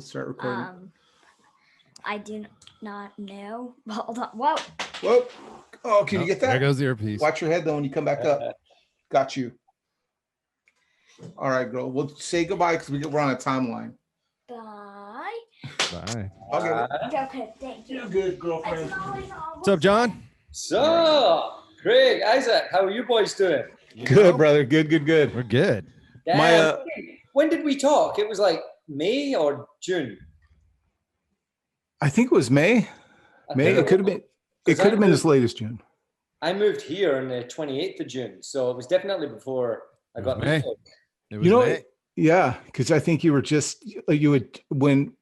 We'll start recording. I do not know. Hold on. Whoa. Whoa. Oh, can you get that? There goes the earpiece. Watch your head though when you come back up. Got you. All right, girl. We'll say goodbye because we're on a timeline. Bye. Bye. Okay, thank you. You're good, girlfriend. What's up, John? So, Craig, Isaac, how are you boys doing? Good, brother. Good. We're good. Damn. When did we talk? It was like May or June? I think it was May. It could have been. It could have been as late as June. I moved here on the 28th of June, so it was definitely before I got May. It was May. Yeah, because I think you were when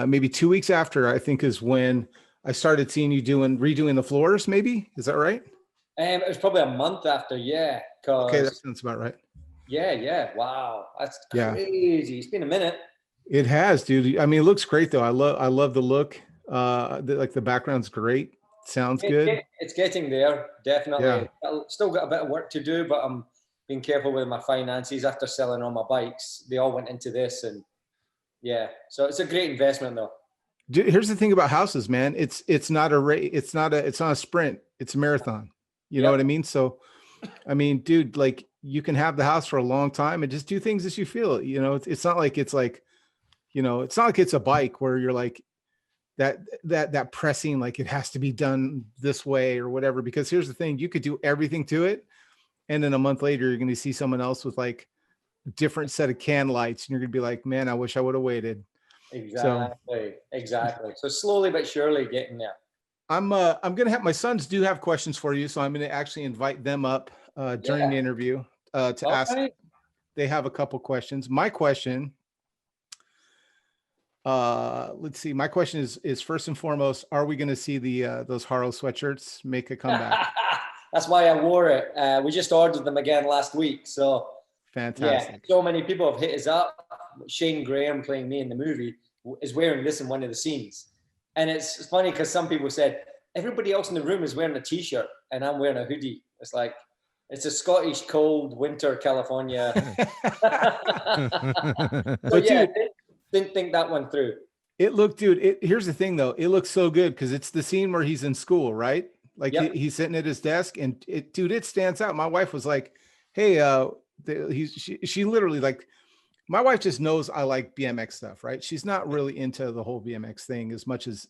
maybe 2 weeks after, I think is when I started seeing you redoing the floors. Maybe, is that right? It was probably a month after. Yeah. Okay, that sounds about right. Yeah. Wow, that's crazy. It's been a minute. It has, dude. I mean, it looks great though. I love the look. The background's great. Sounds good. It's getting there, definitely. Yeah. I've still got a bit of work to do, but I'm being careful with my finances after selling all my bikes. They all went into this, and yeah, so it's a great investment though. Here's the thing about houses, man. It's not a race. It's not a sprint. It's a marathon. You know what I mean? So, I mean, dude, like you can have the house for a long time and just do things as you feel. You know, it's not like it's like, you know, it's not like it's a bike where you're like that pressing, like it has to be done this way or whatever. Because here's the thing, you could do everything to it, and then a month later, you're going to see someone else with like a different set of can lights, and you're going to be like, man, I wish I would have waited. Exactly. So slowly but surely getting there. I'm going to have my sons do have questions for you, so I'm going to actually invite them up during the interview to ask. They have a couple questions. My question, let's see. My question is first and foremost, are we going to see those Haro sweatshirts make a comeback? That's why I wore it. We just ordered them again last week. So fantastic. Yeah, so many people have hit us up. Shane Graham, playing me in the movie, is wearing this in one of the scenes. And it's funny because some people said, everybody else in the room is wearing a t-shirt and I'm wearing a hoodie. It's like, it's a Scottish cold winter California. But yeah, didn't think that one through. It looked, dude, here's the thing though. It looks so good because it's the scene where he's in school, right? Like he's sitting at his desk and it stands out. My wife was like, hey, she literally like, my wife just knows I like BMX stuff, right? She's not really into the whole BMX thing as much as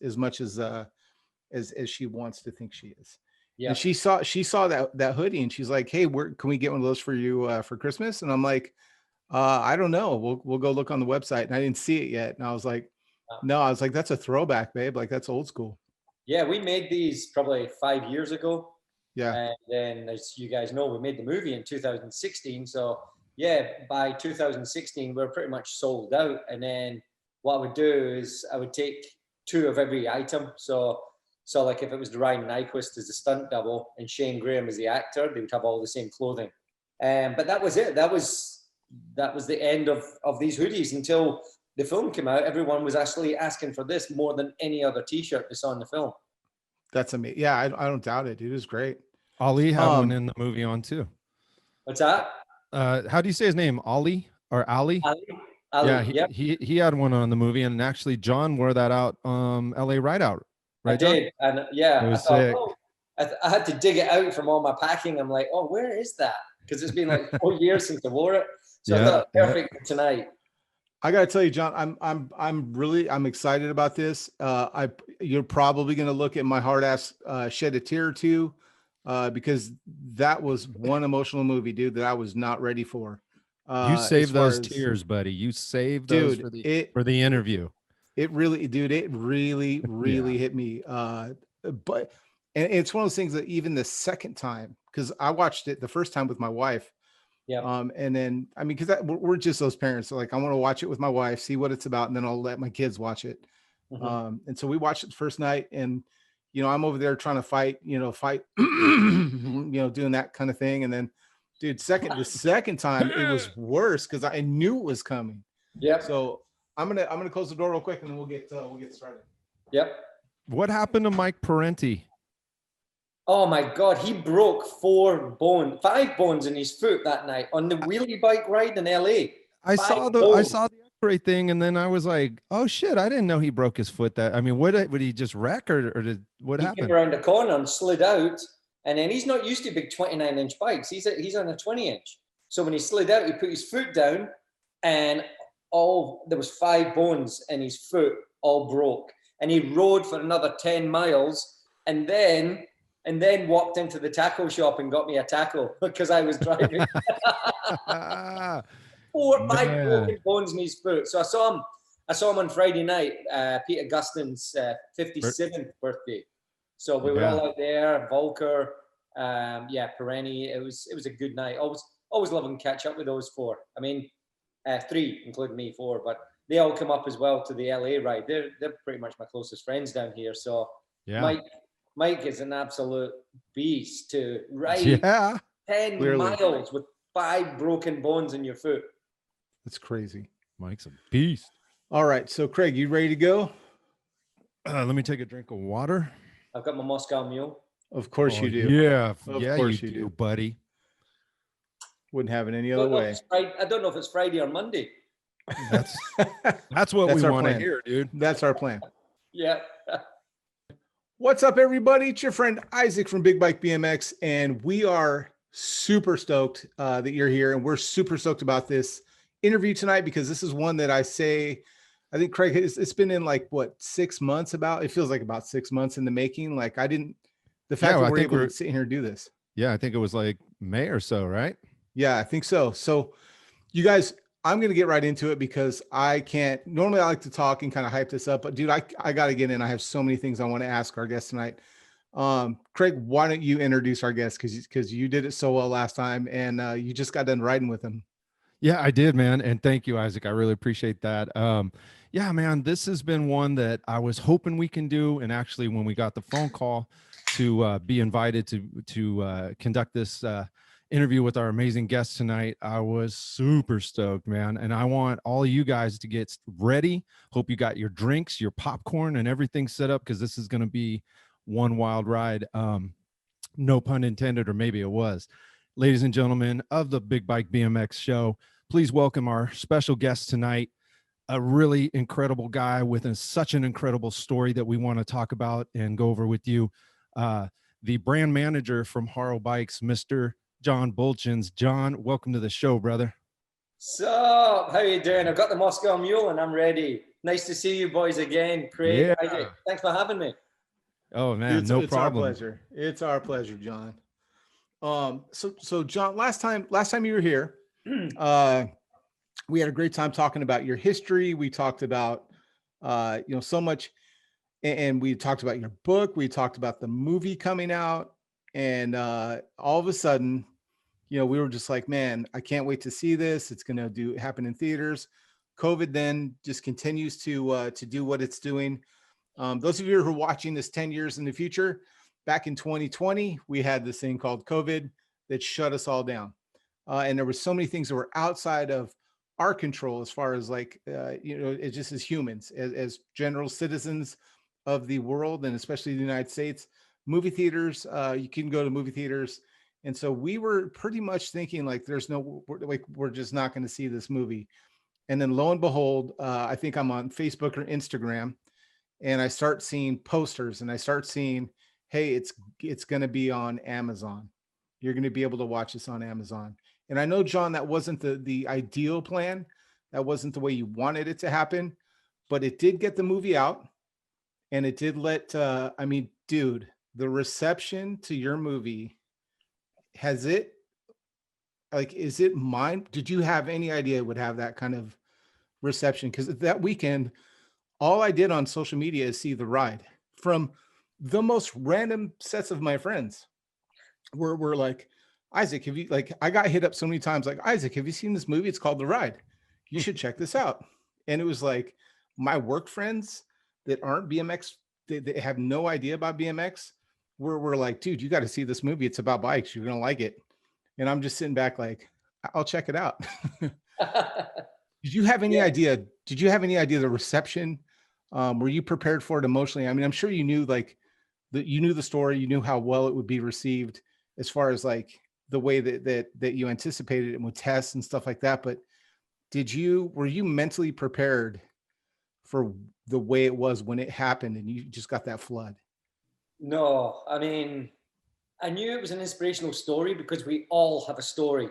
she wants to think she is. Yeah. And she saw that hoodie and she's like, hey, can we get one of those for you for Christmas? And I'm like, I don't know. We'll go look on the website. And I didn't see it yet. And I was like, no, I was like, that's a throwback, babe. Like that's old school. Yeah, we made these probably 5 years ago. Yeah. And then as you guys know, we made the movie in 2016. So yeah, by 2016, we're pretty much sold out. And then what I would do is I would take 2 of every item. So like if it was Ryan Nyquist as the stunt double and Shane Graham as the actor, they would have all the same clothing. But that was it. That was the end of these hoodies until the film came out. Everyone was actually asking for this more than any other t-shirt they saw in the film. That's amazing. Yeah, I don't doubt it, dude. It was great. Ali had one in the movie on too. What's that? How do you say his name? Ali or Ali? Ali. Yeah, he had one on the movie, and actually John wore that out LA Rideout. Right, I did, John? and yeah, it was sick. I had to dig it out from all my packing. I'm like, oh, where is that? Because it's been like 4 years since I wore it. So I thought perfect for tonight. I gotta tell you, John, I'm excited about this. You're probably gonna look at my hard ass shed a tear or two, because that was one emotional movie, dude, that I was not ready for. You saved those tears, buddy. You saved those for the interview. It really, dude, it really hit me. But it's one of those things that even the second time, because I watched it the first time with my wife. Yeah. And then, I mean, because we're just those parents. So like, I want to watch it with my wife, see what it's about, and then I'll let my kids watch it. Mm-hmm. And so we watched it the first night, and you know, I'm over there trying to fight, you know, doing that kind of thing. And then, dude, the second time it was worse because I knew it was coming. Yeah. So I'm gonna close the door real quick and then we'll get started. Yep. What happened to Mike Perenti? Oh my God, he broke 5 bones in his foot that night on the wheelie bike ride in LA. I saw the great thing. And then I was like, oh shit, I didn't know he broke his foot. That, I mean, would he just wreck or did what He happened? came around the corner and slid out. And then he's not used to big 29-inch bikes. He's on a 20-inch. So when he slid out, he put his foot down and there was 5 bones in his foot, all broke. And he rode for another 10 miles and then walked into the tackle shop and got me a tackle because I was driving. 4 or 5 broken bones in his foot. So I saw him on Friday night, Peter Gustin's 57th birthday. So we were all out there, Volker, Perenti. It was a good night. Always love and catch up with those 4. I mean, 3, including me, 4, but they all come up as well to the LA ride. They're pretty much my closest friends down here. So Mike is an absolute beast to ride 10 miles with 5 broken bones in your foot. That's crazy. Mike's a beast. All right. So Craig, you ready to go? Let me take a drink of water. I've got my Moscow Mule. Of course you do. Yeah. Of course you do, buddy. Wouldn't have it any other way. I don't know if it's Friday or Monday. That's what we want to hear, dude. That's our plan. Yeah. What's up, everybody? It's your friend Isaac from Big Bike BMX, and we are super stoked that you're here, and we're super stoked about this interview tonight because this is one that I think Craig, it's been in like what 6 months about. It feels like about 6 months in the making. Like the fact that we're able to sit here and do this. Yeah, I think it was like May or so, right? Yeah, I think so. So you guys, I'm going to get right into it because normally I like to talk and kind of hype this up, but dude, I got to get in. I have so many things I want to ask our guest tonight. Craig, why don't you introduce our guest? Cause you did it so well last time and you just got done riding with him. Yeah, I did, man. And thank you, Isaac. I really appreciate that. Yeah, man, this has been one that I was hoping we can do. And actually when we got the phone call to be invited to conduct this interview with our amazing guest tonight, I was super stoked, man. And I want all of you guys to get ready. Hope you got your drinks, your popcorn, and everything set up because this is going to be one wild ride. No pun intended, or maybe it was. Ladies and gentlemen of the Big Bike BMX show, please welcome our special guest tonight, a really incredible guy with such an incredible story that we want to talk about and go over with you. The brand manager from Haro Bikes, Mr. John Buultjens. John, welcome to the show, brother. So, how you doing? I've got the Moscow Mule and I'm ready. Nice to see you boys again, Craig. Yeah. Thanks for having me. Oh man, no problem. It's our pleasure. It's our pleasure, John. So John, last time you were here, we had a great time talking about your history. We talked about, so much, and we talked about your book. We talked about the movie coming out, and all of a sudden, we were just like, man, I can't wait to see this. It's going to happen in theaters. COVID then just continues to do what it's doing. Those of you who are watching this 10 years in the future, back in 2020, we had this thing called COVID that shut us all down. And there were so many things that were outside of our control as far as like, it just as humans, as general citizens of the world, and especially the United States. Movie theaters, you can go to movie theaters. And so we were pretty much thinking like, we're just not going to see this movie. And then lo and behold, I think I'm on Facebook or Instagram, and I start seeing posters and I start seeing, hey, it's going to be on Amazon. You're going to be able to watch this on Amazon. And I know, John, that wasn't the ideal plan. That wasn't the way you wanted it to happen, but it did get the movie out, and it did dude, the reception to your movie, did you have any idea it would have that kind of reception? Because that weekend, all I did on social media is see the ride from the most random sets of my friends. We're like, Isaac, have you, like, I got hit up so many times, like, Isaac, have you seen this movie? It's called The Ride. You should check this out. And it was like my work friends that aren't BMX, they have no idea about BMX. We're like, dude, you got to see this movie. It's about bikes. You're going to like it. And I'm just sitting back like, I'll check it out. Did you have any idea? Did you have any idea the reception? Were you prepared for it emotionally? I mean, I'm sure you knew you knew the story, you knew how well it would be received as far as like the way that you anticipated it with tests and stuff like that. But were you mentally prepared for the way it was when it happened and you just got that flood? No, I mean, I knew it was an inspirational story because we all have a story,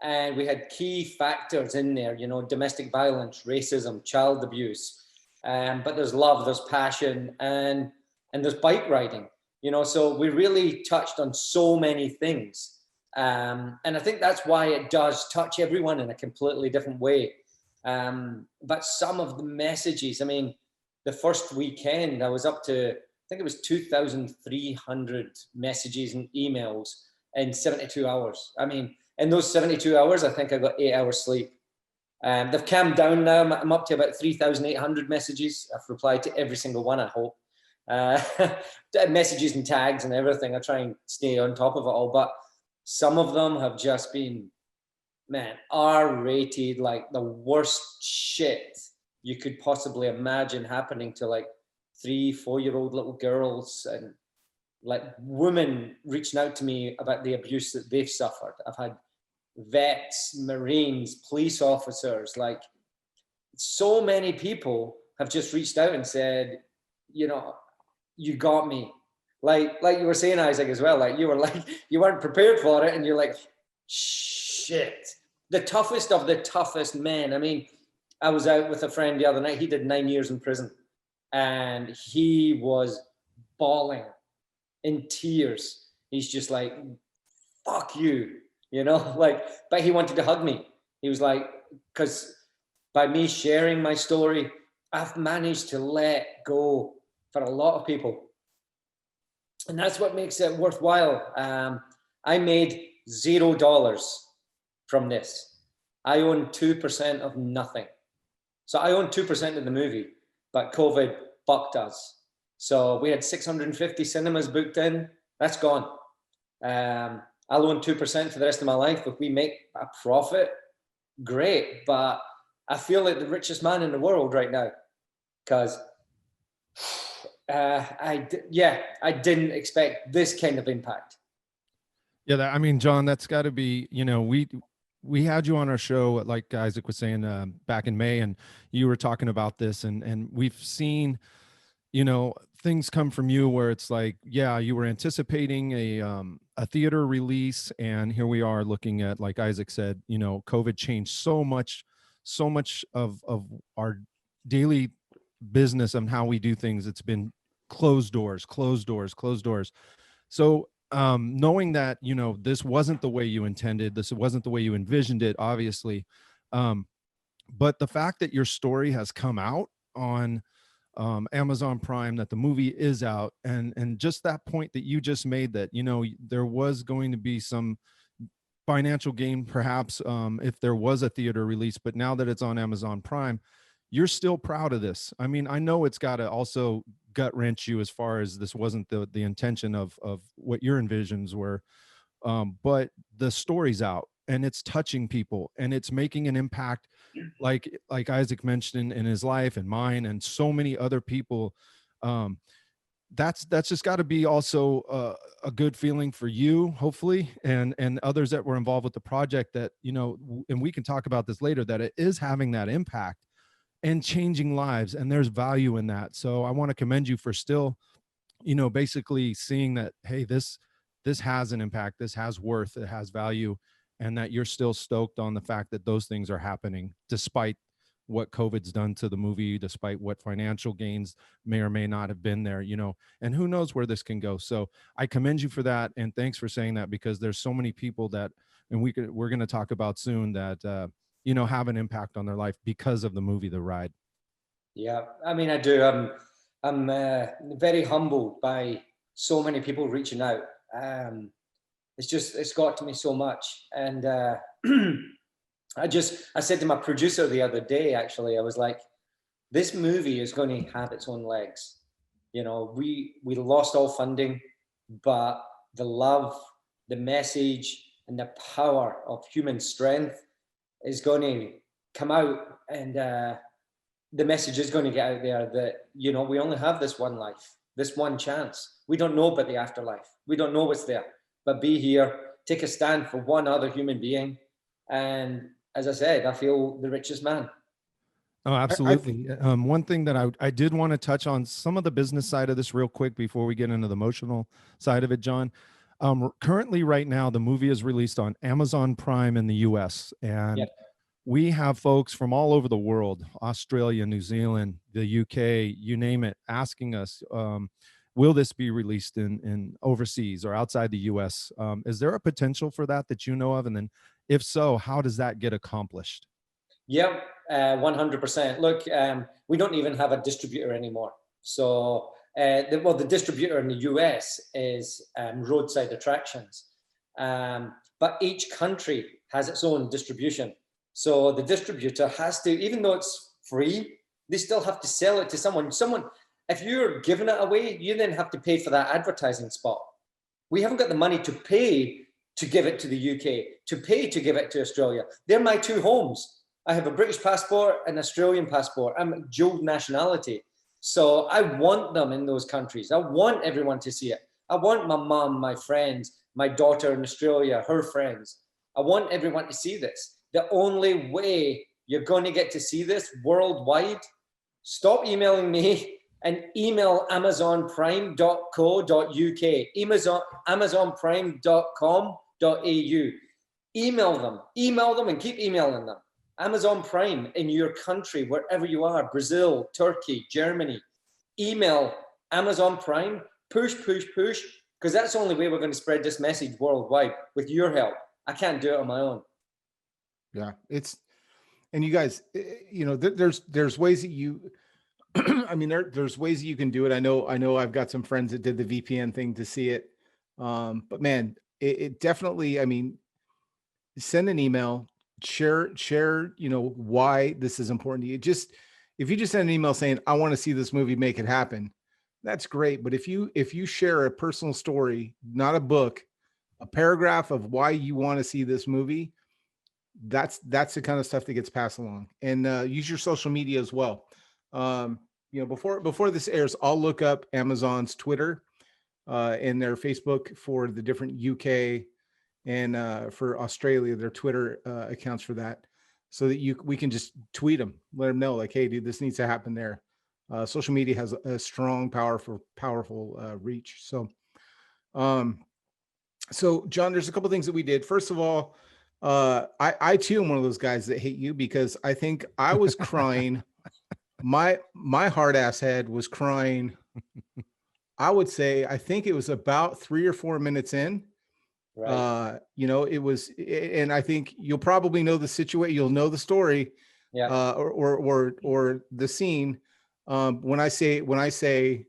and we had key factors in there, you know, domestic violence, racism, child abuse, but there's love, there's passion, and there's bike riding, you know, so we really touched on so many things. And I think that's why it does touch everyone in a completely different way. But some of the messages, I mean, the first weekend I was up to, I think it was 2,300 messages and emails in 72 hours. I mean, in those 72 hours, I think I got 8 hours sleep. They've calmed down now. I'm up to about 3,800 messages. I've replied to every single one, I hope. Messages and tags and everything. I try and stay on top of it all. But some of them have just been, man, R-rated, like the worst shit you could possibly imagine happening to like 3-4-year-old little girls, and like women reaching out to me about the abuse that they've suffered. I've had vets, Marines, police officers, like so many people have just reached out and said, you know, you got me. Like you were saying, Isaac, as well, like you were like, you weren't prepared for it, and you're like, shit. The toughest of the toughest men. I mean, I was out with a friend the other night. He did 9 years in prison. And he was bawling in tears. He's just like, fuck you, you know, like, but he wanted to hug me. He was like, because by me sharing my story, I've managed to let go for a lot of people. And that's what makes it worthwhile. I made $0 from this. I own 2% of nothing. So I own 2% of the movie. But COVID fucked us. So we had 650 cinemas booked in. That's gone. I'll own 2% for the rest of my life. If we make a profit, great. But I feel like the richest man in the world right now, because I didn't expect this kind of impact. Yeah, I mean, John, that's got to be, you know, we had you on our show, like Isaac was saying, back in May, and you were talking about this, and we've seen, you know, things come from you where it's like, yeah, you were anticipating a theater release, and here we are looking at, like Isaac said, you know, COVID changed so much of our daily business and how we do things. It's been closed doors. So knowing that, you know, this wasn't the way you intended, this wasn't the way you envisioned it, obviously, but the fact that your story has come out on Amazon Prime, that the movie is out, and just that point that you just made, that, you know, there was going to be some financial gain perhaps if there was a theater release, but now that it's on Amazon Prime, you're still proud of this. I mean, I know it's got to also gut wrench you as far as this wasn't the intention of what your envisions were, but the story's out and it's touching people and it's making an impact, like Isaac mentioned, in his life and mine and so many other people. That's just got to be also a good feeling for you, hopefully, and others that were involved with the project, that, you know, and we can talk about this later, that it is having that impact and changing lives, and there's value in that. So I want to commend you for still, you know, basically seeing that, hey, this has an impact, this has worth, it has value, and that you're still stoked on the fact that those things are happening despite what COVID's done to the movie, despite what financial gains may or may not have been there, you know, and who knows where this can go. So I commend you for that. And thanks for saying that, because there's so many people that, and we're going to talk about soon, that, you know, have an impact on their life because of the movie, The Ride. Yeah, I mean, I do. I'm very humbled by so many people reaching out. It's got to me so much. And I said to my producer the other day, actually, I was like, this movie is going to have its own legs. You know, we lost all funding, but the love, the message, and the power of human strength is going to come out, and the message is going to get out there that, you know, we only have this one life, this one chance. We don't know about the afterlife. We don't know what's there, but be here, take a stand for one other human being, and as I said, I feel the richest man. Oh, absolutely. One thing that I did want to touch on some of the business side of this real quick before we get into the emotional side of it, John. Currently, right now, the movie is released on Amazon Prime in the US, and Yep. we have folks from all over the world, Australia, New Zealand, the UK, you name it, asking us, will this be released in overseas or outside the US? Is there a potential for that you know of? And then if so, how does that get accomplished? Yep, 100%. Look, we don't even have a distributor anymore. So, the distributor in the US is Roadside Attractions. But each country has its own distribution. So the distributor has to, even though it's free, they still have to sell it to someone. If you're giving it away, you then have to pay for that advertising spot. We haven't got the money to pay to give it to the UK, to pay to give it to Australia. They're my two homes. I have a British passport and Australian passport. I'm dual nationality. So I want them in those countries. I want everyone to see it. I want my mum, my friends, my daughter in Australia, her friends. I want everyone to see this. The only way you're going to get to see this worldwide, stop emailing me and email amazonprime.co.uk, amazonprime.com.au. Email them and keep emailing them. Amazon Prime in your country, wherever you are, Brazil, Turkey, Germany, email Amazon Prime, push, because that's the only way we're going to spread this message worldwide with your help. I can't do it on my own. Yeah, and you guys, there's ways that you, I mean, there's ways that you can do it. I know I've got some friends that did the VPN thing to see it. But man, it definitely, I mean, send an email, share, why this is important to you. If you just send an email saying, I want to see this movie, make it happen, that's great. But if you share a personal story, not a book, a paragraph of why you want to see this movie, that's the kind of stuff that gets passed along. And use your social media as well. Before this airs, I'll look up Amazon's Twitter and their Facebook for the different UK and for Australia, their Twitter accounts for that, so that we can just tweet them, let them know, like, hey, dude, this needs to happen there. Social media has a strong, powerful reach. So, John, there's a couple things that we did. First of all, I too am one of those guys that hate you, because I think I was crying. My hard ass head was crying. I would say, I think it was about 3 or 4 minutes in. Right. It was, and I think you'll probably know the situation. You'll know the story, yeah. Or the scene. When I say,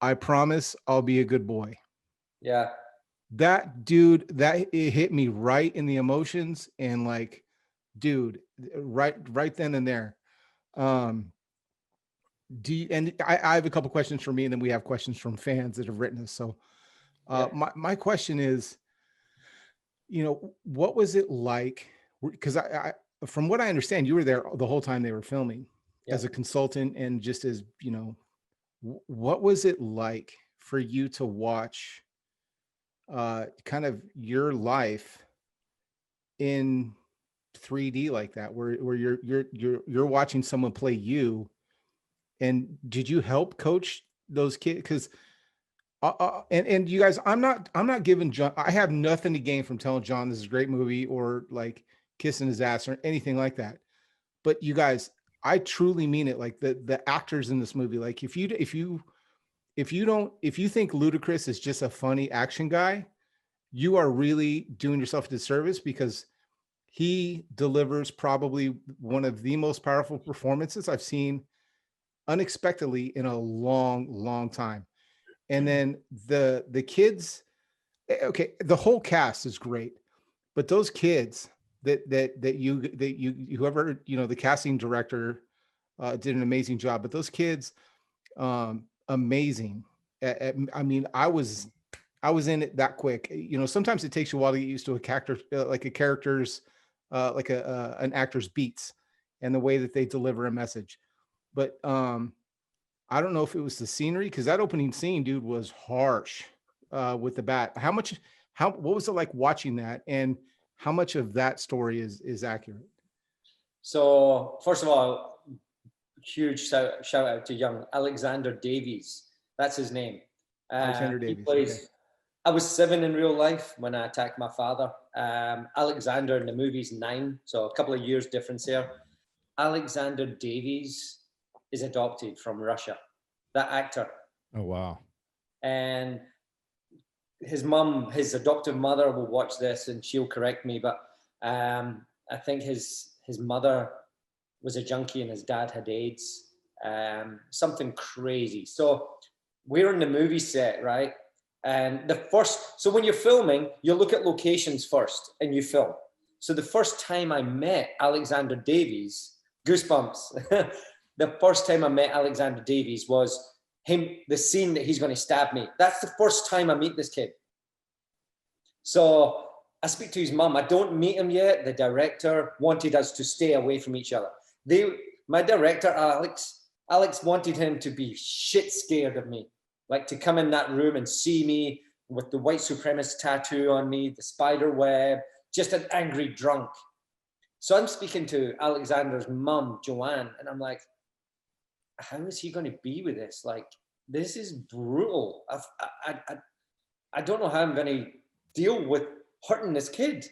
I promise I'll be a good boy. Yeah. That dude, it hit me right in the emotions, and like, dude, right then and there. I have a couple questions for me, and then we have questions from fans that have written us. So, my question is, what was it like? Because I from what I understand, you were there the whole time they were filming as a consultant, and just as, what was it like for you to watch kind of your life in 3D like that, where you're watching someone play you? And did you help coach those kids? Because and you guys, I'm not giving John, I have nothing to gain from telling John this is a great movie, or like kissing his ass or anything like that. But you guys, I truly mean it. Like the actors in this movie, like if you think Ludacris is just a funny action guy, you are really doing yourself a disservice, because he delivers probably one of the most powerful performances I've seen unexpectedly in a long time. And then the kids, okay, the whole cast is great, but those kids that you whoever, the casting director did an amazing job. But those kids, amazing. I mean, I was in it that quick. Sometimes it takes you a while to get used to a character, like a character's, like an actor's beats and the way that they deliver a message. But I don't know if it was the scenery, because that opening scene, dude, was harsh with the bat. What was it like watching that, and how much of that story is accurate? So first of all, huge shout out to young Alexander Davies. That's his name. Alexander He Davies. plays. Okay. I was 7 in real life when I attacked my father. Alexander in the movie's 9, so a couple of years difference there. Alexander Davies is adopted from Russia. That actor. Oh wow. And his mum, his adoptive mother, will watch this and she'll correct me, but I think his mother was a junkie and his dad had AIDS. Something crazy. So we're in the movie set, right? And so when you're filming, you look at locations first and you film. So the first time I met Alexander Davies, goosebumps. The first time I met Alexander Davies was the scene that he's going to stab me. That's the first time I meet this kid. So I speak to his mum. I don't meet him yet. The director wanted us to stay away from each other. My director, Alex wanted him to be shit scared of me. Like to come in that room and see me with the white supremacist tattoo on me, the spider web, just an angry drunk. So I'm speaking to Alexander's mum, Joanne, and I'm like, how is he going to be with this? Like, this is brutal. I don't know how I'm going to deal with hurting this kid.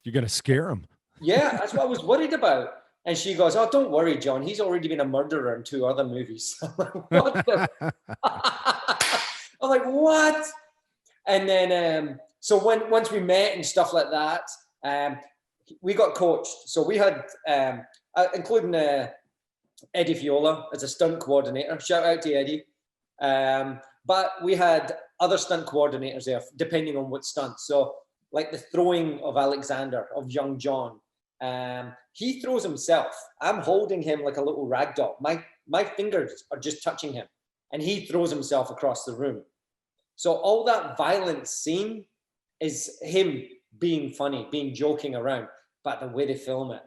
You're going to scare him. Yeah, that's what I was worried about. And she goes, oh, don't worry, John. He's already been a murderer in 2 other movies. I'm like, what the? I'm like, what? And then, so once we met and stuff like that, we got coached. So we had, including Eddie Fiola as a stunt coordinator. Shout out to Eddie. But we had other stunt coordinators there, depending on what stunt. So like the throwing of Alexander, of young John, he throws himself. I'm holding him like a little rag doll. My fingers are just touching him and he throws himself across the room. So all that violent scene is him being funny, being joking around, but the way they film it.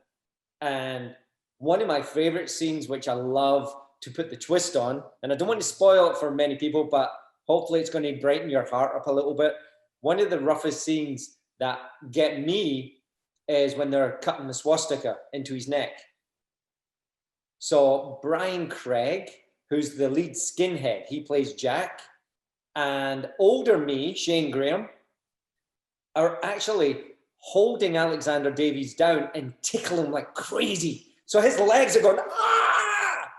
And one of my favorite scenes, which I love to put the twist on, and I don't want to spoil it for many people, but hopefully it's going to brighten your heart up a little bit. One of the roughest scenes that get me is when they're cutting the swastika into his neck. So Brian Craig, who's the lead skinhead, he plays Jack, and older me, Shane Graham, are actually holding Alexander Davies down and tickling him like crazy. So his legs are going, ah!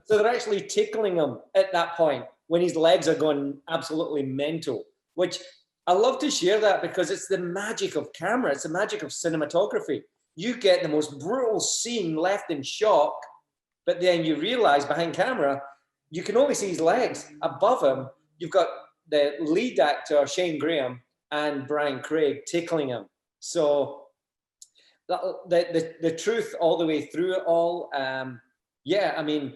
So they're actually tickling him at that point when his legs are going absolutely mental, which I love to share that because it's the magic of camera. It's the magic of cinematography. You get the most brutal scene left in shock, but then you realize behind camera, you can only see his legs. Above him, you've got the lead actor, Shane Graham, and Brian Craig tickling him. So the truth all the way through it all, yeah, I mean,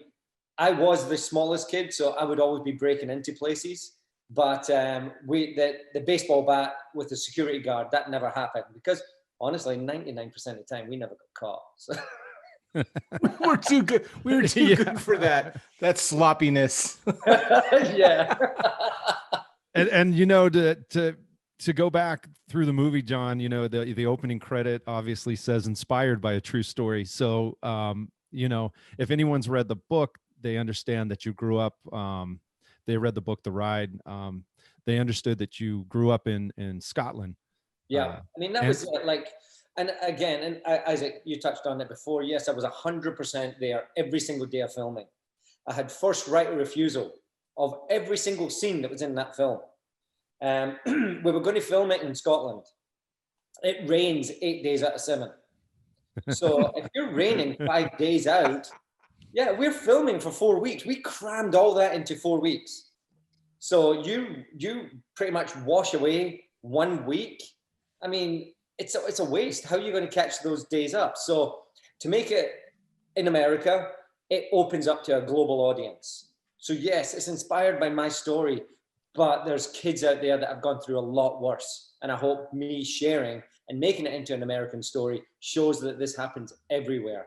I was the smallest kid, so I would always be breaking into places. But the baseball bat with the security guard, that never happened because honestly, 99% of the time we never got caught. So. We're too good. We were too good for that. That's sloppiness. Yeah. And you know, to go back through the movie, John, you know, the opening credit obviously says inspired by a true story. So, you know, if anyone's read the book, they understand that you grew up, they read the book, The Ride. They understood that you grew up in Scotland. Yeah. I mean, that was like, and again, and Isaac, you touched on it before. Yes, I was 100% there every single day of filming. I had first right of refusal of every single scene that was in that film. We were going to film it in Scotland. It rains 8 days out of 7. So if you're raining 5 days out, yeah, we're filming for 4 weeks. We crammed all that into 4 weeks. So you pretty much wash away 1 week. I mean, it's a waste. How are you going to catch those days up? So to make it in America, it opens up to a global audience. So yes, it's inspired by my story, but there's kids out there that have gone through a lot worse. And I hope me sharing and making it into an American story shows that this happens everywhere.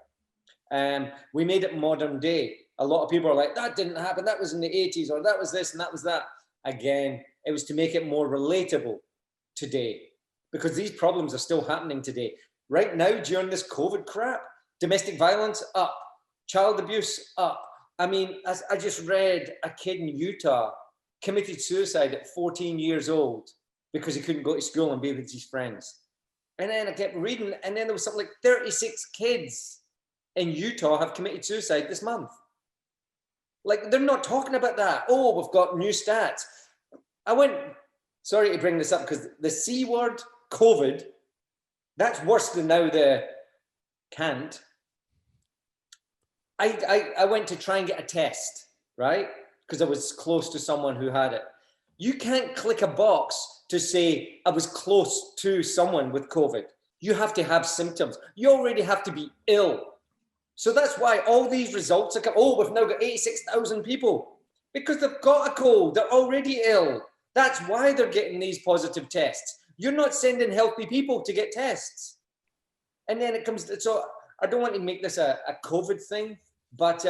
We made it modern day. A lot of people are like, that didn't happen. That was in the 80s, or that was this and that was that. Again, it was to make it more relatable today because these problems are still happening today. Right now, during this COVID crap, Domestic violence up, child abuse up. I mean, as I just read, a kid in Utah committed suicide at 14 years old because he couldn't go to school and be with his friends. And then I kept reading, and then there was something like 36 kids in Utah have committed suicide this month. Like, they're not talking about that. Oh, we've got new stats. Sorry to bring this up, because the C word, COVID, that's worse than now the can't. I went to try and get a test, right? Because I was close to someone who had it. You can't click a box to say I was close to someone with COVID. You have to have symptoms. You already have to be ill. So that's why all these results are coming. Oh, we've now got 86,000 people because they've got a cold. They're already ill. That's why they're getting these positive tests. You're not sending healthy people to get tests. And then it comes to, so I don't want to make this a COVID thing, but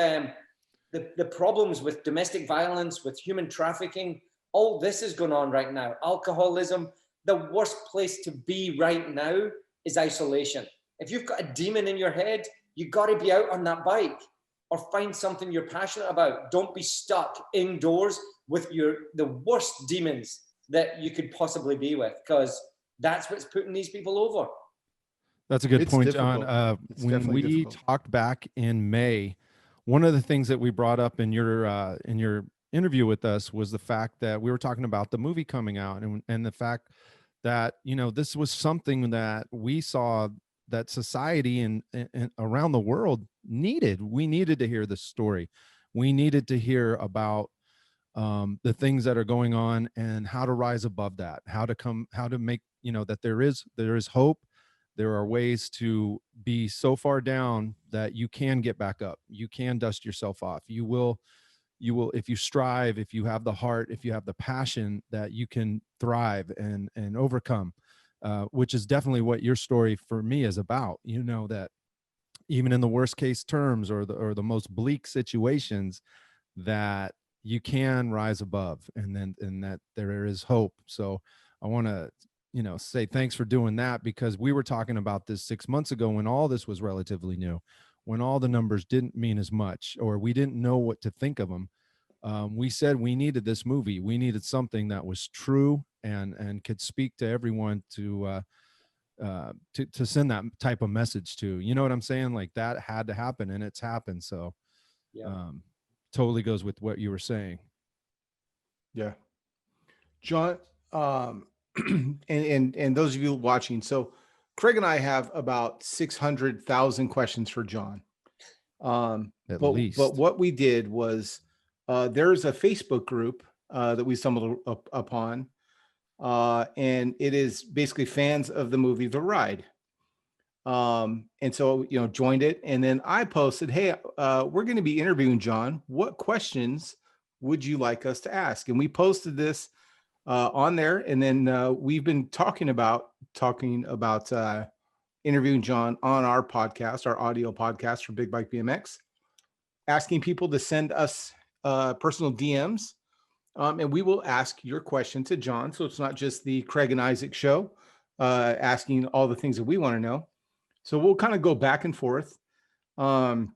the problems with domestic violence, with human trafficking, all this is going on right now. Alcoholism, the worst place to be right now is isolation. If you've got a demon in your head, you got to be out on that bike or find something you're passionate about. Don't be stuck indoors with the worst demons that you could possibly be with, because that's what's putting these people over. That's a good It's point, difficult. John. It's When definitely we difficult. talked back in May, one of the things that we brought up in your interview with us was the fact that we were talking about the movie coming out, and the fact that, you know, this was something that we saw that society and around the world needed. We needed to hear this story. We needed to hear about the things that are going on and how to rise above that, how to make, you know, that there is hope. There are ways to be so far down that you can get back up. You can dust yourself off. You will, if you strive, if you have the heart, if you have the passion, that you can thrive and overcome, which is definitely what your story for me is about. You know, that even in the worst case terms or the most bleak situations, that you can rise above, and that there is hope. So I want to, you know, say thanks for doing that, because we were talking about this 6 months ago when all this was relatively new, when all the numbers didn't mean as much, or we didn't know what to think of them. We said we needed this movie. We needed something that was true and could speak to everyone to send that type of message to. You know what I'm saying? Like, that had to happen, and it's happened. So Yeah. totally goes with what you were saying. Yeah. John, and those of you watching, so Craig and I have about 600,000 questions for John. At But least. what we did was, there's a Facebook group that we stumbled upon, and it is basically fans of the movie The Ride. And so, you know, joined it, and then I posted, hey, we're going to be interviewing John. What questions would you like us to ask? And we posted this on there, and then we've been talking about interviewing John on our podcast, our audio podcast for Big Bike BMX, asking people to send us personal DMs, and we will ask your question to John. So it's not just the Craig and Isaac show, asking all the things that we want to know. So we'll kind of go back and forth. I'm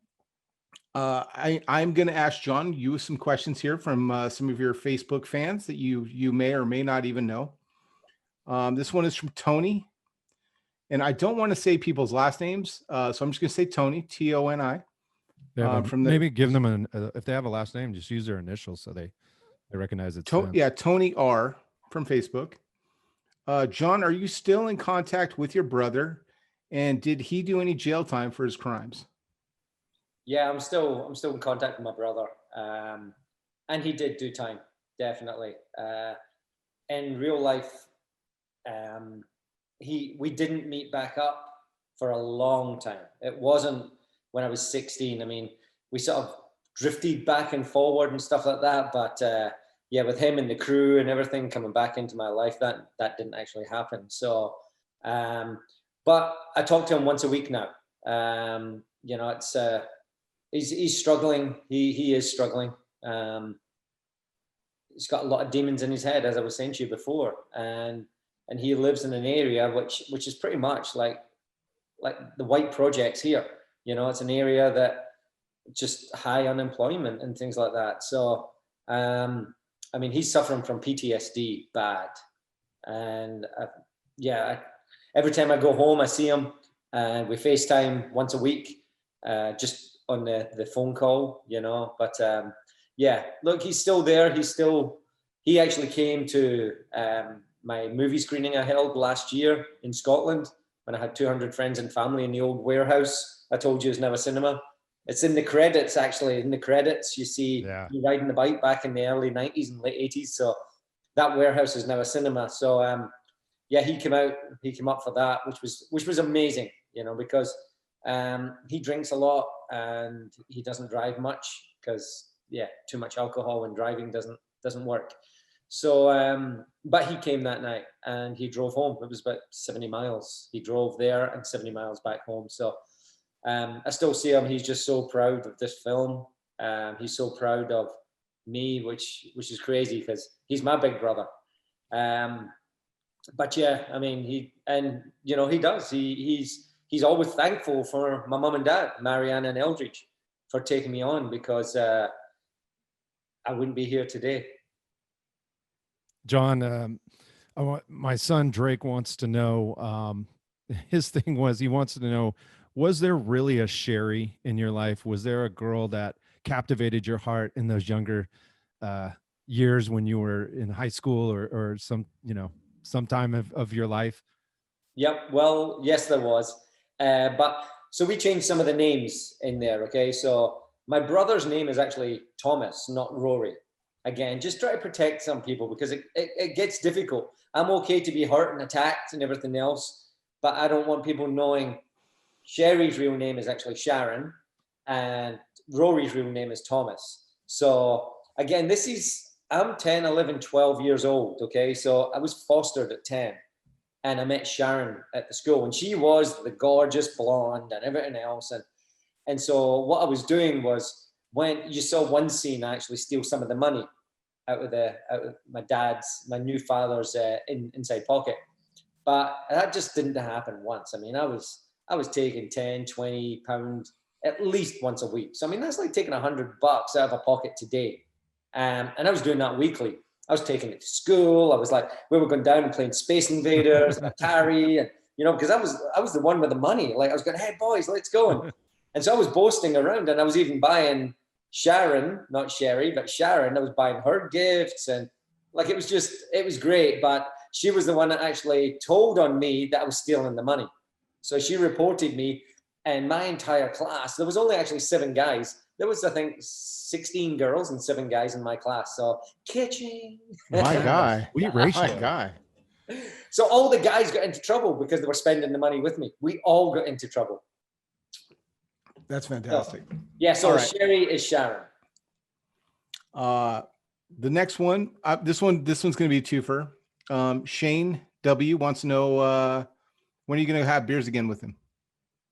going to ask John you some questions here from some of your Facebook fans that you may or may not even know. This one is from Tony, and I don't want to say people's last names, so I'm just going to say Tony, Toni. Maybe give them if they have a last name, just use their initials so they recognize it's them. Yeah, Tony R from Facebook. John, are you still in contact with your brother? And did he do any jail time for his crimes? Yeah, I'm still in contact with my brother, and he did do time, definitely. In real life, we didn't meet back up for a long time. It wasn't when I was 16. I mean, we sort of drifted back and forward and stuff like that. But yeah, with him and the crew and everything coming back into my life, that didn't actually happen. So. But I talk to him once a week now. You know, it's he's struggling. He is struggling. He's got a lot of demons in his head, as I was saying to you before, and he lives in an area which is pretty much like the white projects here. You know, it's an area that just high unemployment and things like that. So, I mean, he's suffering from PTSD bad. And every time I go home, I see him and we FaceTime once a week, just on the phone call, you know, but yeah, look, he's still there. He actually came to my movie screening I held last year in Scotland when I had 200 friends and family in the old warehouse. I told you it's now a cinema. It's in the credits, actually. In the credits, you see me riding the bike back in the early 90s and late 80s. So that warehouse is now a cinema. So yeah, he came up for that, which was amazing, you know, because he drinks a lot and he doesn't drive much because too much alcohol and driving doesn't work. So but he came that night and he drove home. It was about 70 miles. He drove there and 70 miles back home. So I still see him. He's just so proud of this film. He's so proud of me, which is crazy because he's my big brother. But yeah, I mean, he does. He's always thankful for my mum and dad, Marianne and Eldridge, for taking me on, because I wouldn't be here today. John, my son Drake wants to know, his thing was, he wants to know, was there really a Sherry in your life? Was there a girl that captivated your heart in those younger years when you were in high school or some time of your life? Yep. Well, yes, there was. But so we changed some of the names in there. Okay. So my brother's name is actually Thomas, not Rory. Again, just try to protect some people because it gets difficult. I'm okay to be hurt and attacked and everything else, but I don't want people knowing Sherry's real name is actually Sharon and Rory's real name is Thomas. So again, I'm 10, 11, 12 years old. Okay. So I was fostered at 10 and I met Sharon at the school and she was the gorgeous blonde and everything else. And so what I was doing was, when you saw one scene, I actually steal some of the money out of my new father's inside pocket. But that just didn't happen once. I mean, I was taking 10, 20 pounds at least once a week. So, I mean, that's like taking $100 out of a pocket today. And I was doing that weekly. I was taking it to school. I was like, we were going down and playing Space Invaders and Atari, and, you know, because I was the one with the money. Like I was going, hey boys, let's go. And so I was boasting around, and I was even buying Sharon, not Sherry, but Sharon. I was buying her gifts, and like it was great. But she was the one that actually told on me that I was stealing the money. So she reported me, and my entire class, there was only actually 7 guys. There was, I think, 16 girls and 7 guys in my class. So kitchen. My guy. Sweet ratio. My guy. So all the guys got into trouble because they were spending the money with me. We all got into trouble. That's fantastic. So right. Sherry is Sharon. The next one, this one's going to be a twofer. Shane W wants to know, when are you going to have beers again with him?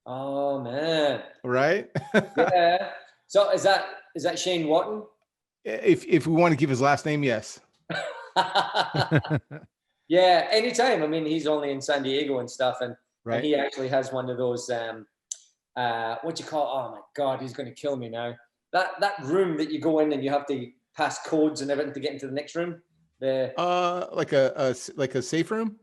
Oh man. Right? Yeah. So is that Shane Watton? If we want to give his last name, yes. Yeah, anytime. I mean, he's only in San Diego and stuff, and he actually has one of those what do you call it? Oh my God, he's going to kill me now. That room that you go in and you have to pass codes and everything to get into the next room. Like a safe room?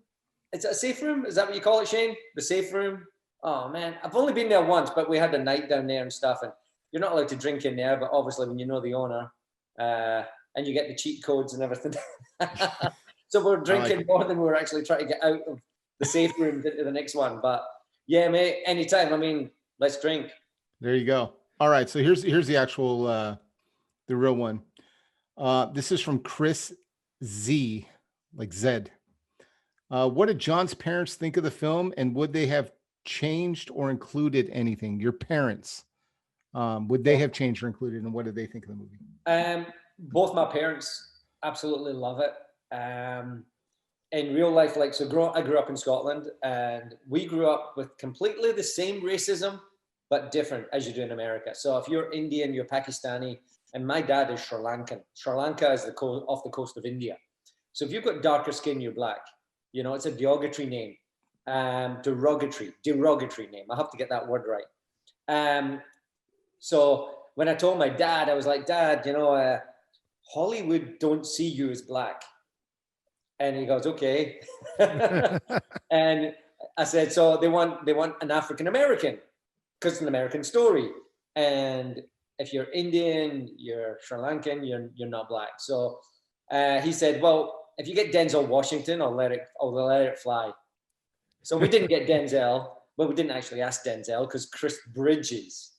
Is it a safe room? Is that what you call it, Shane? The safe room? Oh man, I've only been there once, but we had a night down there and stuff, and you're not allowed to drink in there, but obviously when you know the owner, and you get the cheat codes and everything. So we're drinking more than we're actually trying to get out of the safe room into the next one. But yeah, mate, anytime. I mean, let's drink. There you go. All right. So here's the actual, the real one. This is from Chris Z, like Zed. What did John's parents think of the film, and would they have changed or included anything? Your parents, would they have changed or included, and what did they think of the movie? Both my parents absolutely love it. In real life, like, I grew up in Scotland, and we grew up with completely the same racism, but different as you do in America. So if you're Indian, you're Pakistani, and my dad is Sri Lankan. Sri Lanka is off the coast of India. So if you've got darker skin, you're black. You know, it's a derogatory name. Derogatory name. I have to get that word right. So when I told my dad, I was like, Dad, you know, Hollywood don't see you as black. And he goes, okay. And I said, so they want an African-American because it's an American story. And if you're Indian, you're Sri Lankan, you're not black. So he said, well, if you get Denzel Washington, I'll let it fly. So we didn't get Denzel. Well, we didn't actually ask Denzel because Chris Bridges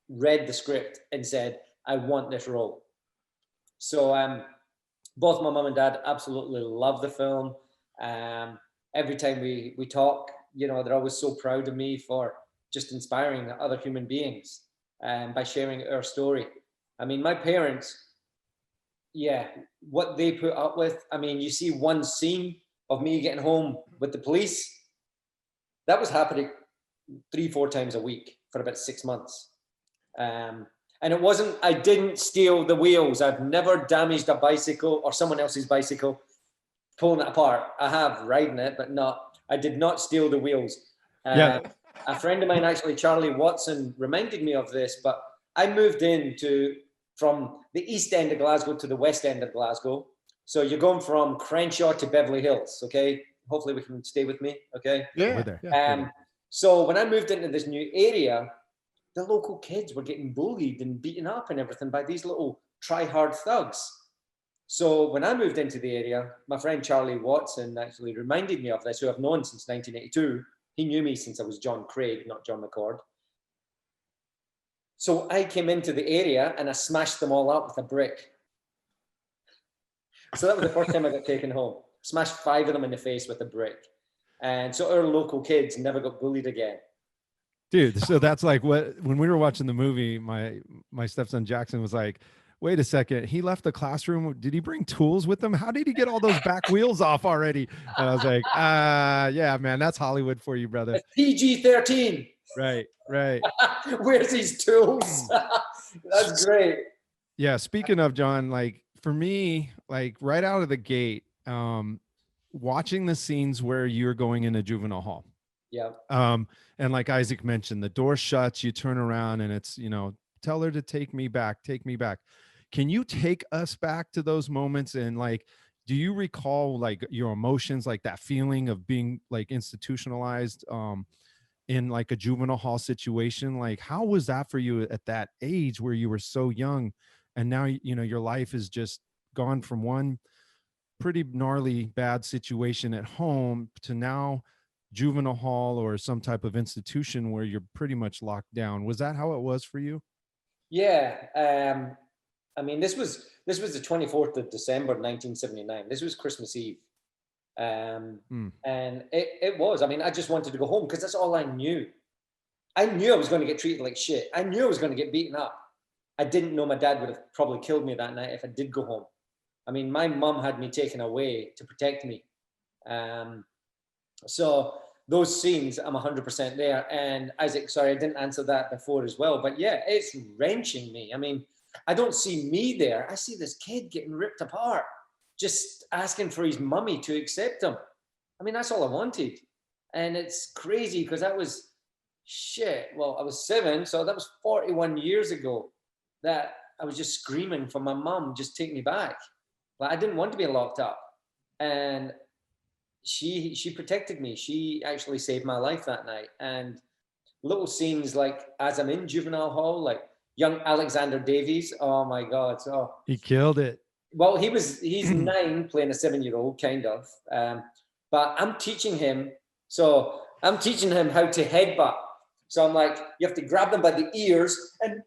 read the script and said, I want this role. So both my mom and dad absolutely love the film. Every time we talk, you know, they're always so proud of me for just inspiring other human beings by sharing our story. I mean, my parents, yeah, what they put up with. I mean, you see one scene of me getting home with the police. That was happening 3-4 times a week for about 6 months. And it wasn't, I didn't steal the wheels. I've never damaged a bicycle or someone else's bicycle, pulling it apart. I have riding it, but I did not steal the wheels. Yeah. A friend of mine, actually, Charlie Watson, reminded me of this, but I moved from the east end of Glasgow to the west end of Glasgow. So you're going from Crenshaw to Beverly Hills, okay? Hopefully we can stay with me, okay? Yeah. There. So when I moved into this new area, the local kids were getting bullied and beaten up and everything by these little try-hard thugs. So when I moved into the area, my friend Charlie Watson actually reminded me of this, who I've known since 1982. He knew me since I was John Craig, not John McCord. So I came into the area and I smashed them all up with a brick. So that was the first time I got taken home. Smashed 5 of them in the face with a brick. And so our local kids never got bullied again. Dude, so that's like when we were watching the movie, my stepson Jackson was like, wait a second, he left the classroom. Did he bring tools with him? How did he get all those back wheels off already? And I was like, yeah, man, that's Hollywood for you, brother. It's PG-13. Right. Where's these tools? That's great. Yeah. Speaking of, John, like for me, like right out of the gate, watching the scenes where you're going into juvenile hall. Yeah. And like Isaac mentioned, the door shuts, you turn around and it's, you know, tell her to take me back. Can you take us back to those moments? And like, do you recall like your emotions, like that feeling of being like institutionalized, in like a juvenile hall situation? Like, how was that for you at that age where you were so young and now, you know, your life is just gone from one pretty gnarly bad situation at home to now juvenile hall or some type of institution where you're pretty much locked down? Was that how it was for you? Yeah. I mean, this was the 24th of December, 1979. This was Christmas Eve. And it was, I mean, I just wanted to go home because that's all I knew. I knew I was going to get treated like shit. I knew I was going to get beaten up. I didn't know my dad would have probably killed me that night if I did go home. I mean, my mum had me taken away to protect me. So those scenes, I'm 100% there. And Isaac, sorry, I didn't answer that before as well. But yeah, it's wrenching me. I mean, I don't see me there. I see this kid getting ripped apart, just asking for his mummy to accept him. I mean, that's all I wanted. And it's crazy because that was shit. Well, I was 7, so that was 41 years ago that I was just screaming for my mum, just take me back. Like, I didn't want to be locked up. And she protected me. She actually saved my life that night. And little scenes like as I'm in juvenile hall, like young Alexander Davies. Oh my God. So he killed it. Well, he's 9 playing a 7-year-old kind of, but I'm teaching him. So I'm teaching him how to headbutt. So I'm like, you have to grab them by the ears and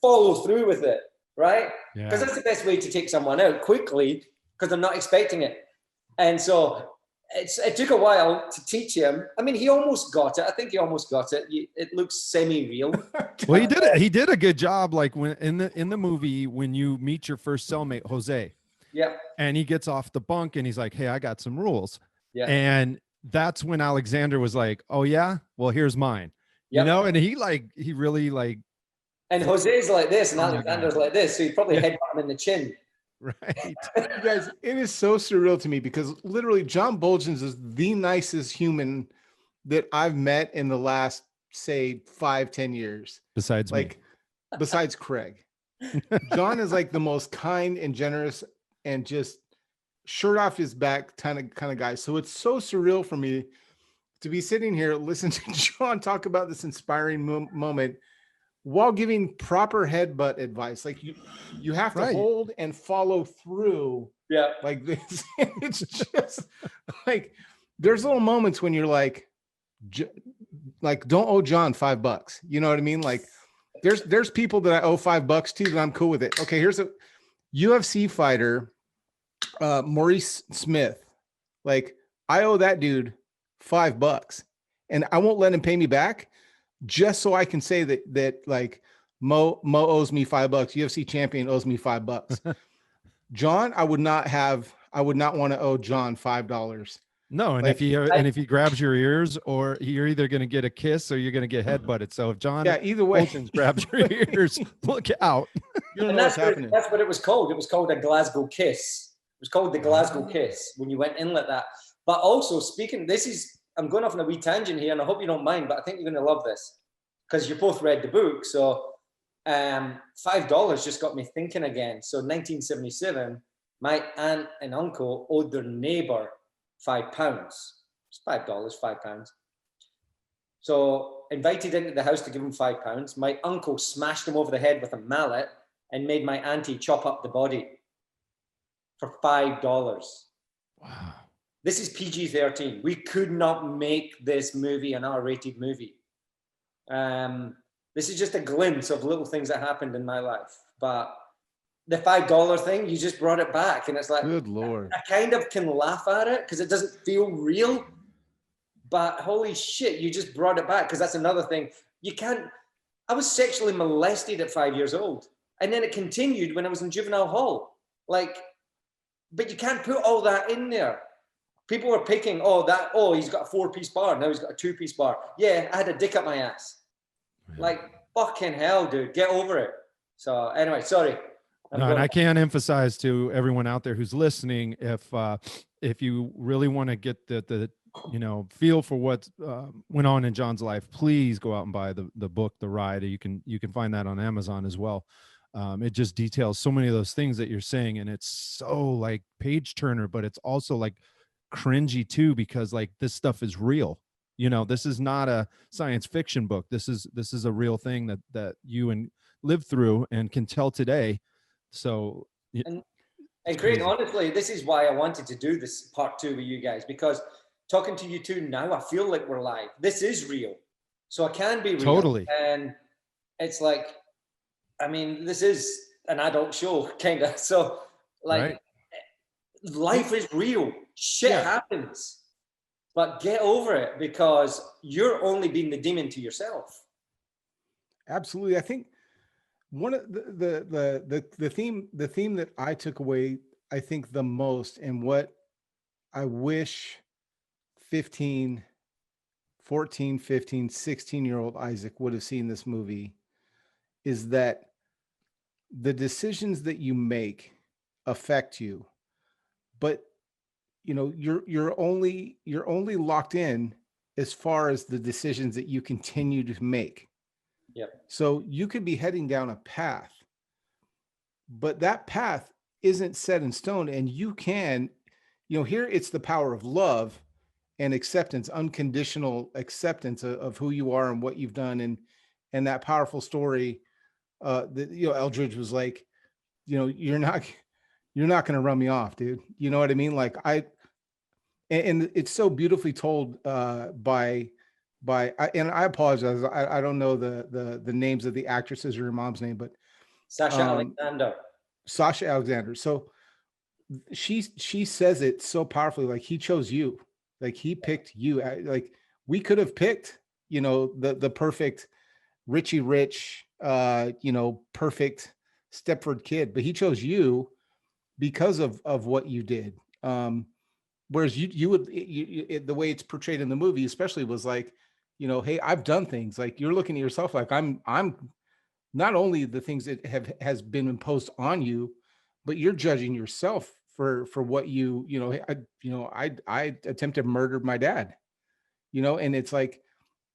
follow through with it, right? Because that's the best way to take someone out quickly because they're not expecting it. And so it took a while to teach him. I mean, he almost got it. I think he almost got it. It looks semi-real. Well, he did it. He did a good job. Like when in the movie, when you meet your first cellmate, Jose. Yeah. And he gets off the bunk and he's like, "Hey, I got some rules." Yeah. And that's when Alexander was like, "Oh yeah, well here's mine." Yep. You know, and he really like. And Jose's like this, and Alexander's like this, so he probably headbutt him in the chin. Right. You guys, it is so surreal to me because literally John Buultjens is the nicest human that I've met in the last say 5-10 years. Besides me. Like, besides Craig. John is like the most kind and generous and just shirt off his back kind of guy. So it's so surreal for me to be sitting here listening to John talk about this inspiring moment while giving proper headbutt advice. Like you have to hold and follow through. Yeah. Like this. It's just like, there's little moments when you're like don't owe John $5. You know what I mean? Like there's people that I owe $5 to that I'm cool with it. Okay. Here's a UFC fighter, Maurice Smith. Like, I owe that dude $5 and I won't let him pay me back just so I can say that like Mo owes me $5. UFC champion owes me $5. John, I would not want to owe John $5. No, and like, if he grabs your ears, or you're either going to get a kiss or you're going to get headbutted. So if John, either way, Buultjens grabs your ears, look out. You don't know what's happening. That's what it was called. It was called a Glasgow kiss. It was called the Glasgow kiss when you went in like that. But also speaking, I'm going off on a wee tangent here, and I hope you don't mind, but I think you're going to love this because you both read the book. So $5 just got me thinking again. So 1977, my aunt and uncle owed their neighbor £5. It's £5, £5. So invited into the house to give him £5. My uncle smashed him over the head with a mallet and made my auntie chop up the body for $5. Wow. This is PG-13. We could not make this movie an R-rated movie. This is just a glimpse of little things that happened in my life. But the $5 thing, you just brought it back. And it's like, good Lord. I kind of can laugh at it because it doesn't feel real. But holy shit, you just brought it back, because that's another thing. I was sexually molested at 5 years old. And then it continued when I was in juvenile hall. Like, but you can't put all that in there. People were picking, he's got a 4-piece bar. Now he's got a 2-piece bar. Yeah, I had a dick up my ass. Like, fucking hell, dude, get over it. So anyway, sorry. No, and I can't emphasize to everyone out there who's listening, if you really want to get the feel for what went on in John's life, please go out and buy the book, The Ride. You can find that on Amazon as well. It just details so many of those things that you're saying, and it's so like page turner, but it's also like cringy too, because like this stuff is real. This is not a science fiction book. This is a real thing that you lived through and can tell today. So and Craig, honestly, this is why I wanted to do this part 2 with you guys, because talking to you two now, I feel like we're live. This is real, so I can be real. Totally. And it's like, I mean, this is an adult show, kind of. So, like, life is real. Shit happens, but get over it, because you're only being the demon to yourself. Absolutely. I think one of the theme that I took away, I think the most, and what I wish 14, 15, 16-year-old Isaac would have seen this movie, is that the decisions that you make affect you, but you're only locked in as far as the decisions that you continue to make. Yep. So you could be heading down a path, but that path isn't set in stone, and you can, here it's the power of love and acceptance, unconditional acceptance of who you are and what you've done, and that powerful story that Eldridge was like, you're not going to run me off, dude. You know what I mean? Like and it's so beautifully told by and I apologize, I don't know the names of the actresses or your mom's name, but Sasha Alexander. So she says it so powerfully, like, he chose you, like he picked you. Like, we could have picked the perfect Richie Rich perfect Stepford kid, but he chose you because of what you did. Whereas you would, the way it's portrayed in the movie especially was like, hey, I've done things. Like, you're looking at yourself like, I'm not only the things that has been imposed on you, but you're judging yourself for what I attempted to murder my dad, and it's like,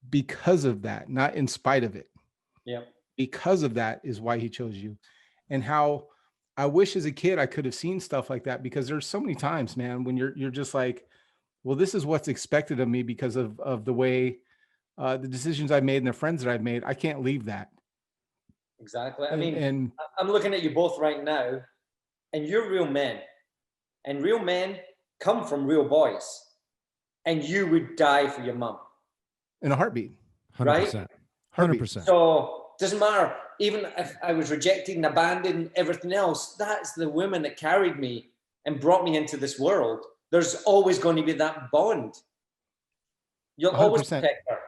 because of that, not in spite of it. Yeah. Because of that is why he chose you. And how I wish as a kid I could have seen stuff like that, because there's so many times, man, when you're just like, well, this is what's expected of me because of the way the decisions I've made and the friends that I've made. I can't leave that. Exactly. I And- mean, and I'm looking at you both right now, and you're real men, and real men come from real boys, and you would die for your mom. in a heartbeat. 100%. 100%. So doesn't matter. Even if I was rejected and abandoned and everything else, that's the women that carried me and brought me into this world. There's always going to be that bond. You'll always 100%. protect her.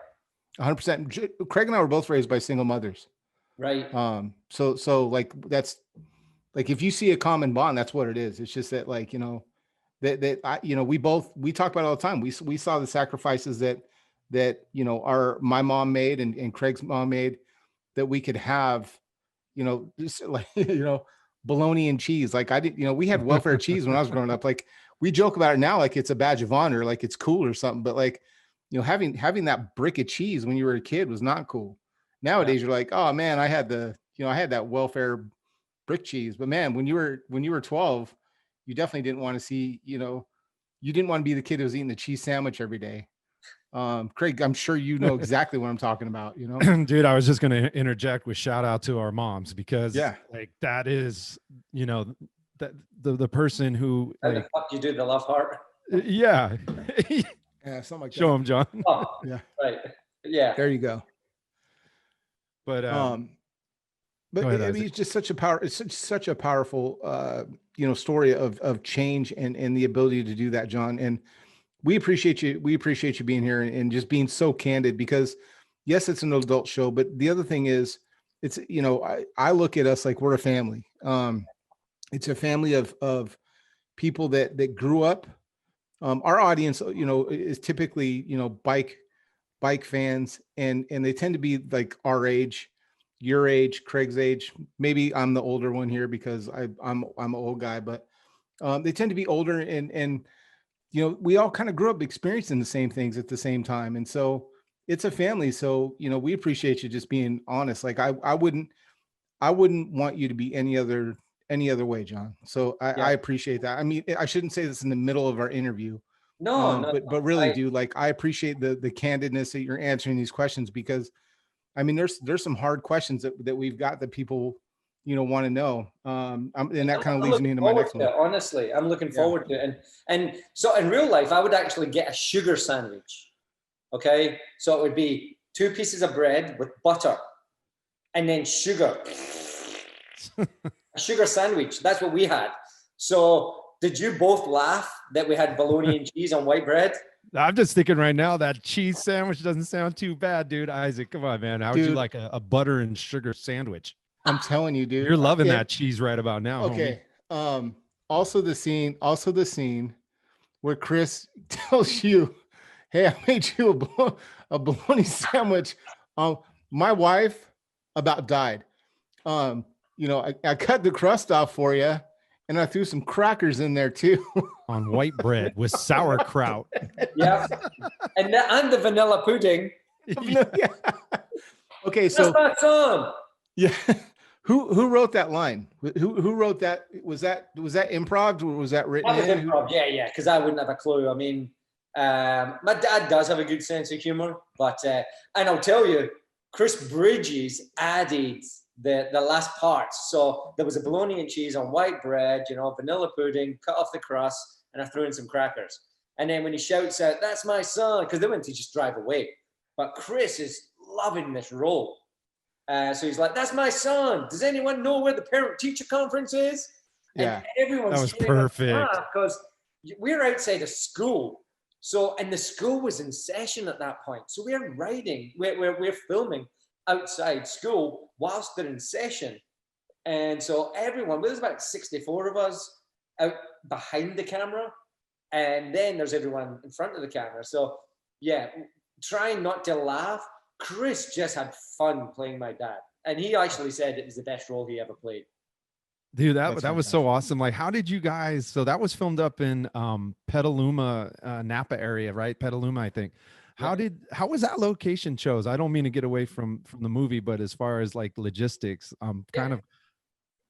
100%. Craig and I were both raised by single mothers. Right. So like, that's like, if you see a common bond, that's what it is. It's just that, like, we talk about it all the time. We saw the sacrifices that my mom made and Craig's mom made, that we could have, just like, bologna and cheese. Like we had welfare cheese when I was growing up. Like, we joke about it now, like it's a badge of honor, like it's cool or something. But like, having that brick of cheese when you were a kid was not cool. Nowadays, you're like, oh man, I had that welfare brick cheese. But man, when you were 12, you definitely didn't want to see, you didn't want to be the kid who was eating the cheese sandwich every day. Craig, I'm sure you know exactly what I'm talking about, Dude, I was just going to interject with shout out to our moms, because like that is, that the person who, How like, the fuck you do the love heart? yeah. Yeah, something like that. Show him, John. Oh, Yeah. right. Yeah. There you go. But But go ahead, I mean, Isaac. it's just such a powerful, story of change and the ability to do that, John. And we appreciate you. We appreciate you being here and just being so candid, because yes, it's an adult show, but the other thing is it's, I look at us like we're a family. It's a family of people that grew up. Our audience, is typically, bike fans, and they tend to be like our age, your age, Craig's age. Maybe I'm the older one here because I'm an old guy, but they tend to be older, and we all kind of grew up experiencing the same things at the same time, and so it's a family. So we appreciate you just being honest. Like I wouldn't want you to be any other way, John. So I appreciate that. I mean, I shouldn't say this in the middle of our interview. No, but really, dude, like I appreciate the candidness that you're answering these questions, because I mean, there's some hard questions that we've got that people, want to know. And that kind of leads me into my next one. Honestly, I'm looking forward to it. And so in real life, I would actually get a sugar sandwich. Okay. So it would be 2 pieces of bread with butter and then sugar. A sugar sandwich. That's what we had. So did you both laugh that we had bologna and cheese on white bread? I'm just thinking right now that cheese sandwich doesn't sound too bad, dude. Isaac, come on, man. How would you like a butter and sugar sandwich? I'm telling you, dude. You're loving that cheese right about now. Okay. Homie. Also the scene where Chris tells you, hey, I made you a bologna sandwich. My wife about died. I cut the crust off for you, and I threw some crackers in there too. On white bread with sauerkraut. Yeah. And the vanilla pudding. Yeah. Okay, so that's my son. Yeah. Who wrote that line? Who wrote that? Was that improv, or was that written? That was improv. Yeah. Because I wouldn't have a clue. I mean, my dad does have a good sense of humor, but and I'll tell you, Chris Bridges added the last parts. So there was a bologna and cheese on white bread, vanilla pudding, cut off the crust, and I threw in some crackers. And then when he shouts out, "That's my son," because they went to just drive away. But Chris is loving this role. So he's like, "That's my son. Does anyone know where the parent-teacher conference is?" Yeah, and everyone's that was perfect. Because we're outside of school. So, and the school was in session at that point. So we're we're filming outside school whilst they're in session. And so there's about 64 of us out behind the camera. And then there's everyone in front of the camera. So yeah, trying not to laugh. Chris just had fun playing my dad. And he actually said it was the best role he ever played. Dude, that was so awesome. Like, how did you guys, so that was filmed up in Petaluma, Napa area, right? Petaluma, I think. How was that location chose? I don't mean to get away from the movie, but as far as like logistics, I'm kind of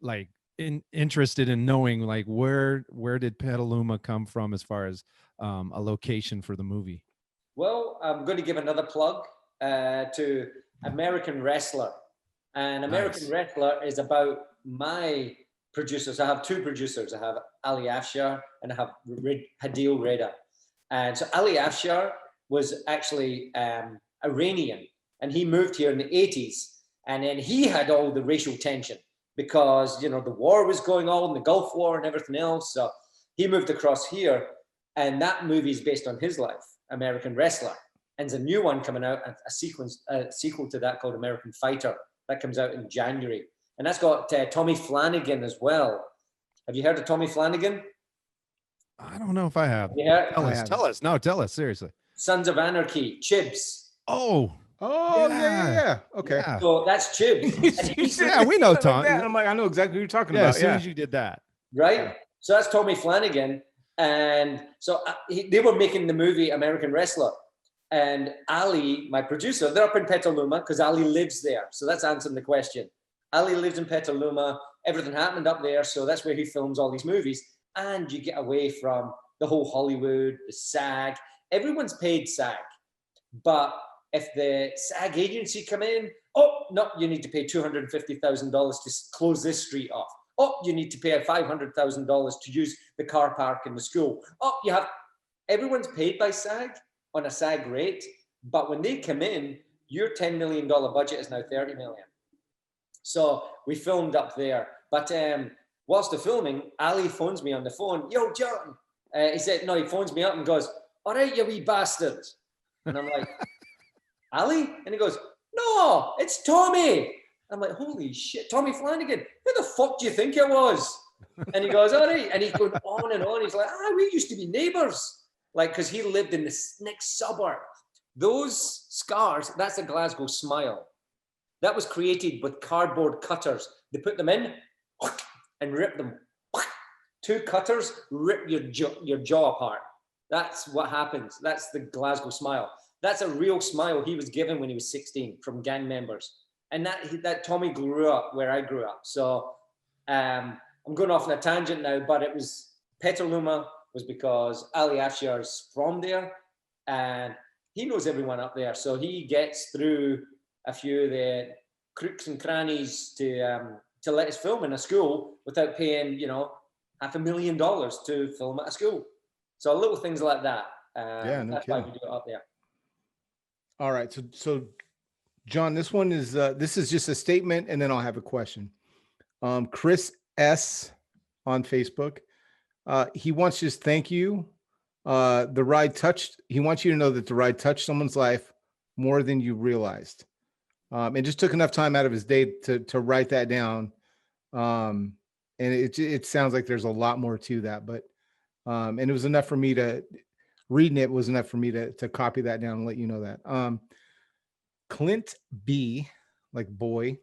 like interested in knowing like where did Petaluma come from as far as a location for the movie? Well, I'm going to give another plug to American Wrestler. And American Wrestler is about my producers. I have two producers. I have Ali Afshar and I have Hadil Reda. And so Ali Afshar was actually Iranian, and he moved here in the 80s. And then he had all the racial tension because, you know, the war was going on, the Gulf War and everything else. So he moved across here, and that movie is based on his life, American Wrestler. And there's a new one coming out, a sequel to that called American Fighter. That comes out in January. And that's got Tommy Flanagan as well. Have you heard of Tommy Flanagan? I don't know if I have. Yeah. Tell us. No, tell us, seriously. Sons of Anarchy, Chibs. Oh, yeah. Okay. Yeah. So that's Chibs. Yeah, we know Tom. Like I'm like, I know exactly who you're talking Yeah, about. as soon as you did that. Right? So that's Tommy Flanagan. And so they were making the movie American Wrestler. And Ali, my producer, they're up in Petaluma because Ali lives there. So that's answering the question. Ali lives in Petaluma. Everything happened up there. So that's where he films all these movies. And you get away from the whole Hollywood, the SAG. Everyone's paid SAG. But if the SAG agency come in, oh, no, you need to pay $250,000 to close this street off. Oh, you need to pay $500,000 to use the car park in the school. Oh, everyone's paid by SAG on a SAG rate. But when they come in, your $10 million budget is now $30 million. So we filmed up there. But whilst the filming, Ali phones me on the phone. Yo, John. He said, no, he phones me up and goes, all right, you wee bastard. And I'm like, Ali? And he goes, no, it's Tommy. I'm like, holy shit, Tommy Flanagan. Who the fuck do you think it was? And he goes, all right. And he's going on and on. He's like, we used to be neighbors. Like, because he lived in the next suburb. Those scars, that's a Glasgow smile. That was created with cardboard cutters. They put them in and rip them. 2 cutters rip your jaw apart. That's what happens. That's the Glasgow smile. That's a real smile he was given when he was 16 from gang members. And that Tommy grew up where I grew up. So I'm going off on a tangent now, but it was Petaluma was because Ali Afshar's from there and he knows everyone up there. So he gets through a few of the crooks and crannies to let us film in a school without paying, $500,000 to film at a school. So little things like that. That's why we do it up there. All right. So John, this one is, this is just a statement and then I'll have a question. Chris S on Facebook. He wants to just thank you. He wants you to know that the ride touched someone's life more than you realized. And just took enough time out of his day to write that down. And it sounds like there's a lot more to that, but, and it was enough for me reading it was enough for me to copy that down and let you know that. Clint B, like boy.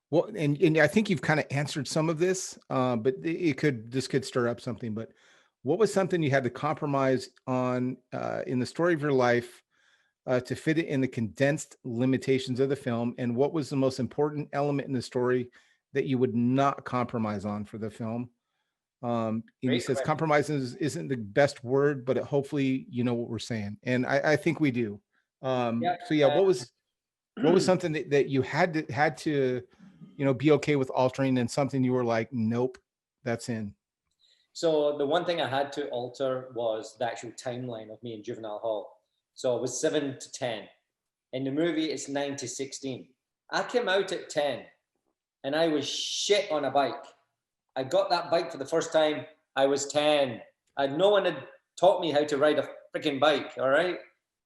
Well, and I think you've kind of answered some of this, but this could stir up something, but what was something you had to compromise on in the story of your life to fit it in the condensed limitations of the film? And what was the most important element in the story that you would not compromise on for the film? And he says compromises isn't the best word, but hopefully you know what we're saying. And I think we do. So yeah, what was something that you had to, be okay with altering and something you were like, nope, that's in? So the one thing I had to alter was the actual timeline of me in juvenile hall. So it was 7 to 10. In the movie, it's 9 to 16. I came out at 10 and I was shit on a bike. I got that bike for the first time. I was 10. No one had taught me how to ride a freaking bike. All right.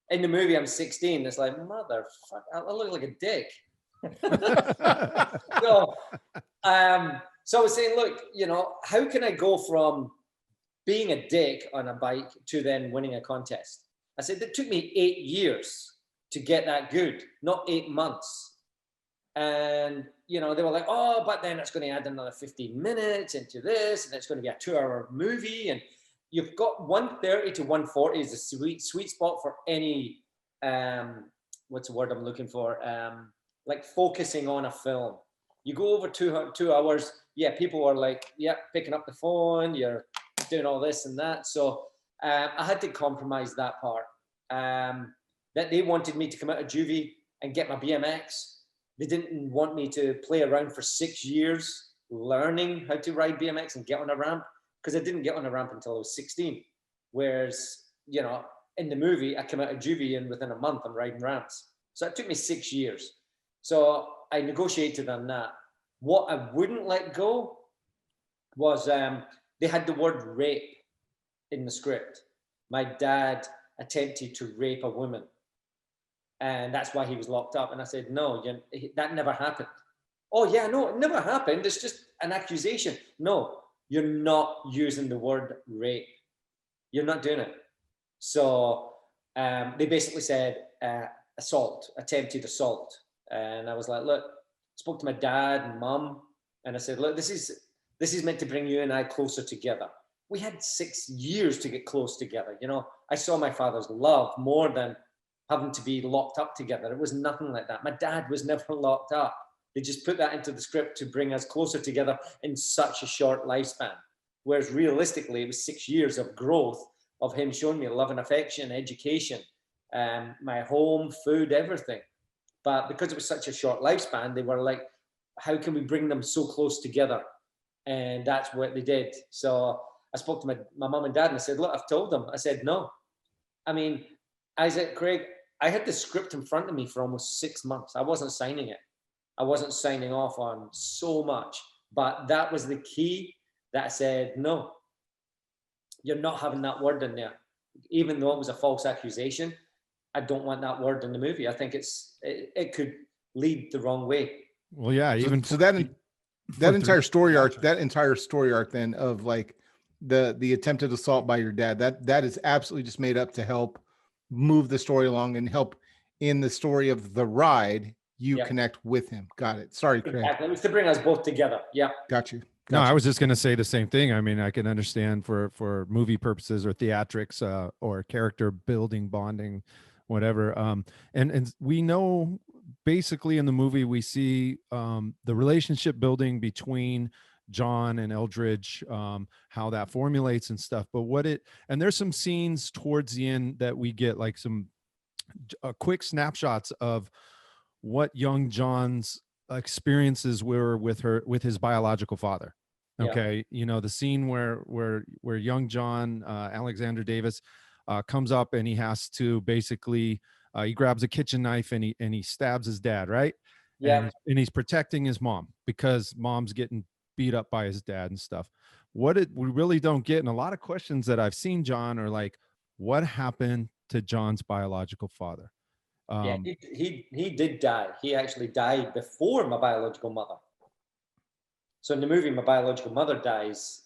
In the movie, I'm 16. It's like, motherfucker, I look like a dick. So I was saying, look, how can I go from being a dick on a bike to then winning a contest? I said, it took me 8 years to get that good, not 8 months. And, they were like, oh, but then it's going to add another 15 minutes into this, and it's going to be a 2-hour movie. And you've got 130 to 140 is a sweet spot for any, what's the word I'm looking for? Like focusing on a film. You go over 2 hours, yeah, people are like, yeah, picking up the phone, you're doing all this and that. So I had to compromise that part. That they wanted me to come out of juvie and get my BMX. They didn't want me to play around for 6 years learning how to ride BMX and get on a ramp, because I didn't get on a ramp until I was 16. Whereas, you know, in the movie, I came out of juvie and within a month I'm riding ramps. So it took me 6 years. So I negotiated on that. What I wouldn't let go was they had the word rape in the script. My dad attempted to rape a woman, and that's why he was locked up. And I said, no, that never happened. Oh yeah, no, it never happened. It's just an accusation. No, you're not using the word rape. You're not doing it. So they basically said assault, attempted assault. And I was like, look, spoke to my dad and mum, and I said, look, this is meant to bring you and I closer together. We had 6 years to get close together. You know, I saw my father's love more than having to be locked up together. It was nothing like that. My dad was never locked up. They just put that into the script to bring us closer together in such a short lifespan. Whereas realistically, it was 6 years of growth of him showing me love and affection, education, my home, food, everything. But because it was such a short lifespan, they were like, how can we bring them so close together? And that's what they did. So I spoke to my mum and dad and I said, look, I've told them. I said, no. I mean, Isaac, Craig, I had the script in front of me for almost 6 months. I wasn't signing it. I wasn't signing off on so much. But that was the key that I said, no, you're not having that word in there. Even though it was a false accusation, I don't want that word in the movie. I think it could lead the wrong way. Well, yeah, even so that entire story arc then of like the attempted assault by your dad, that is absolutely just made up to help move the story along and help in the story of the ride you connect with him. Got it. Sorry, Craig. Exactly. It was to bring us both together. Yeah. Got you. No, I was just going to say the same thing. I mean, I can understand for movie purposes or theatrics or character building, bonding, whatever. And we know basically in the movie we see the relationship building between John and Eldridge, how that formulates and stuff. But and there's some scenes towards the end that we get like some quick snapshots of what young John's experiences were with his biological father. Okay. You know, the scene where young John, Alexander Davis, comes up and he has to basically, he grabs a kitchen knife and he stabs his dad, right? Yeah. And he's protecting his mom because mom's getting beat up by his dad and stuff. We really don't get, and a lot of questions that I've seen, John, are like, what happened to John's biological father? He did die. He actually died before my biological mother. So in the movie, my biological mother dies,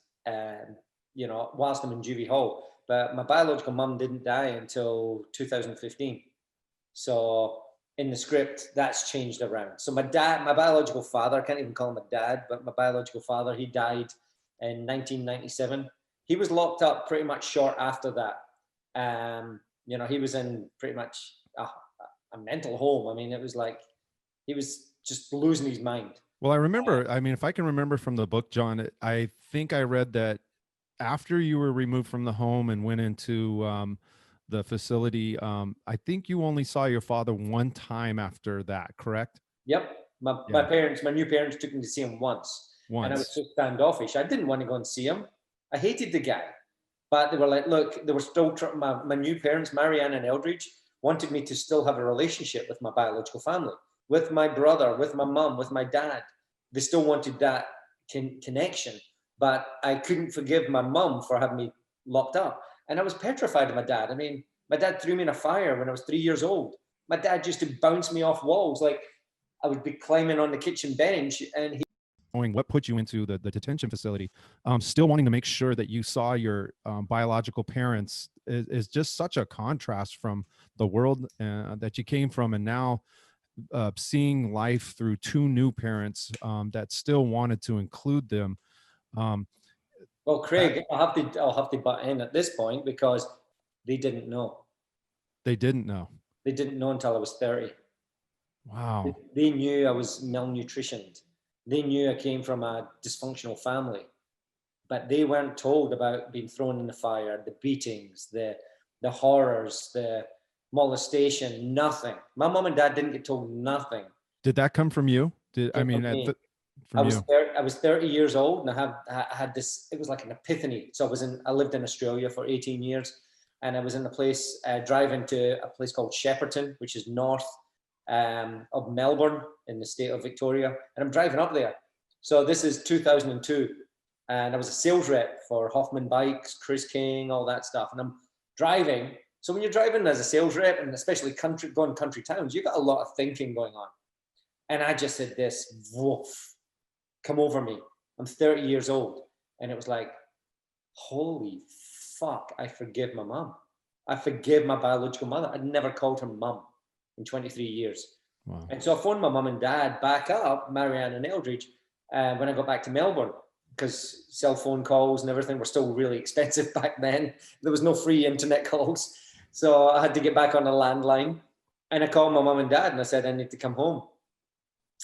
you know, whilst I'm in juvie hall. But my biological mum didn't die until 2015. So in the script, that's changed around. So my biological father, I can't even call him a dad, but my biological father, he died in 1997. He was locked up pretty much short after that. You know, he was in pretty much a mental home. I mean, it was like he was just losing his mind. Well, I remember, I mean, if I can remember from the book, John, I think I read that after you were removed from the home and went into the facility, I think you only saw your father one time after that, correct? Yep. My new parents took me to see him once. And I was so standoffish. I didn't want to go and see him. I hated the guy. But they were like, look, they were still, my new parents, Marianne and Eldridge, wanted me to still have a relationship with my biological family, with my brother, with my mum, with my dad. They still wanted that connection, but I couldn't forgive my mum for having me locked up. And I was petrified of my dad. I mean, my dad threw me in a fire when I was 3 years old. My dad used to bounce me off walls. Like I would be climbing on the kitchen bench and he... What put you into the detention facility, still wanting to make sure that you saw your biological parents is just such a contrast from the world that you came from. And now seeing life through two new parents that still wanted to include them. Well, Craig, I'll have to butt in at this point because they didn't know. They didn't know. They didn't know until I was 30. Wow. They knew I was malnutritioned. They knew I came from a dysfunctional family, but they weren't told about being thrown in the fire, the beatings, the horrors, the molestation, nothing. My mom and dad didn't get told nothing. Did that come from you? From me. I was 30 years old, and I had this. It was like an epiphany. So I lived in Australia for 18 years, and I was in a place driving to a place called Shepparton, which is north of Melbourne in the state of Victoria, and I'm driving up there. So this is 2002, and I was a sales rep for Hoffman Bikes, Chris King, all that stuff, and I'm driving. So when you're driving as a sales rep, and especially going country towns, you got a lot of thinking going on. And I just said this, woof, come over me. I'm 30 years old. And it was like, holy fuck, I forgive my mom. I forgive my biological mother. I'd never called her mum in 23 years. Wow. And so I phoned my mum and dad back up, Marianne and Eldridge, when I got back to Melbourne, because cell phone calls and everything were still really expensive back then. There was no free internet calls. So I had to get back on a landline. And I called my mum and dad and I said, I need to come home.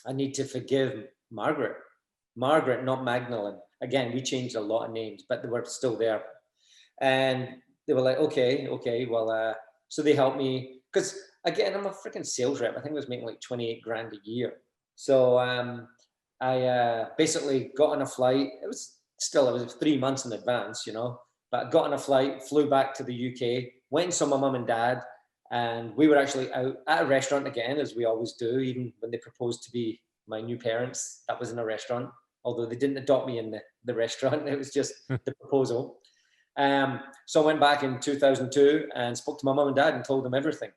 I need to forgive Margaret. Margaret, not Magdalene. Again, we changed a lot of names, but they were still there. And they were like, okay, well, so they helped me. Because again, I'm a freaking sales rep. I think I was making like 28 grand a year. So I basically got on a flight. It was 3 months in advance, you know, but I got on a flight, flew back to the UK, went and saw my mum and dad. And we were actually out at a restaurant again, as we always do, even when they proposed to be my new parents. That was in a restaurant, although they didn't adopt me in the restaurant. It was just the proposal. So I went back in 2002 and spoke to my mum and dad and told them everything.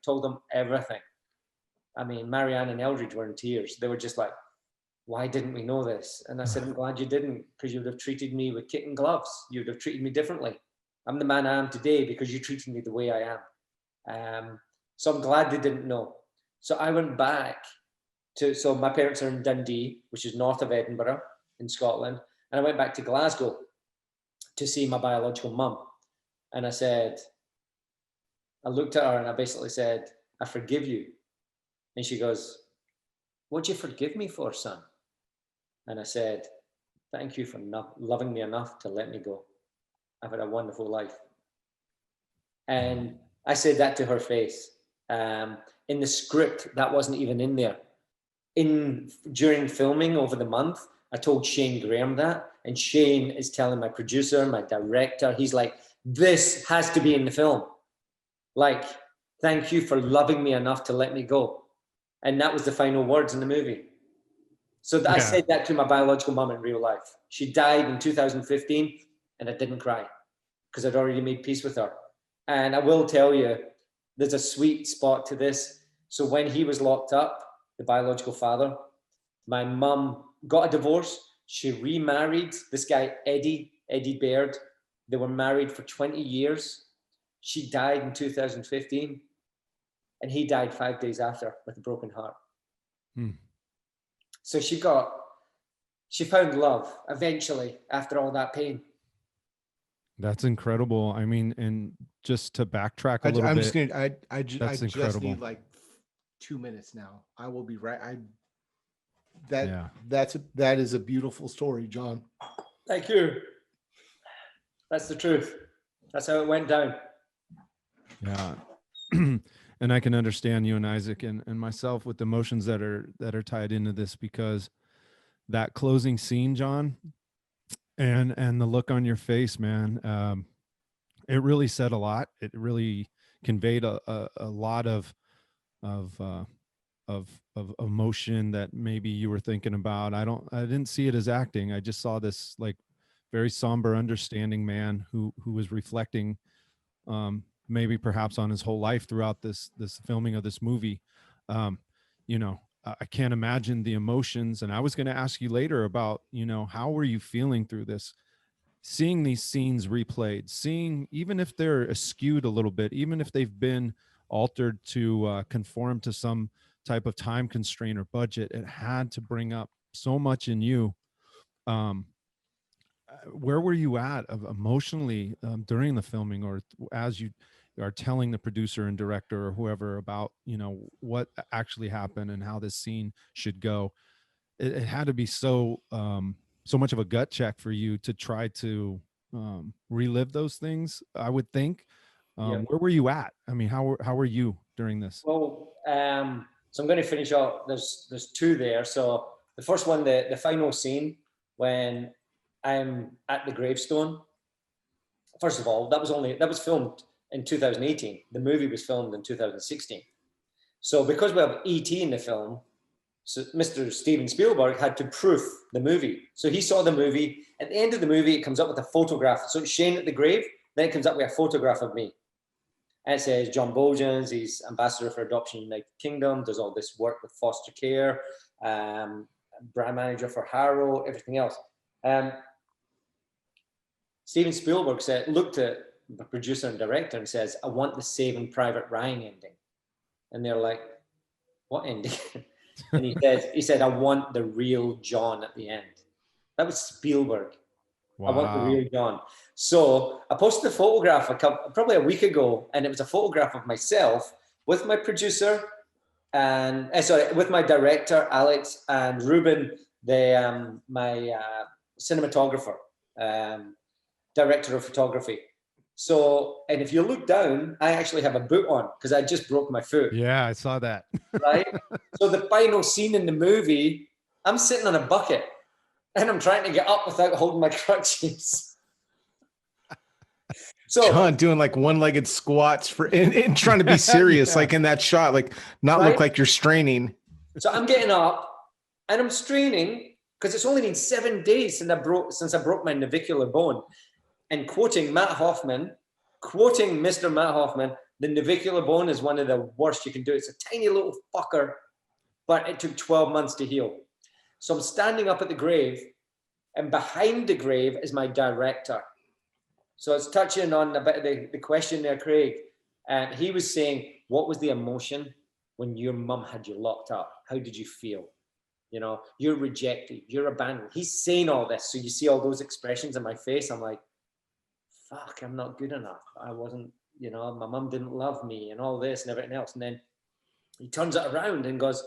I mean, Marianne and Eldridge were in tears. They were just like, why didn't we know this? And I said, I'm glad you didn't, because you would have treated me with kit and gloves. You would have treated me differently. I'm the man I am today because you treated me the way I am. So I'm glad they didn't know. So I went back so my parents are in Dundee, which is north of Edinburgh in Scotland. And I went back to Glasgow to see my biological mum. And I looked at her and I basically said, I forgive you. And she goes, what'd you forgive me for, son? And I said, thank you for loving me enough to let me go. I've had a wonderful life. And I said that to her face. In the script, that wasn't even in there. During filming over the month, I told Shane Graham that, and Shane is telling my producer, my director, he's like, this has to be in the film. Like, thank you for loving me enough to let me go. And that was the final words in the movie. So I said that to my biological mom in real life. She died in 2015 and I didn't cry because I'd already made peace with her. And I will tell you, there's a sweet spot to this. So when he was locked up, the biological father, my mum got a divorce. She remarried this guy, Eddie Baird. They were married for 20 years. She died in 2015 and he died 5 days after with a broken heart. So she found love eventually after all that pain. That's incredible. I mean, and just to backtrack a little bit. I just need like 2 minutes now. I will be right. That is a beautiful story, John. Thank you. That's the truth. That's how it went down. Yeah. And I can understand you and Isaac and myself with the emotions that are tied into this, because that closing scene, John, and the look on your face, man, it really said a lot. It really conveyed a lot of emotion that maybe you were thinking about. I didn't see it as acting. I just saw this like very somber, understanding man who was reflecting maybe perhaps on his whole life throughout this filming of this movie. You know, I can't imagine the emotions. And I was going to ask you later about, you know, how were you feeling through this, seeing these scenes replayed, seeing, even if they're askewed a little bit, even if they've been altered to conform to some type of time constraint or budget, it had to bring up so much in you. where were you at emotionally during the filming, or as you are telling the producer and director or whoever about, you know, what actually happened and how this scene should go? It had to be so so much of a gut check for you to try to relive those things, I would think. Where were you at? I mean, how were you during this? Well, so I'm going to finish up. There's two there. So the first one, the final scene when I'm at the gravestone. First of all, that was filmed in 2018. The movie was filmed in 2016. So because we have E.T. in the film, so Mr. Steven Spielberg had to proof the movie. So he saw the movie. At the end of the movie, it comes up with a photograph. So it's Shane at the grave. Then it comes up with a photograph of me. And it says John Buultjens, he's ambassador for adoption in the United Kingdom, does all this work with foster care, brand manager for Harrow, everything else. Steven Spielberg looked at the producer and director and says, I want the Saving Private Ryan ending. And they're like, what ending? And he said, I want the real John at the end. That was Spielberg. Wow. I want the real John. So I posted a photograph probably a week ago, and it was a photograph of myself with my producer and with my director, Alex, and Ruben, my cinematographer, director of photography. So, and if you look down, I actually have a boot on because I just broke my foot. Yeah, I saw that. Right? So the final scene in the movie, I'm sitting on a bucket and I'm trying to get up without holding my crutches. So John doing like one-legged squats and trying to be serious, like in that shot, like not look like you're straining. So I'm getting up and I'm straining because it's only been 7 days since I broke my navicular bone. And quoting Mr. Matt Hoffman, the navicular bone is one of the worst you can do. It's a tiny little fucker, but it took 12 months to heal. So I'm standing up at the grave, and behind the grave is my director. So it's touching on a bit of the question there, Craig. And he was saying, what was the emotion when your mum had you locked up? How did you feel? You know, you're rejected, you're abandoned. He's saying all this. So you see all those expressions in my face. I'm like, fuck, I'm not good enough. I wasn't, you know, my mum didn't love me and all this and everything else. And then he turns it around and goes,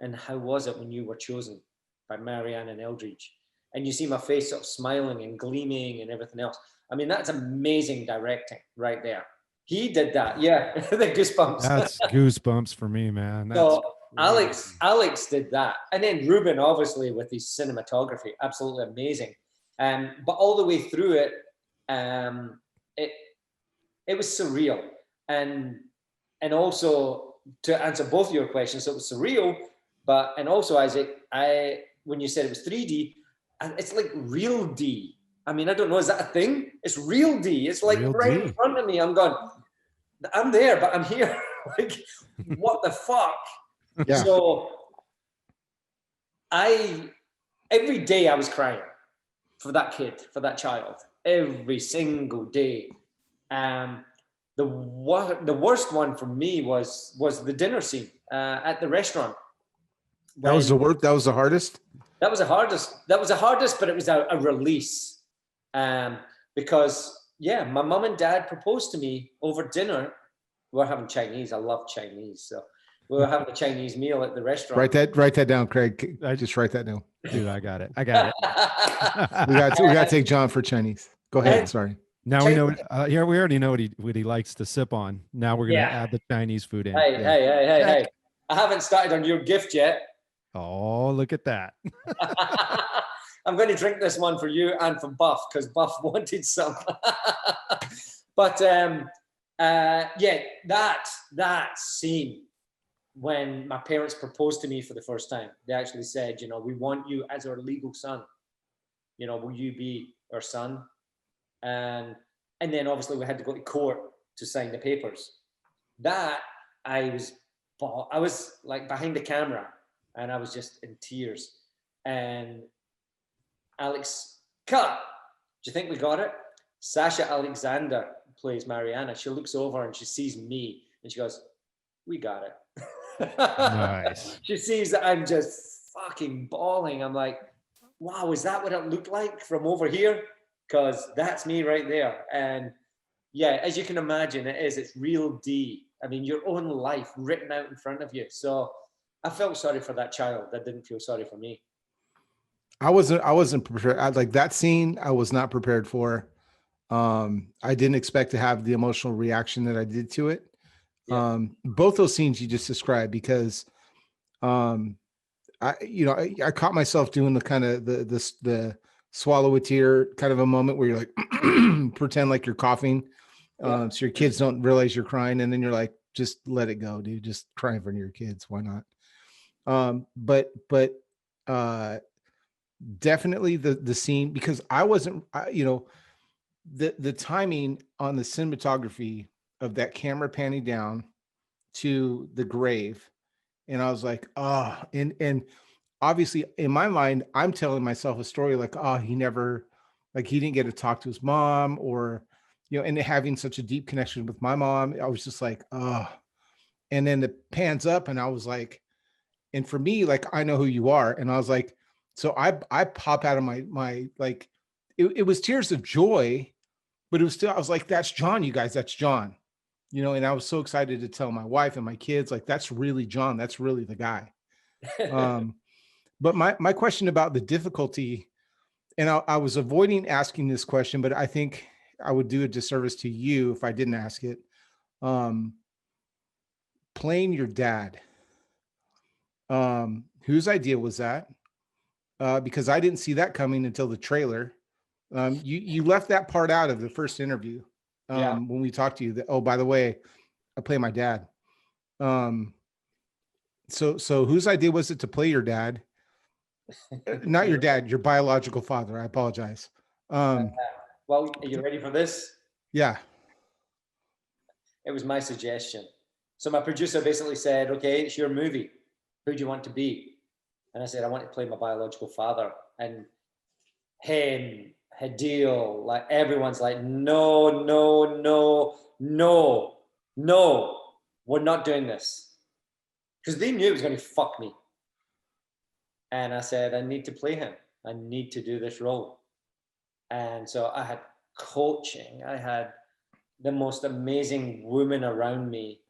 and how was it when you were chosen by Marianne and Eldridge? And you see my face sort of smiling and gleaming and everything else. I mean, that's amazing directing right there. He did that. Yeah. The goosebumps. That's goosebumps for me, man. That's so Alex did that. And then Ruben, obviously, with his cinematography, absolutely amazing. But all the way through it, it was surreal, and also to answer both your questions, it was surreal, and also Isaac, when you said it was 3D, it's like real D. I mean, I don't know, is that a thing? It's real D. It's like real right D. In front of me. I'm there, but I'm here. Like, what the fuck? Yeah. So every day I was crying for that kid, for that child. Every single day. The worst one for me was the dinner scene at the restaurant. That was the worst. That was the hardest. That was the hardest, but it was a release. Because my mom and dad proposed to me over dinner. We were having Chinese. I love Chinese, so we were having a Chinese meal at the restaurant. Write that down, Craig. I just write that down. Dude, I got it. we got to take John for Chinese. Go ahead. Sorry. Now we know. Here we already know what he likes to sip on. Now we're gonna add the Chinese food in. Hey! I haven't started on your gift yet. Oh, look at that. I'm going to drink this one for you and for Buff because Buff wanted some. But that scene when my parents proposed to me for the first time, they actually said, you know, we want you as our legal son. You know, will you be our son? And then obviously we had to go to court to sign the papers. That I was like behind the camera and I was just in tears. And Alex, cut. Do you think we got it? Sasha Alexander plays Mariana. She looks over and she sees me and she goes, we got it. Nice. She sees that I'm just fucking bawling. I'm like, wow, is that what it looked like from over here? because that's me right there. And yeah, as you can imagine, it's real D. I mean, your own life written out in front of you. So I felt sorry for that child that didn't feel sorry for me. I wasn't prepared. Like that scene, I was not prepared for. I didn't expect to have the emotional reaction that I did to it. Yeah. Both those scenes you just described, because I caught myself doing the kind of the swallow a tear kind of a moment where you're like, pretend like you're coughing. So your kids don't realize you're crying, and then you're like, just let it go, dude. Just cry in front of your kids. Why not? But definitely the scene, because I wasn't, the timing on the cinematography of that camera panning down to the grave. And I was like, oh, and obviously in my mind, I'm telling myself a story like, oh, he didn't get to talk to his mom, or, and having such a deep connection with my mom. I was just like, oh, and then it pans up and I was like, and for me, like, I know who you are. And I was like, so I pop out of my like, it was tears of joy, but it was still, I was like, that's John, you guys, that's John, and I was so excited to tell my wife and my kids, like, that's really John. That's really the guy. But my question about the difficulty, and I was avoiding asking this question, but I think I would do a disservice to you if I didn't ask it. Playing your dad. Whose idea was that? Because I didn't see that coming until the trailer. You left that part out of the first interview. When we talked to you, that, oh, by the way, I play my dad. So whose idea was it to play your dad? Not your dad, your biological father. I apologize. Well, are you ready for this? Yeah. It was my suggestion. So my producer basically said, okay, it's your movie. Who do you want to be? And I said, I want to play my biological father. And him, Hadil, like everyone's like, no, we're not doing this. Because they knew it was going to fuck me. And I said, I need to play him. I need to do this role. And so I had coaching. I had the most amazing women around me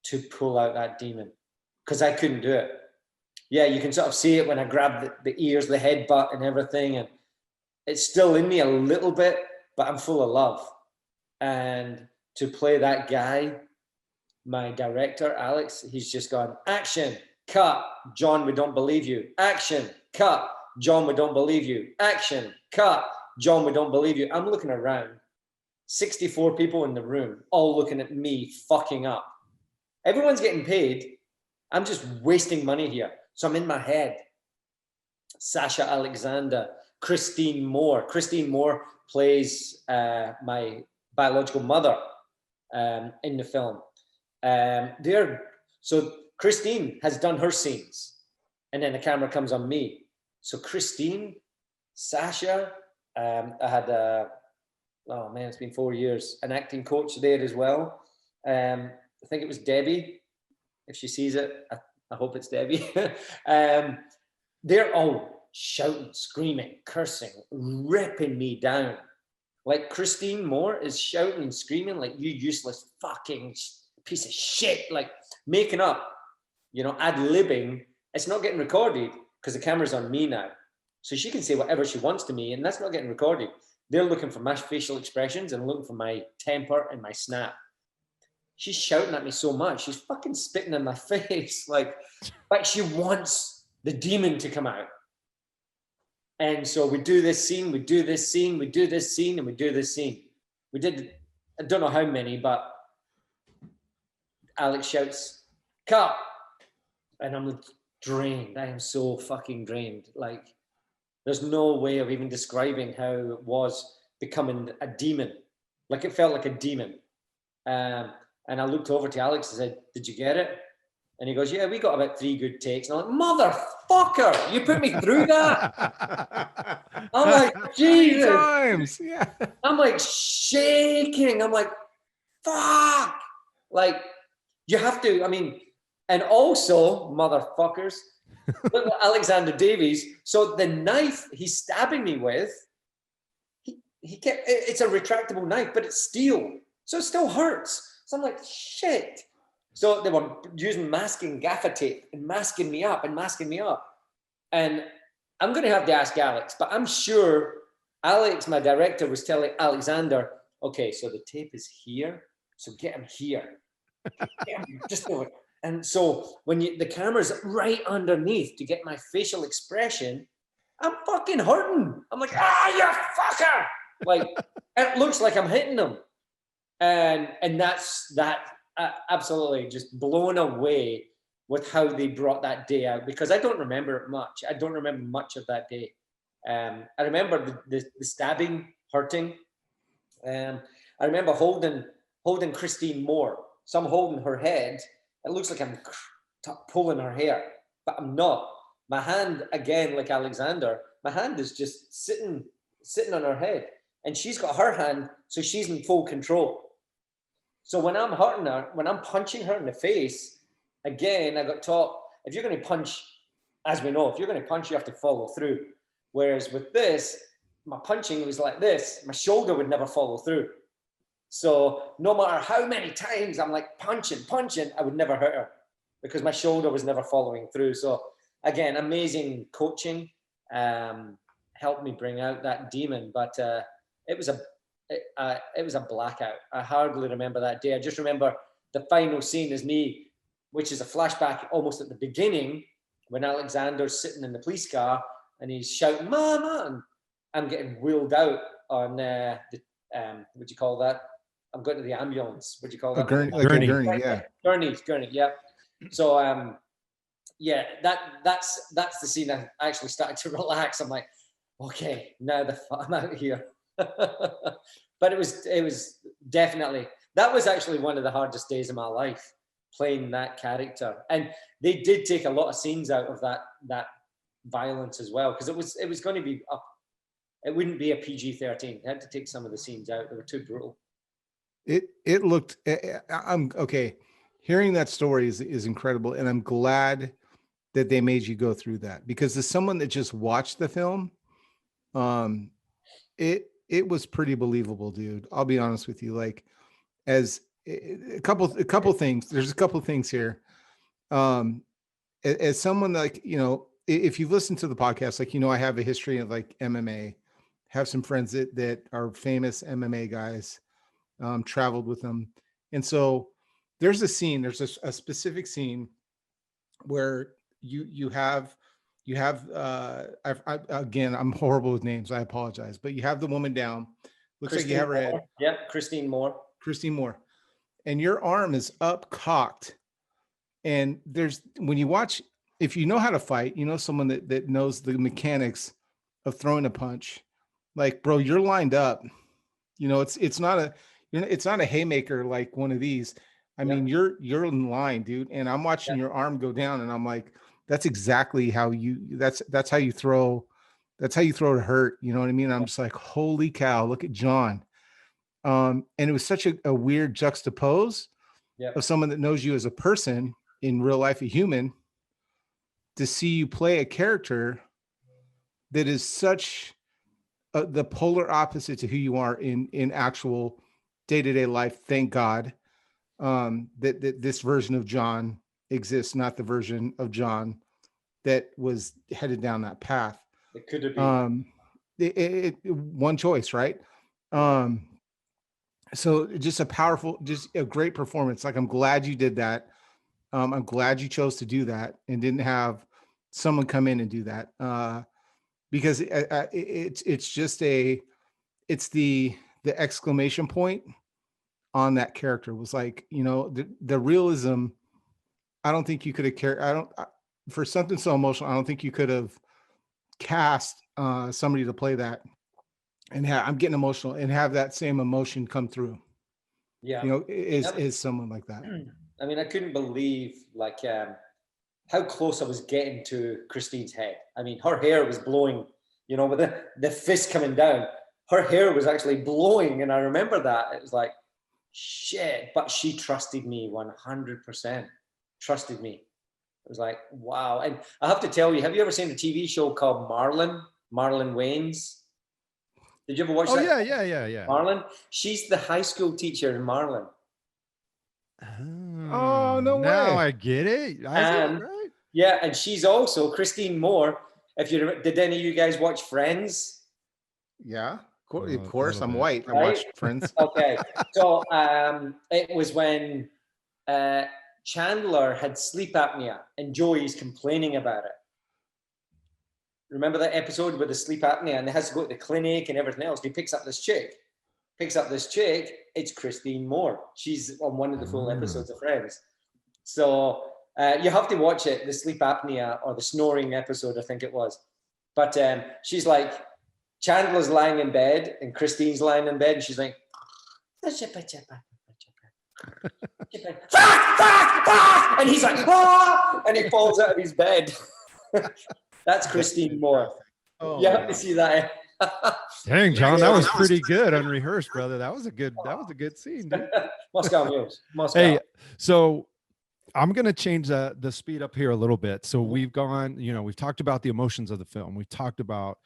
to pull out that demon, because I couldn't do it. Yeah, you can sort of see it when I grab the ears, the headbutt and everything. And it's still in me a little bit, but I'm full of love. And to play that guy, my director, Alex, he's just gone, action, cut, John, we don't believe you. Action, cut, John, we don't believe you. Action, cut, John, we don't believe you. I'm looking around, 64 people in the room, all looking at me fucking up. Everyone's getting paid. I'm just wasting money here. So I'm in my head. Sasha Alexander, Christine Moore. Christine Moore plays my biological mother in the film. So Christine has done her scenes, and then the camera comes on me. So Christine, Sasha, I had oh man, it's been 4 years, an acting coach there as well. I think it was Debbie. If she sees it, I hope it's Debbie. They're all shouting, screaming, cursing, ripping me down. Like Christine Moore is shouting and screaming like, you useless fucking piece of shit, like making up, ad-libbing. It's not getting recorded because the camera's on me now. So she can say whatever she wants to me, and that's not getting recorded. They're looking for my facial expressions and looking for my temper and my snap. She's shouting at me so much. She's fucking spitting in my face. Like she wants the demon to come out. And so we do this scene, we do this scene, we do this scene, and we do this scene. We did, I don't know how many, but Alex shouts, cut. And I'm drained. I am so fucking drained. Like, there's no way of even describing how it was becoming a demon. Like, it felt like a demon. And I looked over to Alex and said, did you get it? And he goes, yeah, we got about 3 good takes. And I'm like, motherfucker, you put me through that. I'm like, Jesus. Times. Yeah. I'm like shaking. I'm like, fuck. Like, you have to, and also, motherfuckers, Alexander Davies. So the knife he's stabbing me with, it's a retractable knife, but it's steel. So it still hurts. So I'm like, shit. So they were using masking gaffer tape and masking me up. And I'm going to have to ask Alex, but I'm sure Alex, my director, was telling Alexander, okay, so the tape is here. So get him here. Just do it. And so when the camera's right underneath to get my facial expression, I'm fucking hurting. I'm like, you fucker. Like, it looks like I'm hitting them. And that's absolutely just blown away with how they brought that day out, because I don't remember it much. I don't remember much of that day. I remember the stabbing hurting. I remember holding Christine Moore. So I'm holding her head. It looks like I'm pulling her hair, but I'm not. My hand, again, like Alexander, my hand is just sitting on her head, and she's got her hand, so she's in full control. So when I'm hurting her, when I'm punching her in the face, again, I got taught, if you're going to punch, as we know, if you're going to punch, you have to follow through. Whereas with this, my punching was like this, my shoulder would never follow through. So no matter how many times I'm like punching, I would never hurt her because my shoulder was never following through. So again, amazing coaching helped me bring out that demon, but it was a blackout. I hardly remember that day. I just remember the final scene is me, which is a flashback almost at the beginning when Alexander's sitting in the police car and he's shouting, "Mama!" and I'm getting wheeled out on what do you call that? I'm going to the ambulance. What do you call that? Gurney, yeah. Gurney, yeah. So yeah, that's the scene I actually started to relax. I'm like, okay, now I'm out of here. But it was definitely, that was actually one of the hardest days of my life, playing that character. And they did take a lot of scenes out of that violence as well, because it was going to be it wouldn't be a PG-13. They had to take some of the scenes out. They were too brutal. It looked, I'm okay. Hearing that story is incredible. And I'm glad that they made you go through that, because as someone that just watched the film, it was pretty believable, dude. I'll be honest with you. Like, as a couple things, there's a couple things here. As someone, like, you know, if you've listened to the podcast, like, you know, I have a history of like MMA, have some friends that are famous MMA guys, traveled with them. And so there's a specific scene where you have again, I'm horrible with names, I apologize, but you have the woman down, looks Christine like you have her head. Yep, Christine Moore. And your arm is up cocked. And when you watch, if you know how to fight, you know, someone that knows the mechanics of throwing a punch, like, bro, you're lined up. You know, it's not a haymaker like one of these. I mean, you're in line, dude. And I'm watching your arm go down, and I'm like, that's exactly how that's how you throw. That's how you throw to hurt. You know what I mean? I'm just like, holy cow, look at John. And it was such a weird juxtapose of someone that knows you as a person in real life, a human, to see you play a character that is such the polar opposite to who you are in actual day-to-day life. Thank God that this version of John exists, not the version of John that was headed down that path. It could have been one choice, right? So just a great performance. Like, I'm glad you did that. I'm glad you chose to do that and didn't have someone come in and do that, because it's the exclamation point on that character was like, you know, the realism. I don't think you could have for something so emotional, I don't think you could have cast somebody to play that and I'm getting emotional and have that same emotion come through. Yeah. You know, is someone like that. I mean, I couldn't believe like how close I was getting to Christine's head. I mean, her hair was blowing, you know, with the fist coming down, her hair was actually blowing. And I remember that. It was like, shit, but she trusted me 100%. Trusted me. It was like, wow. And I have to tell you, have you ever seen a TV show called Marlon Wayans? Did you ever watch Oh that? yeah. Marlon. She's the high school teacher in Marlon. Oh, no Now way. I get it. And Right? yeah, and she's also Christine Moore. If you did any of you guys watch Friends? Yeah, A of course. little I'm bit. white. I Right? watched Friends. Okay, so it was when Chandler had sleep apnea and Joey's complaining about it. Remember that episode with the sleep apnea and he has to go to the clinic and everything else? He picks up this chick. It's Christine Moore. She's on one of the full episodes of Friends. So you have to watch it, the sleep apnea or the snoring episode, I think it was. But she's like, Chandler's lying in bed and Christine's lying in bed and she's like, and he's like, ah! And he falls out of his bed. That's Christine Moore. Oh, You have to see that. Dang, John, that was pretty good, unrehearsed, brother. That was a good scene, dude. Moscow Mules. Moscow. Hey, so I'm gonna change the speed up here a little bit. So we've gone, we've talked about the emotions of the film. We've talked about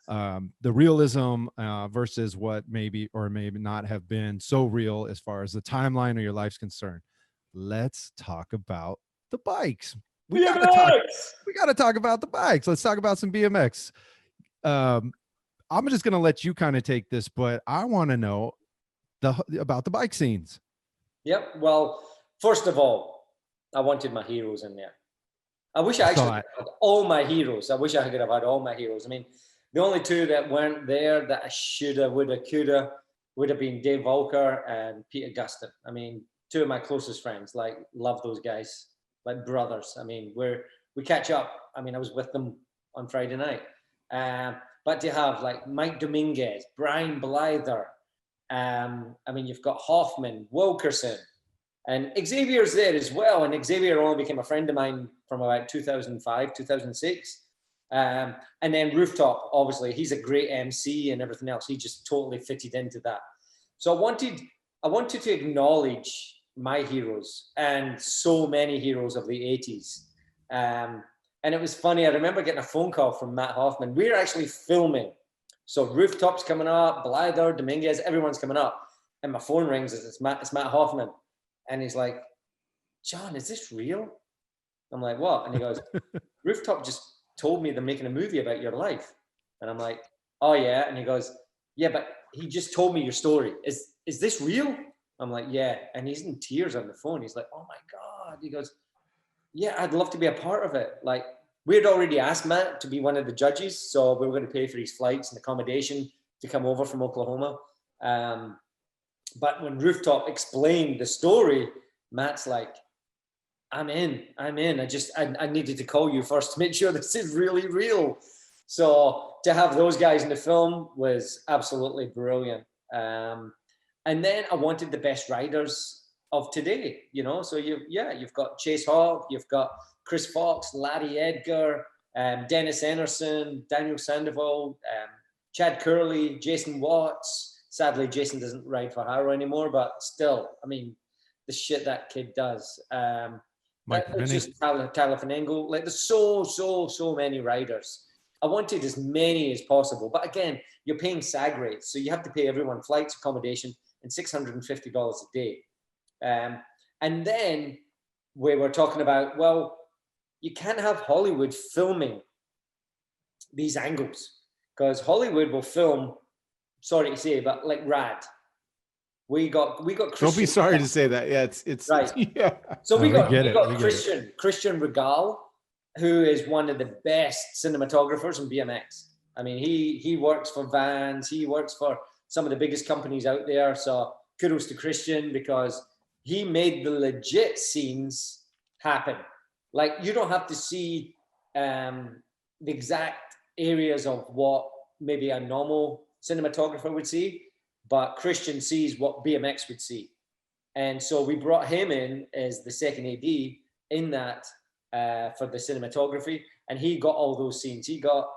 the realism versus what maybe or maybe not have been so real as far as the timeline of your life's concerned. Let's talk about the bikes. We gotta talk about the bikes. Let's talk about some BMX. I'm just gonna let you kind of take this, but I want to know about the bike scenes. Yep. Well, first of all, I wanted my heroes in there. I wish I actually had all my heroes. I wish I could have had all my heroes. I mean, the only two that weren't there that I shoulda, woulda, coulda would have been Dave Volker and Peter Gustin. I mean, two of my closest friends. Like, love those guys, like brothers. I mean, we catch up. I mean, I was with them on Friday night. But to have like Mike Dominguez, Brian Blyther, I mean, you've got Hoffman, Wilkerson, and Xavier's there as well. And Xavier only became a friend of mine from about 2005, 2006. And then Rooftop, obviously, he's a great MC and everything else. He just totally fitted into that. So I wanted to acknowledge my heroes and so many heroes of the 80s. And it was funny. I remember getting a phone call from Matt Hoffman. We're actually filming. So Rooftop's coming up, Blyther, Dominguez, everyone's coming up. And my phone rings. It's Matt Hoffman. And he's like, John, is this real? I'm like, what? And he goes, Rooftop just told me they're making a movie about your life. And I'm like, oh yeah. And he goes, yeah, but he just told me your story. Is this real? I'm like, yeah. And he's in tears on the phone. He's like, oh my God. He goes, yeah, I'd love to be a part of it. Like, we had already asked Matt to be one of the judges, so we were going to pay for his flights and accommodation to come over from Oklahoma. But when Rooftop explained the story, Matt's like, I'm in. I needed to call you first to make sure this is really real. So to have those guys in the film was absolutely brilliant. And then I wanted the best riders of today, so you've got Chase Hawk, you've got Chris Fox, Larry Edgar, Dennis Enerson, Daniel Sandoval, Chad Curley, Jason Watts. Sadly, Jason doesn't ride for Harrow anymore, but still, I mean, the shit that kid does. It's just Tyler Fanengo. Like, there's so many riders. I wanted as many as possible, but again, you're paying SAG rates, so you have to pay everyone flights, accommodation, and $650 a day. And then we were talking about, well, you can't have Hollywood filming these angles because Hollywood will film, sorry to say, but like Rad. We got Christian. Don't be sorry to say that. Yeah, it's right. Yeah. So we got Christian Regal, who is one of the best cinematographers in BMX. I mean, he works for Vans, he works for some of the biggest companies out there. So kudos to Christian because he made the legit scenes happen. Like, you don't have to see the exact areas of what maybe a normal cinematographer would see, but Christian sees what BMX would see. And so we brought him in as the second AD in that for the cinematography, and he got all those scenes. He got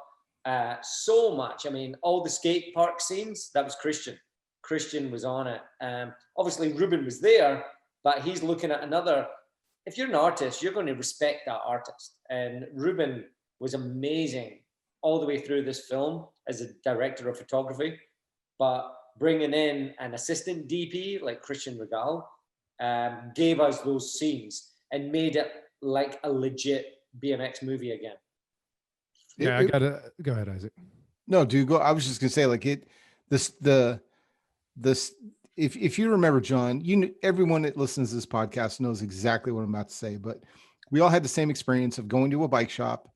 so much. I mean, all the skate park scenes, that was Christian. Christian was on it. Obviously, Ruben was there, but he's looking at another. If you're an artist, you're going to respect that artist. And Ruben was amazing all the way through this film as a director of photography. but bringing in an assistant DP like Christian Regal gave us those scenes and made it like a legit BMX movie again. Yeah, I gotta go ahead, Isaac. No, dude, go. I was just gonna say, like, if you remember, John, everyone that listens to this podcast knows exactly what I'm about to say, but we all had the same experience of going to a bike shop,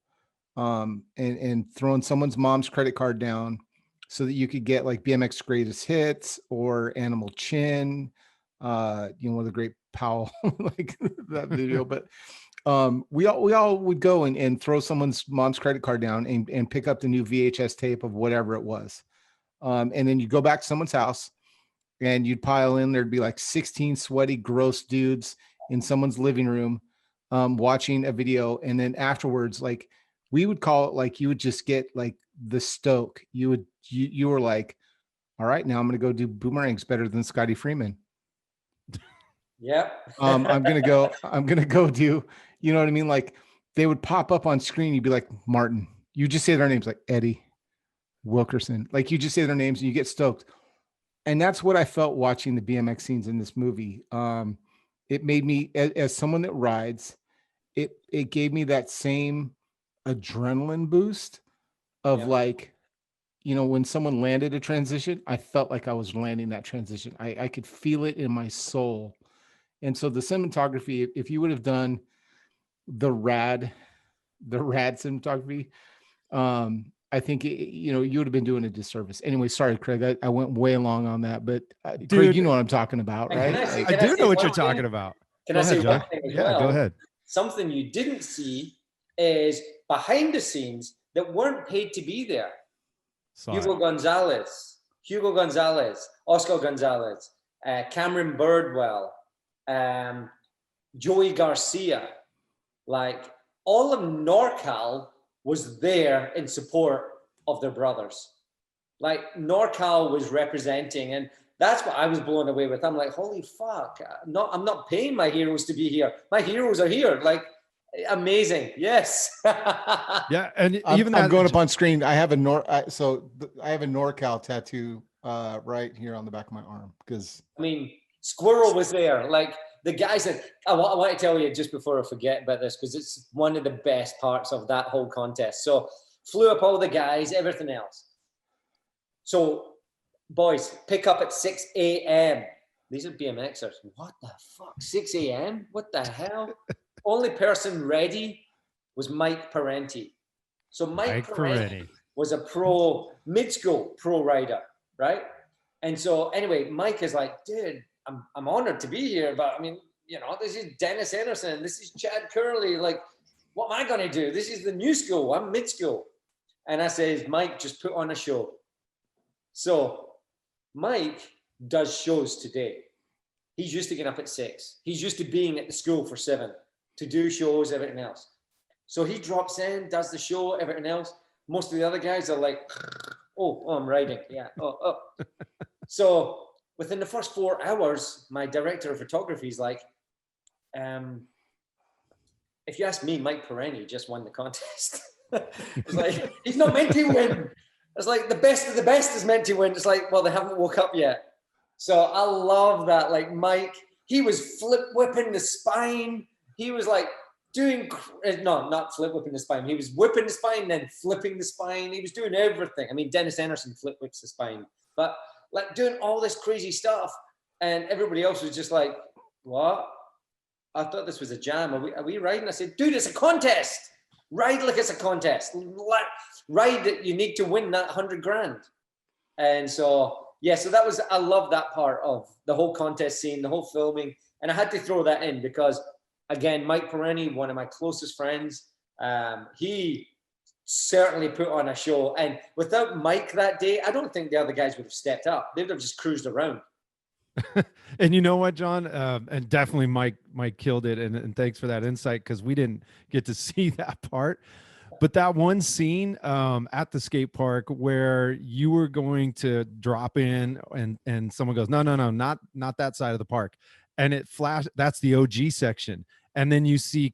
and throwing someone's mom's credit card down so that you could get like BMX Greatest Hits or Animal Chin, one of the great Powell, like that video, but we all would go and throw someone's mom's credit card down and pick up the new VHS tape of whatever it was. And then you go back to someone's house and you'd pile in, there'd be like 16 sweaty, gross dudes in someone's living room, watching a video. And then afterwards, like we would call it, like, you would just get like the stoke. You were like, all right, now I'm going to go do boomerangs better than Scotty Freeman. Yeah. I'm going to go do, you know what I mean? Like they would pop up on screen. You'd be like, Martin, you just say their names, like Eddie Wilkerson. Like you just say their names and you get stoked. And that's what I felt watching the BMX scenes in this movie. It made me, as someone that rides, it gave me that same adrenaline boost of like, when someone landed a transition, I felt like I was landing that transition. I could feel it in my soul. And so the cinematography, if you would have done the rad cinematography, I think you would have been doing a disservice. Anyway, sorry, Craig, I went way long on that, but Dude, Craig, you know what I'm talking about, right? I do know what you're talking about. Can I say one thing as well? Go ahead. Something you didn't see is behind the scenes that weren't paid to be there. Hugo Gonzalez, Oscar Gonzalez, Cameron Birdwell, Joey Garcia, like all of NorCal was there in support of their brothers. Like NorCal was representing, and that's what I was blown away with. I'm like, holy fuck, I'm not paying my heroes to be here. My heroes are here. Like, amazing. Yes. Yeah. And I'm going up on screen. I have a NorCal tattoo right here on the back of my arm, because I mean, Squirrel was there. Like the guys that I want to tell you just before I forget about this, because it's one of the best parts of that whole contest. So flew up all the guys, everything else. So boys, pick up at 6 a.m. These are BMXers. What the fuck? 6 a.m.? What the hell? Only person ready was Mike Perenti. So Mike Perenti was a mid-school pro rider, right? And so anyway, Mike is like, dude, I'm honored to be here, but I mean, this is Dennis Anderson, this is Chad Curley. Like, what am I going to do? This is the new school. I'm mid-school. And I says, Mike, just put on a show. So Mike does shows today. He's used to getting up at 6. He's used to being at the school for 7 to do shows, everything else. So he drops in, does the show, everything else. Most of the other guys are like, oh, I'm riding. Yeah. Oh. So within the first 4 hours, my director of photography is like, if you ask me, Mike Perenti just won the contest. It's like, he's not meant to win. It's like the best of the best is meant to win. It's like, well, they haven't woke up yet. So I love that. Like Mike, he was flip whipping the spine. He was like not flip whipping the spine. He was whipping the spine, then flipping the spine. He was doing everything. I mean, Dennis Anderson flip whips the spine, but like doing all this crazy stuff. And everybody else was just like, what? I thought this was a jam. Are we riding? I said, dude, it's a contest. Ride like it's a contest. Ride that you need to win that 100 grand. And so, yeah, so I love that part of the whole contest scene, the whole filming. And I had to throw that in because, again, Mike Perenti, one of my closest friends, he certainly put on a show. And without Mike that day, I don't think the other guys would have stepped up. They would have just cruised around. And you know what, John? And definitely Mike killed it. And thanks for that insight, because we didn't get to see that part. But that one scene at the skate park where you were going to drop in and someone goes, no, not that side of the park. And it flashed, that's the OG section. And then you see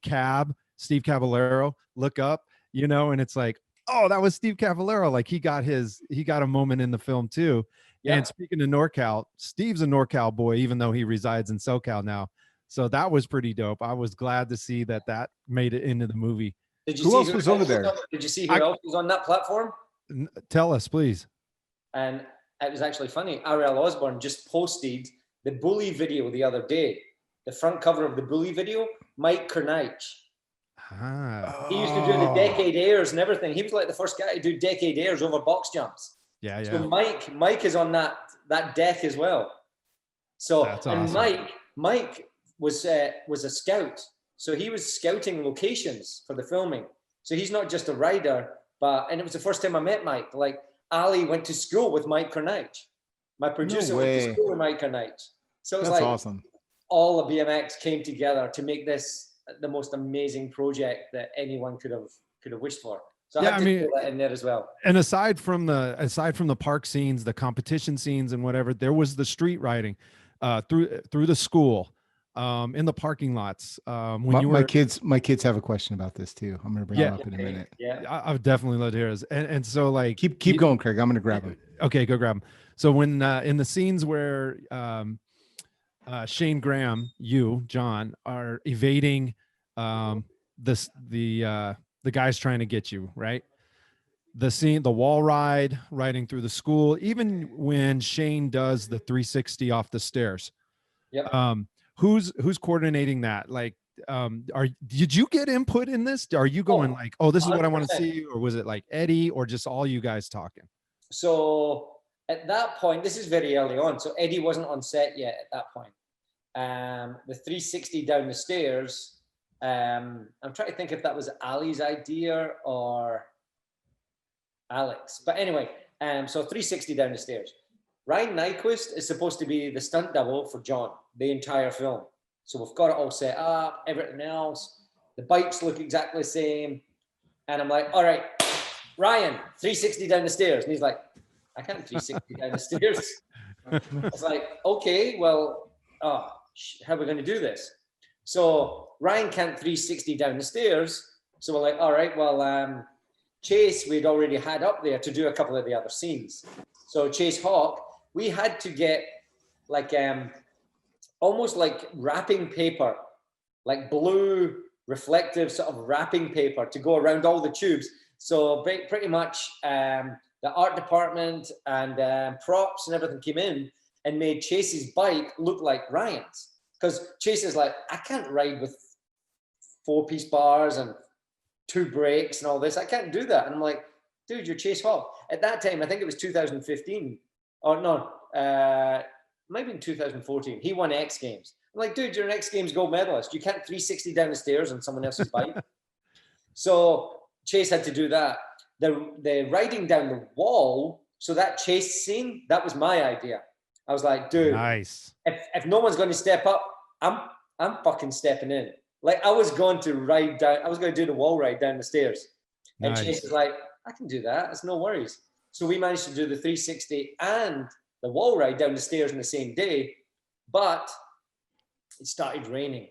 Steve Caballero look up, and it's like, oh, that was Steve Caballero. Like he got a moment in the film too. Yeah. And speaking of NorCal, Steve's a NorCal boy, even though he resides in SoCal now. So that was pretty dope. I was glad to see that made it into the movie. Did you Who see else was over there? Did you see who else was on that platform? Tell us, please. And it was actually funny. Ariel Osborne just posted the Bully video the other day. The front cover of the Bully video, Mike Kernich. Ah. He used to do the decade airs and everything. He was like the first guy to do decade airs over box jumps. Yeah, yeah. So Mike is on that deck as well. So that's awesome. And Mike was a scout. So he was scouting locations for the filming. So he's not just a rider, and it was the first time I met Mike. Like Ali went to school with Mike Kernich. My producer went to school with Mike Kernich. So it was like awesome. All of BMX came together to make this the most amazing project that anyone could have wished for. So I had to put that in there as well. And aside from the park scenes, the competition scenes and whatever, there was the street riding through the school, in the parking lots. My kids have a question about this too. I'm gonna bring them up in a minute. Yeah, I would definitely love to hear this. And so like keep going, Craig. I'm gonna grab them. Okay, go grab them. So when in the scenes where Shane Graham, John, are evading the guys trying to get you, right? The wall ride, riding through the school, even when Shane does the 360 off the stairs. Yeah. Who's coordinating that? Like, did you get input in this? Are you going like, oh, this is what I want to see? Or was it like Eddie or just all you guys talking? So at that point, this is very early on. So Eddie wasn't on set yet at that point. The 360 down the stairs, I'm trying to think if that was Ali's idea or Alex. But anyway, so 360 down the stairs. Ryan Nyquist is supposed to be the stunt double for John, the entire film. So we've got it all set up, everything else. The bikes look exactly the same. And I'm like, all right, Ryan, 360 down the stairs. And he's like, I can't 360 down the stairs. It's like, okay, well, how are we going to do this? So Ryan can't 360 down the stairs. So we're like, all right, well, Chase, we'd already had up there to do a couple of the other scenes. So Chase Hawk, we had to get like almost like wrapping paper, like blue reflective sort of wrapping paper to go around all the tubes. So pretty much the art department and props and everything came in and made Chase's bike look like Ryan's. Because Chase is like, I can't ride with 4-piece bars and 2 brakes and all this. I can't do that. And I'm like, dude, you're Chase Hawk. At that time, I think it was 2015. Or no, maybe in 2014. He won X Games. I'm like, dude, you're an X Games gold medalist. You can't 360 down the stairs on someone else's bike. So Chase had to do that. The riding down the wall, so that chase scene, that was my idea. I was like, dude, nice. If no one's going to step up, I'm fucking stepping in. Like I was going to ride down, I was going to do the wall ride down the stairs. And Nice. Chase was like, I can do that. It's no worries. So we managed to do the 360 and the wall ride down the stairs in the same day, but it started raining.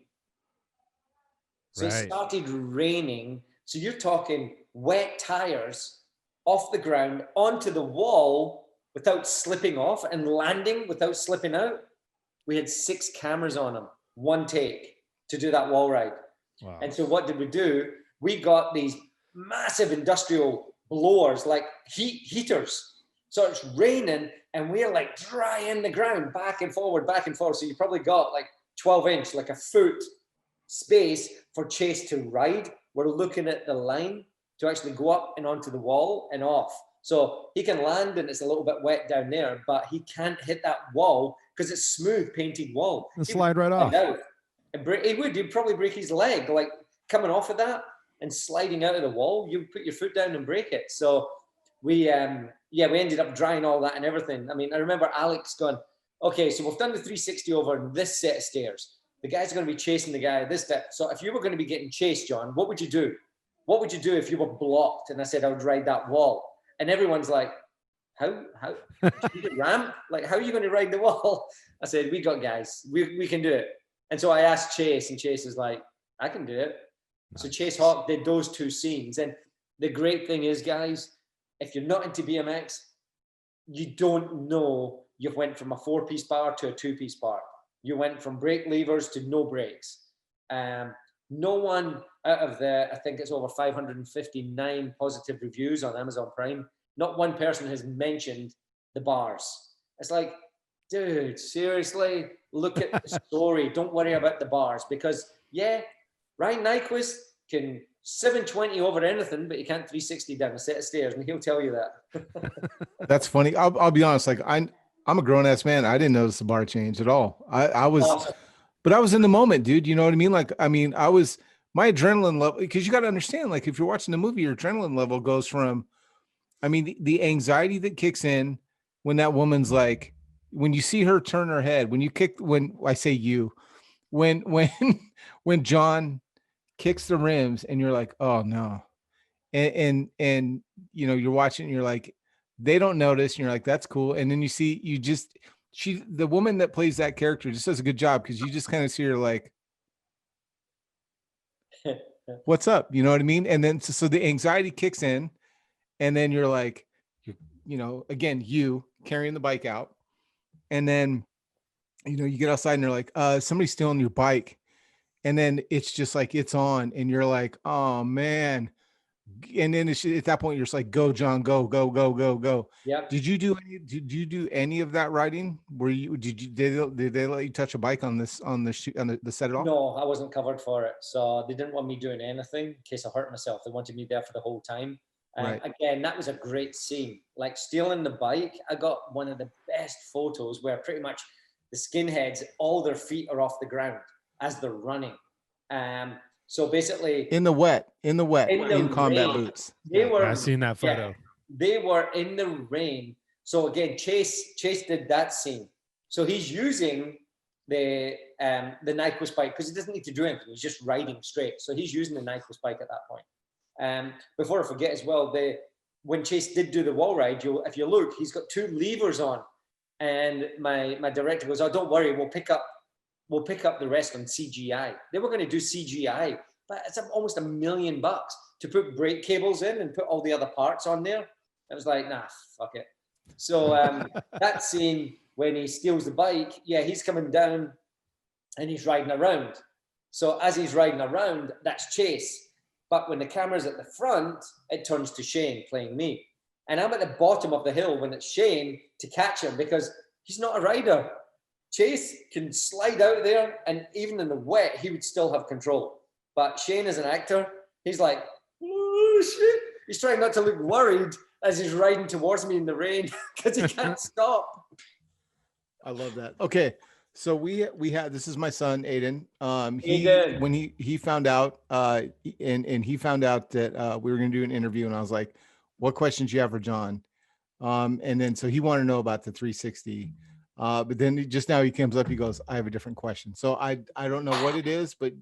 So Right. it started raining. So you're talking wet tires off the ground onto the wall without slipping off and landing without slipping out. We had 6 cameras on them, one take to do that wall ride. Wow. And so what did we do? We got these massive industrial blowers, like heaters. So it's raining and we're like drying the ground back and forward. So you probably got like 12-inch, like a foot space for Chase to ride. We're looking at the line to actually go up and onto the wall and off. So he can land and it's a little bit wet down there, but he can't hit that wall because it's smooth painted wall. And slide right off. He'd probably break his leg, like coming off of that and sliding out of the wall. You put your foot down and break it. So we ended up drying all that and everything. I mean, I remember Alex going, okay, so we've done the 360 over this set of stairs. The guy's going to be chasing the guy this step. So if you were going to be getting chased, John, what would you do? What would you do if you were blocked? And I said, I would ride that wall. And everyone's like, how you need a ramp? Like, how are you going to ride the wall? I said, we got guys, we can do it. And so I asked Chase and Chase is like, I can do it. Nice. So Chase Hawk did those 2 scenes. And the great thing is, guys, if you're not into BMX, you don't know you've went from a 4-piece bar to a 2-piece bar. You went from brake levers to no brakes. No one out of I think it's over 559 positive reviews on Amazon Prime, not one person has mentioned the bars. It's like, dude, seriously, look at the story. Don't worry about the bars, because Ryan Nyquist can 720 over anything, but he can't 360 down a set of stairs, and he'll tell you that. That's funny. I'll be honest. Like I'm a grown ass man. I didn't notice the bar change at all. I was, Awesome. but I was in the moment, dude. You know what I mean? Like, I mean, my adrenaline level, because you got to understand, like, if you're watching the movie, your adrenaline level goes from, I mean, the anxiety that kicks in when that woman's like, when you see her turn her head, when I say you, when when John kicks the rims and you're like, oh no. And you know, you're watching and you're like, they don't notice, and you're like, that's cool. And then the woman that plays that character just does a good job, because you just kind of see her like, what's up? You know what I mean? And then so the anxiety kicks in, and then you're like, you know, again, you carrying the bike out, and then, you know, you get outside and they're like, somebody's stealing your bike. And then it's just like, it's on, and you're like, oh man. And then it's, at that point, you're just like, go, John, go, go, go, go, go. Yep. Did you do any of that riding? Did they let you touch a bike on the set at all? No, I wasn't covered for it. So they didn't want me doing anything in case I hurt myself. They wanted me there for the whole time. Right. Again, that was a great scene. Like stealing the bike, I got one of the best photos where pretty much the skinheads, all their feet are off the ground as they're running. So basically in the wet, in combat rain. boots. I've seen that photo. Yeah, they were in the rain. So again, Chase did that scene. So he's using the Nyquist bike because he doesn't need to do anything. He's just riding straight. So he's using the Nyquist bike at that point. Before I forget as well, when Chase did do the wall ride, if you look, he's got 2 levers on, and my director goes, "Oh, don't worry, we'll pick up the rest on CGI." They were going to do CGI, but it's almost $1 million to put brake cables in and put all the other parts on there. I was like, nah, fuck it. So that scene when he steals the bike, he's coming down and he's riding around. So as he's riding around, that's Chase. But when the camera's at the front, it turns to Shane playing me. And I'm at the bottom of the hill when it's Shane to catch him, because he's not a rider. Chase can slide out there, and even in the wet, he would still have control. But Shane, as an actor, he's like, oh, shit. He's trying not to look worried as he's riding towards me in the rain because he can't stop. I love that. Okay. So we had, this is my son, Aiden. When he found out, and he found out that we were going to do an interview, and I was like, what questions do you have for John? And then, so he wanted to know about the 360. But then just now he comes up, he goes, I have a different question. So I don't know what it is, but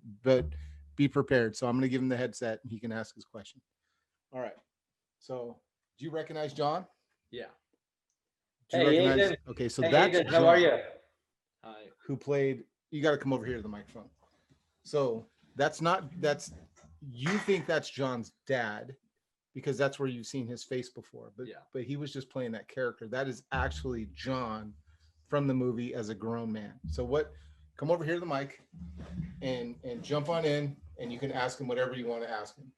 be prepared. So I'm going to give him the headset and he can ask his question. All right. So do you recognize John? Yeah. Aiden. Okay. So hey, that's Aiden, John, how are you? Hi. who played, you got to come over here to the microphone. So you think that's John's dad because that's where you've seen his face before, but he was just playing that character. That is actually John from the movie as a grown man. So come over here to the mic and jump on in, and you can ask him whatever you want to ask him.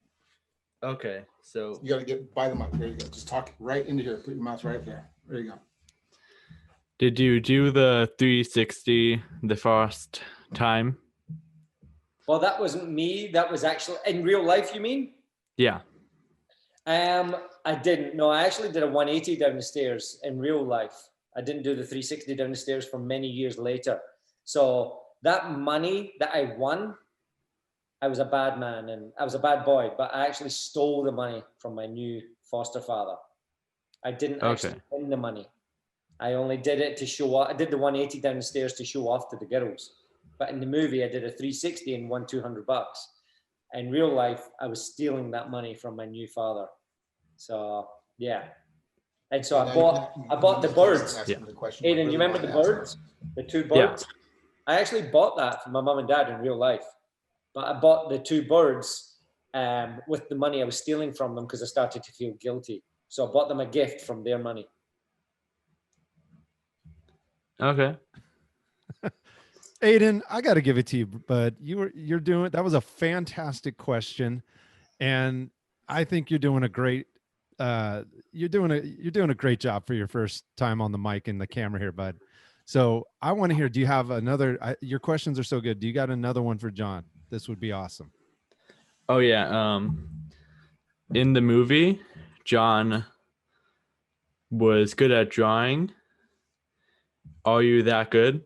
Okay, so You got to get by the mic. There you go. Just talk right into here. Put your mouth right there. There you go. did you do the 360 the first time? Well, that wasn't me. That was actually in real life, you mean? Yeah. I didn't. No, I actually did a 180 down the stairs in real life. I didn't do the 360 down the stairs for many years later. So that money that I won, I was a bad man and I was a bad boy, but I actually stole the money from my new foster father. I didn't actually win the money. I only did it to show off. I did the 180 down the stairs to show off to the girls. But in the movie, I did a 360 and won $200. In real life, I was stealing that money from my new father. So, yeah. And so I bought the birds. Yeah. Aiden, you remember the birds? The 2 birds? Yeah. I actually bought that from my mom and dad in real life. But I bought the 2 birds with the money I was stealing from them because I started to feel guilty. So I bought them a gift from their money. Okay. Aiden, I got to give it to you, bud. You're doing, that was a fantastic question, and I think you're doing a great you're doing a great job for your first time on the mic and the camera here, bud. So I want to hear, do you have another, your questions are so good. Do you got another one for John? This would be awesome. Oh yeah. In the movie, John was good at drawing. Are you that good?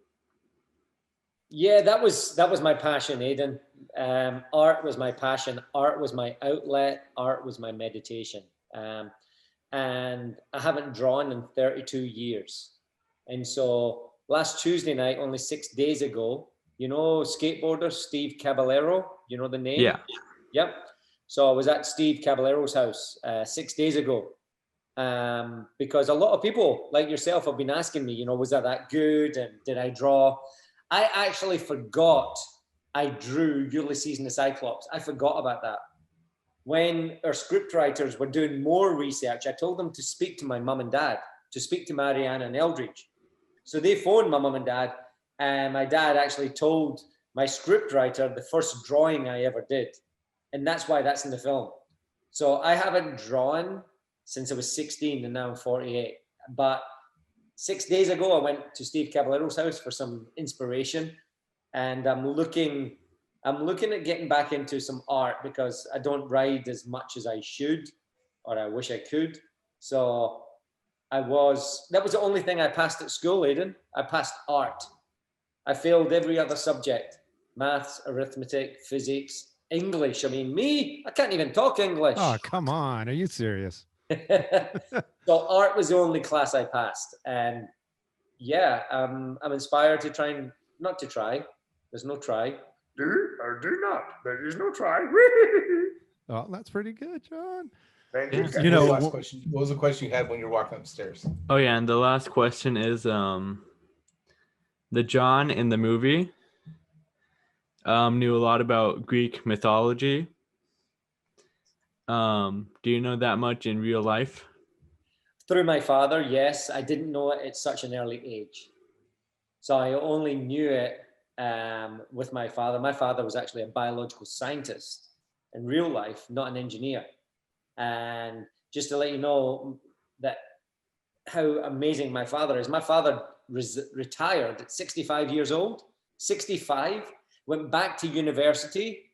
Yeah, that was my passion, Aidan. Art was my passion. Art was my outlet. Art was my meditation. And I haven't drawn in 32 years. And so last Tuesday night, only 6 days ago, you know, skateboarder Steve Caballero, you know the name? Yeah. Yep. So I was at Steve Caballero's house 6 days ago. Because a lot of people like yourself have been asking me, you know, was I that good? And did I draw? I actually forgot I drew Ulysses and the Cyclops. I forgot about that. When our script writers were doing more research, I told them to speak to my mum and dad, to speak to Mariana and Eldridge. So they phoned my mum and dad, and my dad actually told my script writer the first drawing I ever did. And that's why that's in the film. So I haven't drawn since I was 16 and now I'm 48. But 6 days ago, I went to Steve Caballero's house for some inspiration, and I'm looking at getting back into some art because I don't ride as much as I should, or I wish I could. So that was the only thing I passed at school, Aidan. I passed art. I failed every other subject: maths, arithmetic, physics, English. I mean, me, I can't even talk English. Oh, come on. Are you serious? So art was the only class I passed. And yeah, I'm inspired to try and not to try. There's no try. Do or do not. There is no try. Oh, that's pretty good, John. Yeah. You know, What was the last question? What was the question you had when you're walking upstairs? Oh yeah, and the last question is the John in the movie knew a lot about Greek mythology. Do you know that much in real life? Through my father, yes. I didn't know it at such an early age. So I only knew it with my father. My father was actually a biological scientist in real life, not an engineer. And just to let you know that how amazing my father is. My father retired at 65 years old, 65, went back to university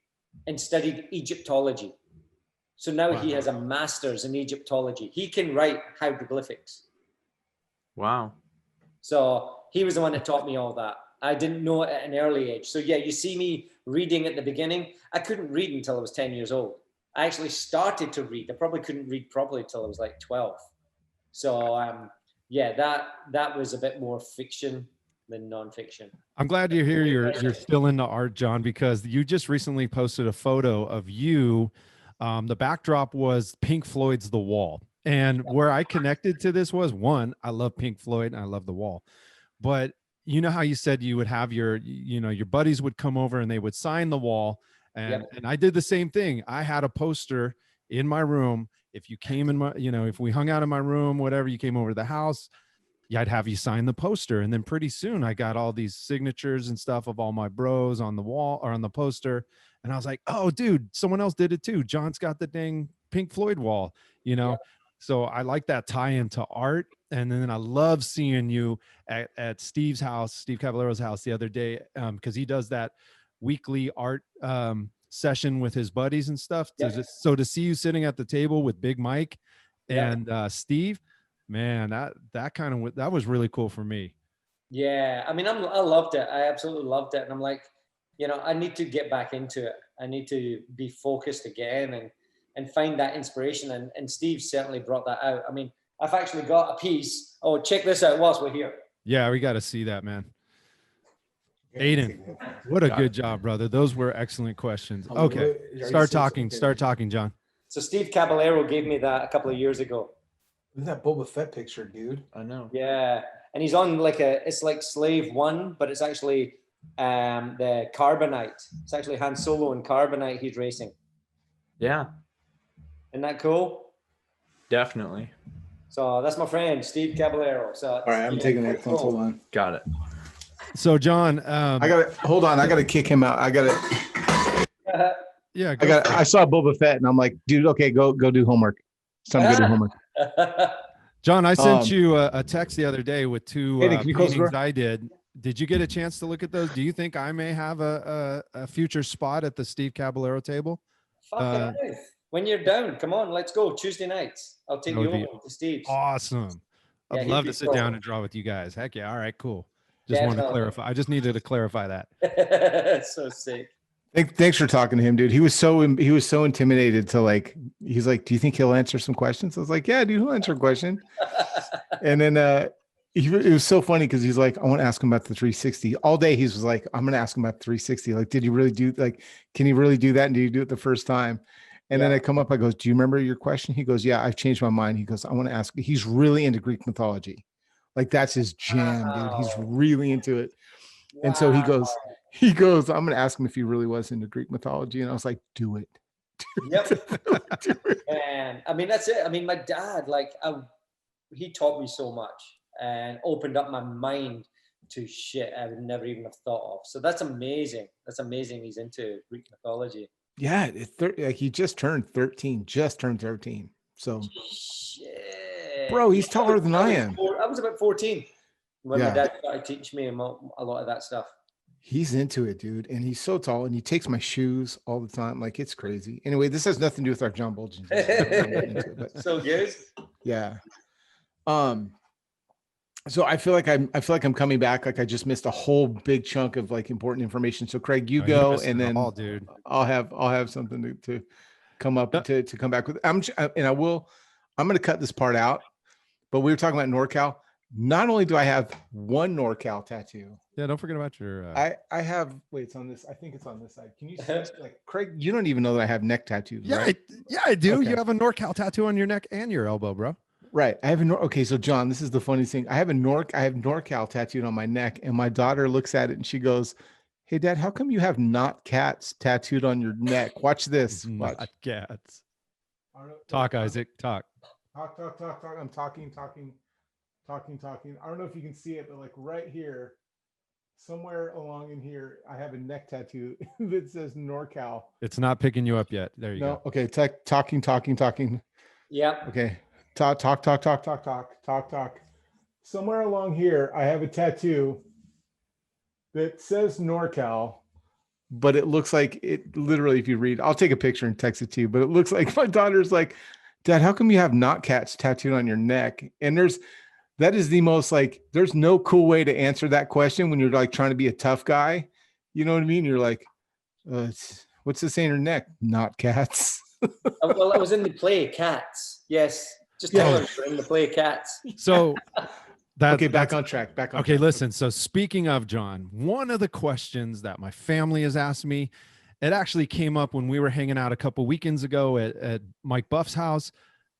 and studied Egyptology. So now he has a master's in Egyptology. He can write hieroglyphics. Wow. So he was the one that taught me all that. I didn't know it at an early age. So yeah, you see me reading at the beginning. I couldn't read until I was 10 years old. I actually started to read. I probably couldn't read properly until I was like 12. So yeah, that was a bit more fiction than nonfiction. I'm glad you're here. You're still into art, John, because you just recently posted a photo of you. The backdrop was Pink Floyd's The Wall. And where I connected to this was, one, I love Pink Floyd and I love The Wall. But you know how you said you would have your buddies would come over and they would sign the wall. And I did the same thing. I had a poster in my room. If you came in my, if we hung out in my room, whatever, you came over to the house, I'd have you sign the poster. And then pretty soon I got all these signatures and stuff of all my bros on the wall or on the poster. And I was like, oh, dude, someone else did it too. John's got the dang Pink Floyd wall, So I like that tie into art. And then I love seeing you at Steve's house, Steve Caballero's house the other day, because he does that weekly art session with his buddies and stuff. So to see you sitting at the table with Big Mike and Steve, man, that was really cool for me. Yeah, I mean, I loved it. I absolutely loved it. And I'm like, I need to get back into it. I need to be focused again and find that inspiration. And Steve certainly brought that out. I mean, I've actually got a piece. Oh, check this out whilst we're here. Yeah, we got to see that, man. Aiden, what a good job, brother. Those were excellent questions. Okay, start talking, John. So Steve Caballero gave me that a couple of years ago. Look at that Boba Fett picture, dude. I know. Yeah, and he's on it's like Slave 1, but it's actually the Carbonite. It's actually Han Solo and Carbonite he's racing. Yeah. Isn't that cool? Definitely. So that's my friend, Steve Caballero. So All right, I'm taking the headphones. Hold on. Got it. So John, I gotta hold on. I gotta kick him out. yeah, I saw Boba Fett and I'm like, dude, okay, go do homework. It's time to go do homework. John, I sent you a text the other day with two Hey, can you close the paintings door? I did. Did you get a chance to look at those? Do you think I may have a future spot at the Steve Caballero table? Fucking nice. When you're down, come on, let's go. Tuesday nights. I'll take you over to Steve's. Awesome. Yeah, I'd he'd love be to sit cool. down and draw with you guys. Heck yeah. All right, cool. Just wanted to Definitely. clarify. I just needed to clarify that. So sick. Thanks for talking to him, dude. He was so intimidated to like. He's like, do you think he'll answer some questions? I was like, yeah, dude, he'll answer a question. And then it was so funny because he's like, I want to ask him about the 360 all day. He was like, I'm gonna ask him about the 360. Like, did he really do can he really do that? And did he do it the first time? And then I come up, I goes, do you remember your question? He goes, yeah, I've changed my mind. He goes, I want to ask. He's really into Greek mythology. Like that's his jam, dude. He's really into it. Wow. And so he goes, I'm going to ask him if he really was into Greek mythology. And I was like, do it. Yep. Do it. And I mean, that's it. I mean, my dad, he taught me so much and opened up my mind to shit I would never even have thought of. So that's amazing. That's amazing. He's into Greek mythology. Yeah. He just turned 13, So, shit. Bro, he's taller than I am. I was about 14 when my dad started teaching me a lot of that stuff. He's into it, dude. And he's so tall and he takes my shoes all the time. Like it's crazy. Anyway, this has nothing to do with our John Buultjens. So good. Yeah. So I feel like I'm coming back. Like I just missed a whole big chunk of like important information. So Craig, you go, and then dude. I'll have something to come up to come back with. I'm going to cut this part out, but we were talking about NorCal. Not only do I have one NorCal tattoo. Yeah, don't forget about your. I have. Wait, it's on this. I think it's on this side. Can you see? Like Craig, you don't even know that I have neck tattoos. Yeah, right? I do. Okay. You have a NorCal tattoo on your neck and your elbow, bro. Right. I have okay. So John, this is the funny thing. I have NorCal tattooed on my neck, and my daughter looks at it and she goes, "Hey, Dad, how come you have not cats tattooed on your neck? Watch this. Watch. Not cats. Talk, Isaac. Talk. Talk. I'm talking. I don't know if you can see it, but like right here, somewhere along in here, I have a neck tattoo that says NorCal. It's not picking you up yet. There you go. Okay. Talking. Yeah. Okay. Talk. Somewhere along here, I have a tattoo that says NorCal, but it looks like it literally, if you read, I'll take a picture and text it to you, but it looks like my daughter's like, Dad, how come you have not cats tattooed on your neck? And that is the most like, there's no cool way to answer that question when you're like trying to be a tough guy. You know what I mean? You're like, what's this saying on your neck? Not cats. Well, I was in the play Cats. Yes. Just tell her we're in the play Cats. So back on track. Okay, listen. So speaking of John, one of the questions that my family has asked me, it actually came up when we were hanging out a couple weekends ago at Mike Buff's house,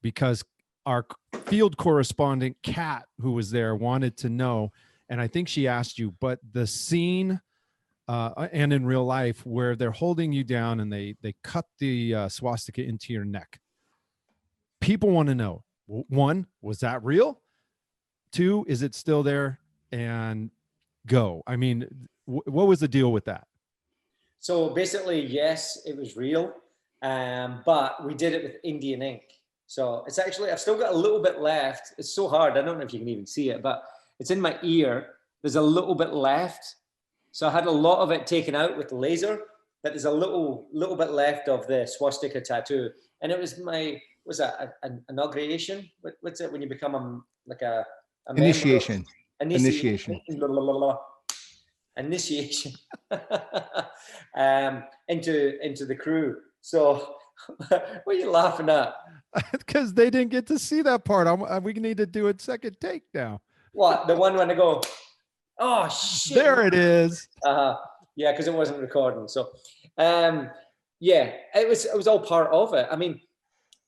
because our field correspondent Kat, who was there, wanted to know, and I think she asked you, but the scene and in real life where they're holding you down and they cut the swastika into your neck. People want to know, one, was that real? Two, is it still there? And go. I mean, what was the deal with that? So basically, yes, it was real, but we did it with Indian ink. So it's actually, I've still got a little bit left. It's so hard. I don't know if you can even see it, but it's in my ear. There's a little bit left. So I had a lot of it taken out with the laser, but there's a little bit left of the swastika tattoo. And it was an inauguration? What's it when you become a initiation. Initiation. Initiation into the crew. So what are you laughing at? Because they didn't get to see that part. We need to do a second take now. What? The one when I go, oh shit. There it is. Yeah, because it wasn't recording. So yeah, it was all part of it. I mean,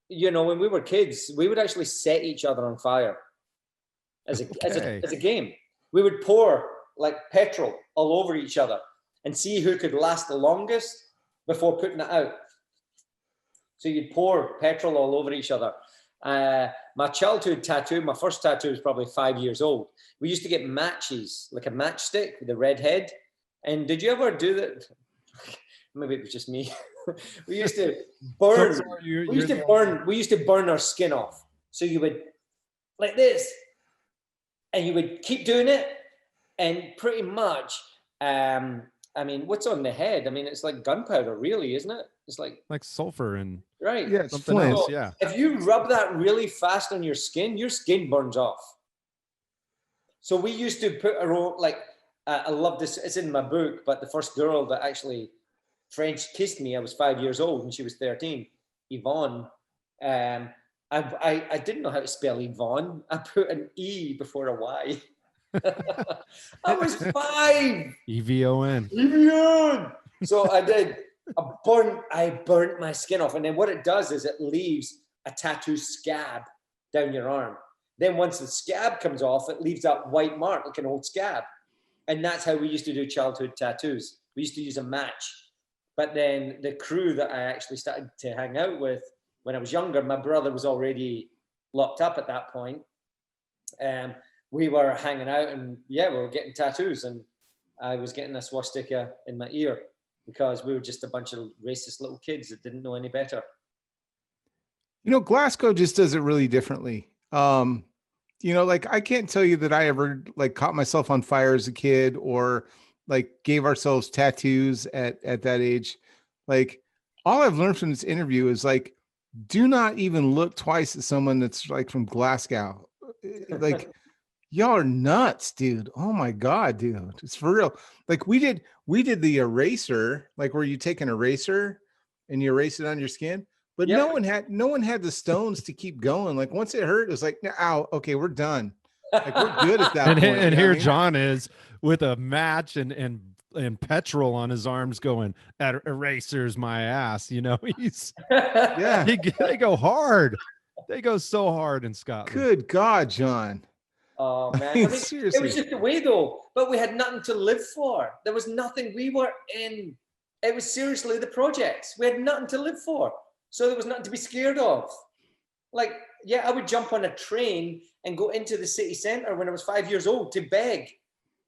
you know, when we were kids, we would actually set each other on fire as a game. We would pour like petrol all over each other and see who could last the longest before putting it out. So you'd pour petrol all over each other. My childhood tattoo, my first tattoo was probably 5 years old. We used to get matches, like a matchstick with a red head. And did you ever do that? Maybe it was just me. We used to burn. We used to burn our skin off. So you would like this, and you would keep doing it, and pretty much. I mean, what's on the head? I mean, it's like gunpowder, really, isn't it? It's like sulfur and right. Yeah, it's something flint. else. Yeah. If you rub that really fast on your skin burns off. So we used to put our own, like, I love this. It's in my book, but the first girl that actually French kissed me, I was 5 years old and she was 13, Yvonne. I didn't know how to spell Yvonne. I put an E before a Y. I was 5. EVON. EVON. So I did. I burnt my skin off, and then what it does is it leaves a tattoo scab down your arm. Then once the scab comes off, it leaves that white mark like an old scab. And that's how we used to do childhood tattoos. We used to use a match. But then the crew that I actually started to hang out with when I was younger, my brother was already locked up at that point. We were hanging out, and yeah, we were getting tattoos, and I was getting a swastika in my ear because we were just a bunch of racist little kids that didn't know any better. You know, Glasgow just does it really differently. You know, like I can't tell you that I ever like caught myself on fire as a kid or like gave ourselves tattoos at that age. Like all I've learned from this interview is like, do not even look twice at someone that's like from Glasgow. Like y'all are nuts, dude. Oh my God, dude. It's for real. Like we did the eraser, like where you take an eraser and you erase it on your skin. But Yep. no one had the stones to keep going. Like once it hurt, it was like, ow, okay, we're done. Like we're good at that And, point. and you know here what I mean? John is with a match and petrol on his arms going, at erasers my ass. You know, he's Yeah. they go hard. They go so hard in Scotland. Good God, John. Oh man, I mean, it seriously. was just a way though. But we had nothing to live for. There was nothing. We were in. It was seriously the projects. We had nothing to live for, so there was nothing to be scared of. Like, yeah, I would jump on a train and go into the city centre when I was 5 years old to beg.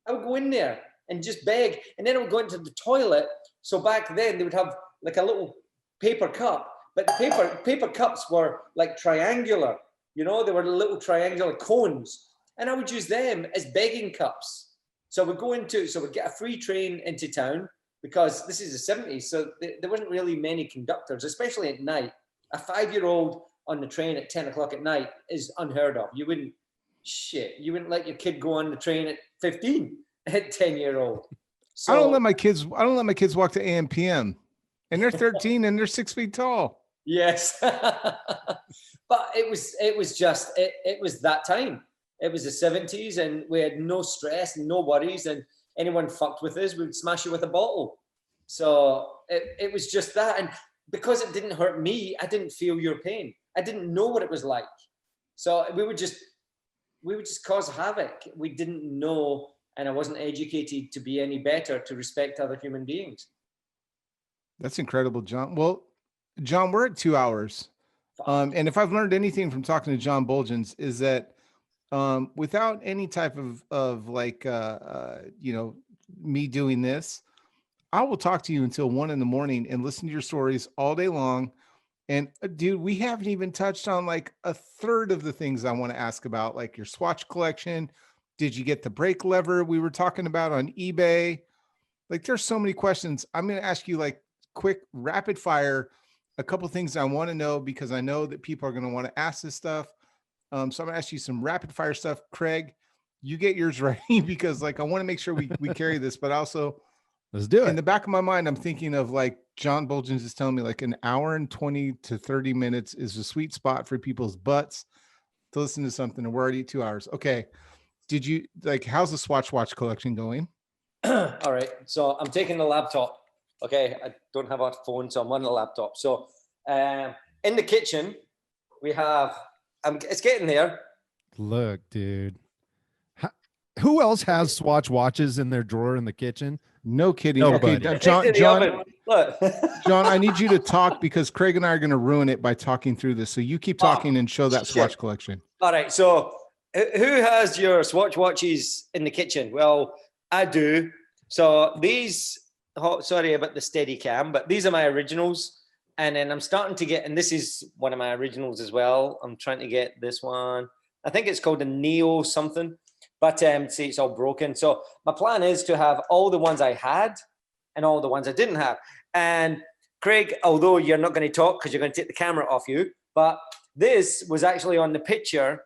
I would go in there and just beg, and then I would go into the toilet. So back then they would have like a little paper cup, but the paper cups were like triangular. You know, they were little triangular cones, and I would use them as begging cups. So we'd get a free train into town because this is the 70s, so there wasn't really many conductors, especially at night. A 5-year-old on the train at 10 o'clock at night is unheard of. You wouldn't let your kid go on the train at 15 at 10-year-old. So I don't let my kids walk to AM PM, and they're 13 and they're 6 feet tall. yes. But it was that time. It was the 70s, and we had no stress, no worries, and anyone fucked with us, we'd smash you with a bottle. So it was just that. And because it didn't hurt me, I didn't feel your pain. I didn't know what it was like. So we would just cause havoc. We didn't know, and I wasn't educated to be any better, to respect other human beings. That's incredible, John. Well, John, we're at 2 hours. And if I've learned anything from talking to John Buultjens is that without any type of like, you know, me doing this, I will talk to you until 1 a.m. and listen to your stories all day long. And dude, we haven't even touched on like a third of the things I want to ask about, like your Swatch collection. Did you get the brake lever we were talking about on eBay? Like there's so many questions. I'm going to ask you like quick rapid fire, a couple things I want to know because I know that people are going to want to ask this stuff. So I'm going to ask you some rapid fire stuff. Craig, you get yours ready because like I want to make sure we carry this, but also Let's do it. in the back of my mind, I'm thinking of like John Buultjens is telling me like an hour and 20 to 30 minutes is a sweet spot for people's butts to listen to something. And we're already at 2 hours. Okay. Did you like, how's the Swatch watch collection going? All right. So I'm taking the laptop. Okay. I don't have a phone, so I'm on the laptop. So in the kitchen, we have, it's getting there. Look, dude. Who else has Swatch watches in their drawer in the kitchen? No kidding. Nobody. Okay, It's in the oven. Look. John, I need you to talk because Craig and I are going to ruin it by talking through this. So you keep talking and show that Swatch collection. All right. So who has your Swatch watches in the kitchen? Well, I do. So these, sorry about the steady cam, but these are my originals. And then I'm starting to get, and this is one of my originals as well. I'm trying to get this one. I think it's called a Neo something, but see, it's all broken. So my plan is to have all the ones I had and all the ones I didn't have. And Craig, although you're not going to talk because you're going to take the camera off you, but this was actually on the picture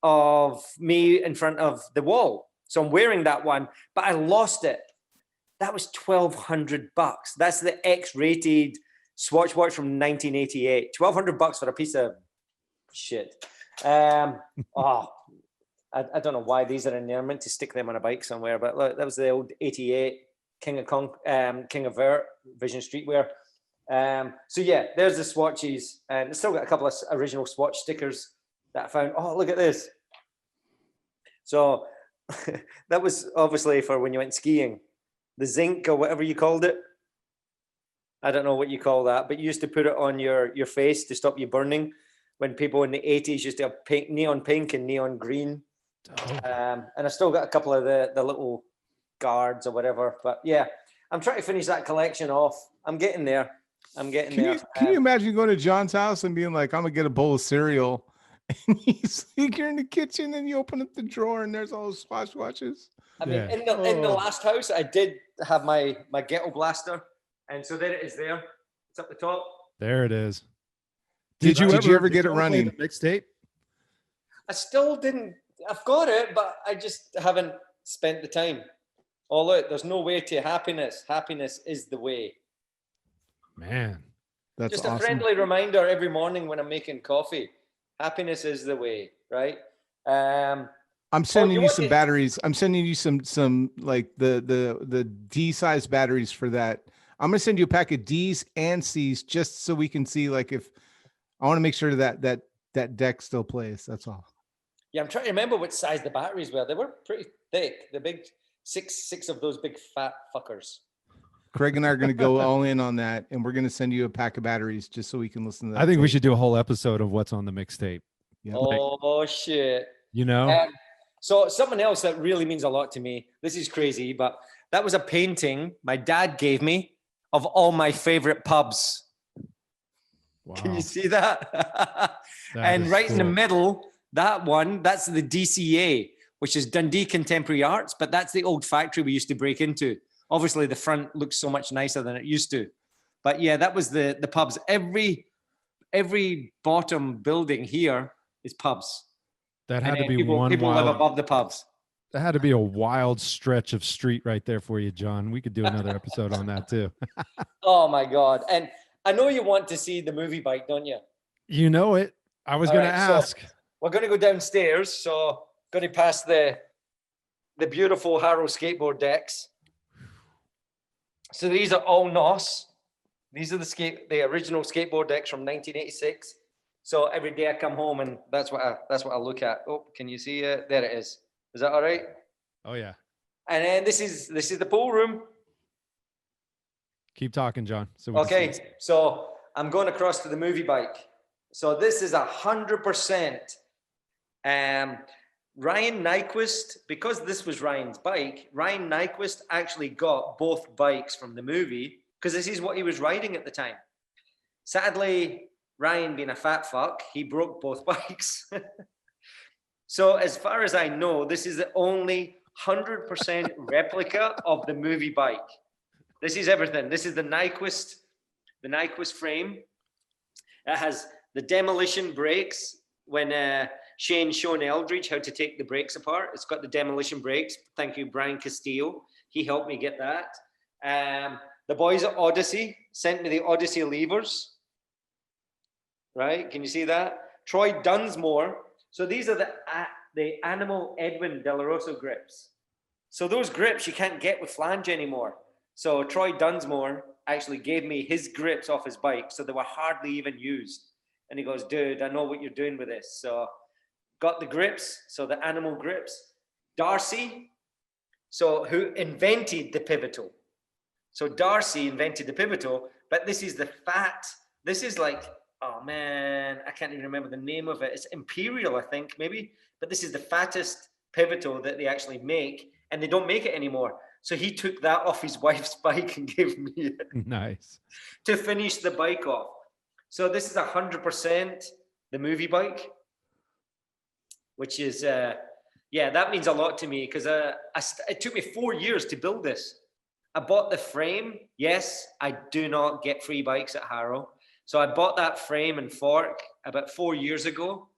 of me in front of the wall. So I'm wearing that one, but I lost it. That was $1,200. That's the X-rated Swatch watch from 1988. $1,200 for a piece of shit. I don't know why these are in there. I meant to stick them on a bike somewhere, but look, that was the old 88 King of Vert Vision Streetwear. So yeah, there's the swatches, and it's still got a couple of original Swatch stickers that I found. Oh, look at this. So that was obviously for when you went skiing, the zinc or whatever you called it. I don't know what you call that, but you used to put it on your face to stop you burning when people in the 80s used to have pink, neon pink and neon green. And I still got a couple of the little guards or whatever. But yeah, I'm trying to finish that collection off. I'm getting there. I'm getting there. Can you imagine going to John's house and being like, I'm going to get a bowl of cereal. And you're in the kitchen and you open up the drawer and there's all those Swatch watches. I mean, in the last house, I did have my Ghetto Blaster. And so there it is there. It's up the top. There it is. Did you ever get it running? Mixtape? I still didn't. I've got it, but I just haven't spent the time. Oh, look, there's no way to happiness. Happiness is the way. Man, that's just awesome. A friendly reminder every morning when I'm making coffee. Happiness is the way, right? I'm sending you some batteries. I'm sending you some like the D size batteries for that. I'm gonna send you a pack of D's and C's just so we can see like if I want to make sure that deck still plays. That's all. Yeah, I'm trying to remember what size the batteries were. They were pretty thick. The big six of those big fat fuckers. Craig and I are going to go all in on that, and we're going to send you a pack of batteries just so we can listen to that. I think we should do a whole episode of what's on the mixtape. Yep. Oh, shit. You know? So something else that really means a lot to me, this is crazy, but that was a painting my dad gave me of all my favorite pubs. Wow. Can you see that? And right in the middle, that's the DCA, which is Dundee Contemporary Arts, but that's the old factory we used to break into. Obviously, the front looks so much nicer than it used to. But yeah, that was the pubs. Every bottom building here is pubs. That had to be people live above the pubs. That had to be a wild stretch of street right there for you, John. We could do another episode on that too. Oh my God. And I know you want to see the movie bike, don't you? You know it. I was going to ask. So we're going to go downstairs. So going to pass the beautiful Harrow skateboard decks. So these are all NOS. These are the original skateboard decks from 1986. So every day I come home and that's what I look at. Oh, can you see it? There it is. Is that all right? Oh yeah. And then this is the pool room. Keep talking, John. Okay, so I'm going across to the movie bike. So this is 100%. Ryan Nyquist, because this was Ryan's bike, Ryan Nyquist actually got both bikes from the movie because this is what he was riding at the time. Sadly, Ryan being a fat fuck, he broke both bikes. So as far as I know, this is the only 100% replica of the movie bike. This is everything. This is the Nyquist frame. It has the demolition brakes when Shane's shown Eldridge how to take the brakes apart. It's got the demolition brakes. Thank you, Brian Castillo. He helped me get that. The boys at Odyssey sent me the Odyssey levers. Right? Can you see that? Troy Dunsmore. So these are the Animal Edwin De La Rosa grips. So those grips you can't get with flange anymore. So Troy Dunsmore actually gave me his grips off his bike. So they were hardly even used. And he goes, dude, I know what you're doing with this. So got the grips, so the Animal grips. Darcy, so who invented the pivotal. So Darcy invented the pivotal, but this is this is like, oh man, I can't even remember the name of it. It's Imperial, I think, maybe. But this is the fattest pivotal that they actually make, and they don't make it anymore. So he took that off his wife's bike and gave me it. Nice. To finish the bike off. So this is 100% the movie bike, which is, yeah, that means a lot to me because it took me 4 years to build this. I bought the frame. Yes, I do not get free bikes at Harrow. So I bought that frame and fork about 4 years ago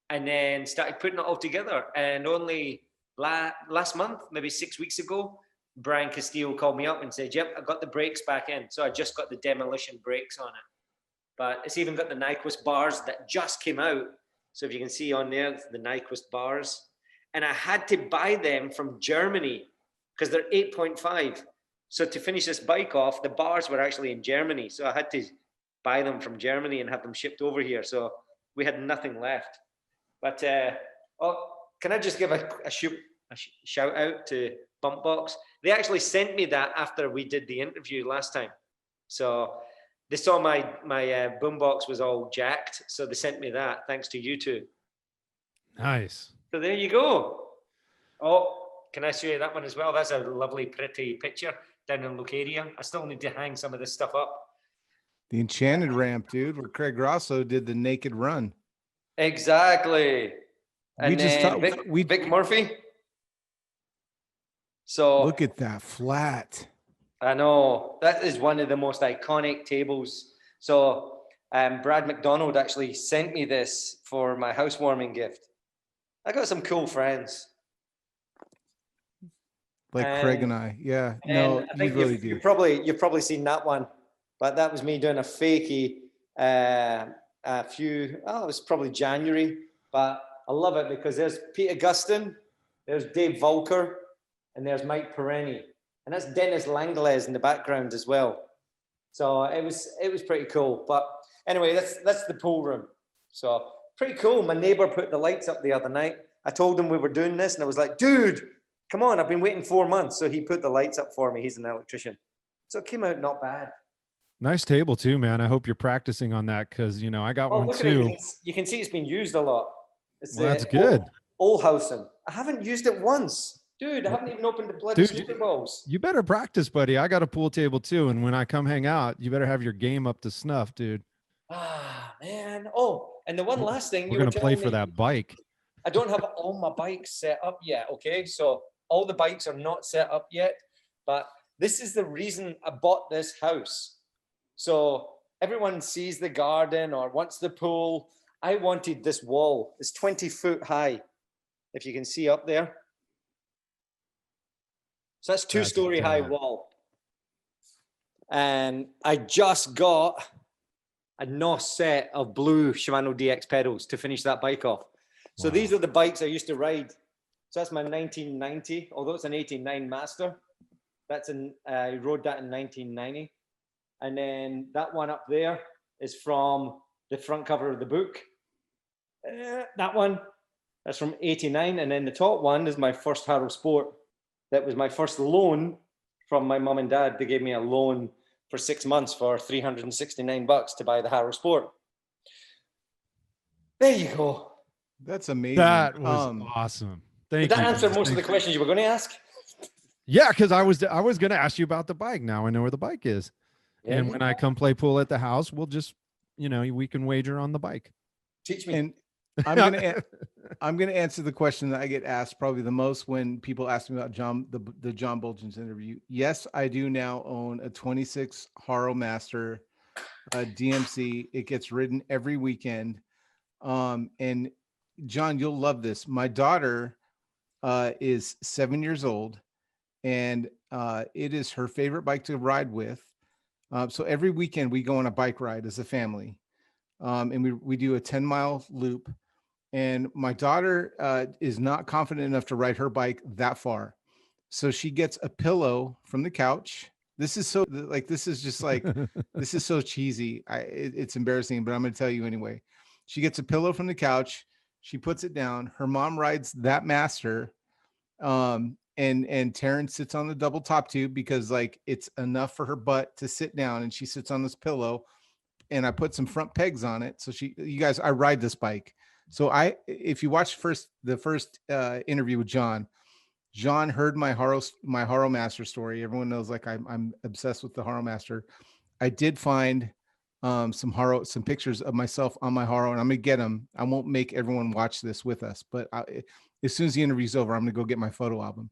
and then started putting it all together. And only last month, maybe 6 weeks ago, Brian Castillo called me up and said, yep, I got the brakes back in. So I just got the demolition brakes on it. But it's even got the Nyquist bars that just came out. So if you can see on there, the Nyquist bars. And I had to buy them from Germany because they're 8.5. So to finish this bike off, the bars were actually in Germany. So I had to buy them from Germany and have them shipped over here. So we had nothing left. But can I just give a shout out to Bumpbox? They actually sent me that after we did the interview last time. So they saw my boombox was all jacked. So they sent me that thanks to you two. Nice. So there you go. Oh, can I show you that one as well? That's a lovely, pretty picture down in Lucadia. I still need to hang some of this stuff up. The Enchanted ramp, dude, where Craig Rosso did the naked run. Exactly. And Vic Murphy. So look at that flat. I know that is one of the most iconic tables. So Brad McDonald actually sent me this for my housewarming gift. I got some cool friends. Like Craig and I. Yeah. No, I think you really do. You've probably seen that one, but that was me doing a fakie it was probably January, but I love it because there's Pete Augustin, there's Dave Volker, and there's Mike Perenti. And that's Dennis Langles in the background as well. So it was pretty cool. But anyway, that's the pool room. So pretty cool. My neighbor put the lights up the other night. I told him we were doing this and I was like, dude, come on, I've been waiting 4 months. So he put the lights up for me. He's an electrician. So it came out not bad. Nice table too, man. I hope you're practicing on that because, I got one too. You can see it's been used a lot. That's good. Olhausen. I haven't used it once. Dude, I haven't even opened the bloody Super Bowls. You better practice, buddy. I got a pool table too. And when I come hang out, you better have your game up to snuff, dude. Ah, man. Oh, and the one last thing. We're going to play for that bike. I don't have all my bikes set up yet, okay? So all the bikes are not set up yet. But this is the reason I bought this house. So everyone sees the garden or wants the pool. I wanted this wall. It's 20 foot high, if you can see up there. So that's two-story high wall. And I just got a NOS set of blue Shimano DX pedals to finish that bike off. So these are the bikes I used to ride. So that's my 1990, although it's an 89 Master. I rode that in 1990. And then that one up there is from the front cover of the book. That one, that's from 89. And then the top one is my first Harrow Sport. That was my first loan from my mom and dad. They gave me a loan for 6 months for $369 to buy the Harrow Sport. There you go. That's amazing. That was awesome. Thank you. Did that answer most of the questions you were going to ask? Yeah, because I was going to ask you about the bike. Now I know where the bike is. Yeah. And when I come play pool at the house, we'll just, we can wager on the bike. Teach me. And I'm gonna answer the question that I get asked probably the most when people ask me about the John Buultjens interview. Yes, I do now own a 26 Harrow Master DMC. It gets ridden every weekend. And John, you'll love this. My daughter is 7 years old, and it is her favorite bike to ride with. So every weekend we go on a bike ride as a family. And we do a 10-mile loop, and my daughter is not confident enough to ride her bike that far. So she gets a pillow from the couch. This is so this is just like, this is so cheesy. It's embarrassing, but I'm going to tell you anyway. She gets a pillow from the couch. She puts it down. Her mom rides that Master And Taryn sits on the double top tube because like it's enough for her butt to sit down, and she sits on this pillow, and I put some front pegs on it. So you guys, I ride this bike. So if you watch the first interview with John heard my Haro Master story. Everyone knows like I'm obsessed with the Haro Master. I did find some pictures of myself on my Haro, and I'm gonna get them. I won't make everyone watch this with us, but as soon as the interview's over, I'm gonna go get my photo album.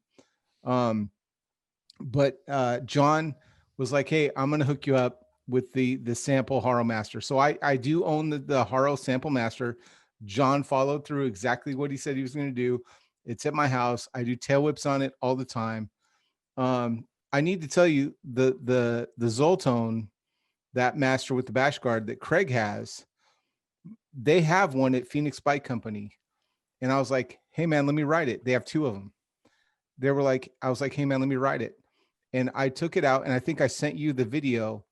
But John was like, "Hey, I'm gonna hook you up with the sample Haro Master." So I do own the Haro Sample Master. John followed through exactly what he said he was gonna do. It's at my house. I do tail whips on it all the time. I need to tell you the Zoltone, that master with the bash guard that Craig has, they have one at PhoenixBikeCompany. And I was like, hey man, let me ride it. They have two of them. I was like, hey man, let me ride it. And I took it out, and I think I sent you the video,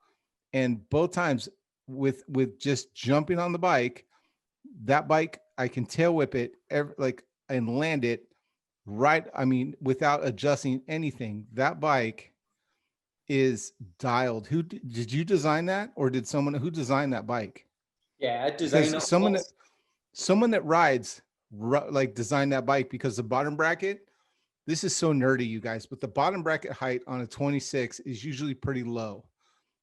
and both times with just jumping on the bike, that bike, I can tail whip it and land it right. I mean, without adjusting anything. That bike is dialed. Who did you design that, or who designed that bike? Yeah, I designed it. Someone that rides like designed that bike, because the bottom bracket, this is so nerdy, you guys, but the bottom bracket height on a 26 is usually pretty low.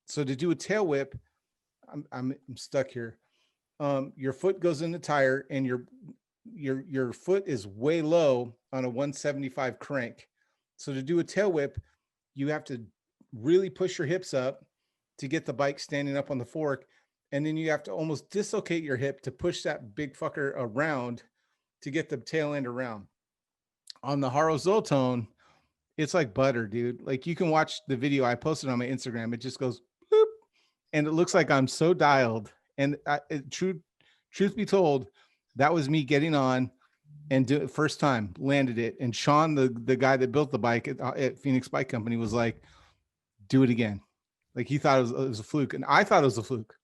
So to do a tail whip, I'm stuck here. Your foot goes in the tire, and your foot is way low on a 175 crank. So to do a tail whip, you have to really push your hips up to get the bike standing up on the fork. And then you have to almost dislocate your hip to push that big fucker around to get the tail end around. On the Haro Zoltone, it's like butter, dude. Like, you can watch the video I posted on my Instagram. It just goes boop, and it looks like I'm so dialed. And truth be told, that was me getting on and first time landed it. And Sean, the guy that built the bike at Phoenix Bike Company, was like, do it again. Like, he thought it was a fluke, and I thought it was a fluke.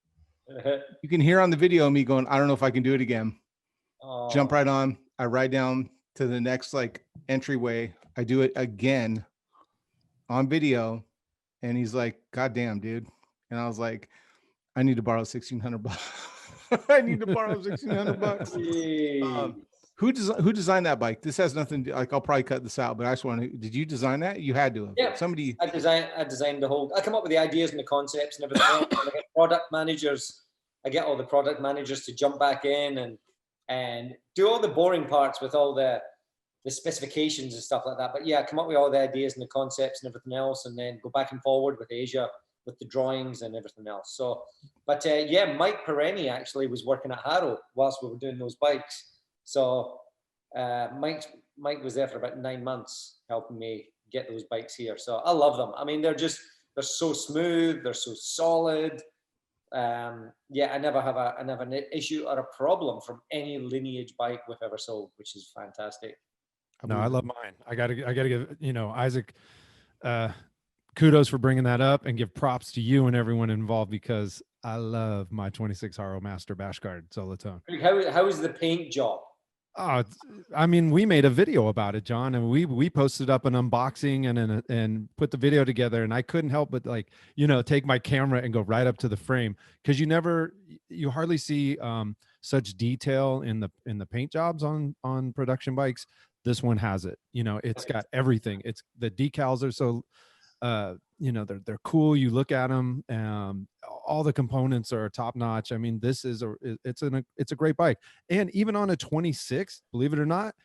You can hear on the video me going, I don't know if I can do it again. Jump right on. I ride down to the next like entryway. I do it again on video, and he's like, God damn, dude. And I was like, I need to borrow $1,600. I need to borrow $1,600. Who designed that bike? This has nothing to, like, I'll probably cut this out, but I just want to, did you design that? You had to have. Yeah, somebody. I designed the whole, I come up with the ideas and the concepts and everything else. And I get product managers. I get all the product managers to jump back in and do all the boring parts with all the specifications and stuff like that. But yeah, I come up with all the ideas and the concepts and everything else, and then go back and forward with Asia with the drawings and everything else. So, but yeah, Mike Perenti actually was working at Haro whilst we were doing those bikes. So Mike was there for about 9 months helping me get those bikes here. So I love them. I mean, they're so smooth, they're so solid. Yeah, I never have an issue or a problem from any lineage bike we've ever sold, which is fantastic. No, I love mine. I gotta give, Isaac, kudos for bringing that up, and give props to you and everyone involved, because I love my 26 Haro Master Bash Guard Solotone. How is the paint job? Oh, I mean, we made a video about it, John, and we posted up an unboxing and put the video together, and I couldn't help but take my camera and go right up to the frame, because you hardly see such detail in the paint jobs on production bikes. This one has it. It's got everything. It's the decals are so they're cool. You look at them, all the components are top notch. I mean, this is it's a great bike. And even on a 26, believe it or not,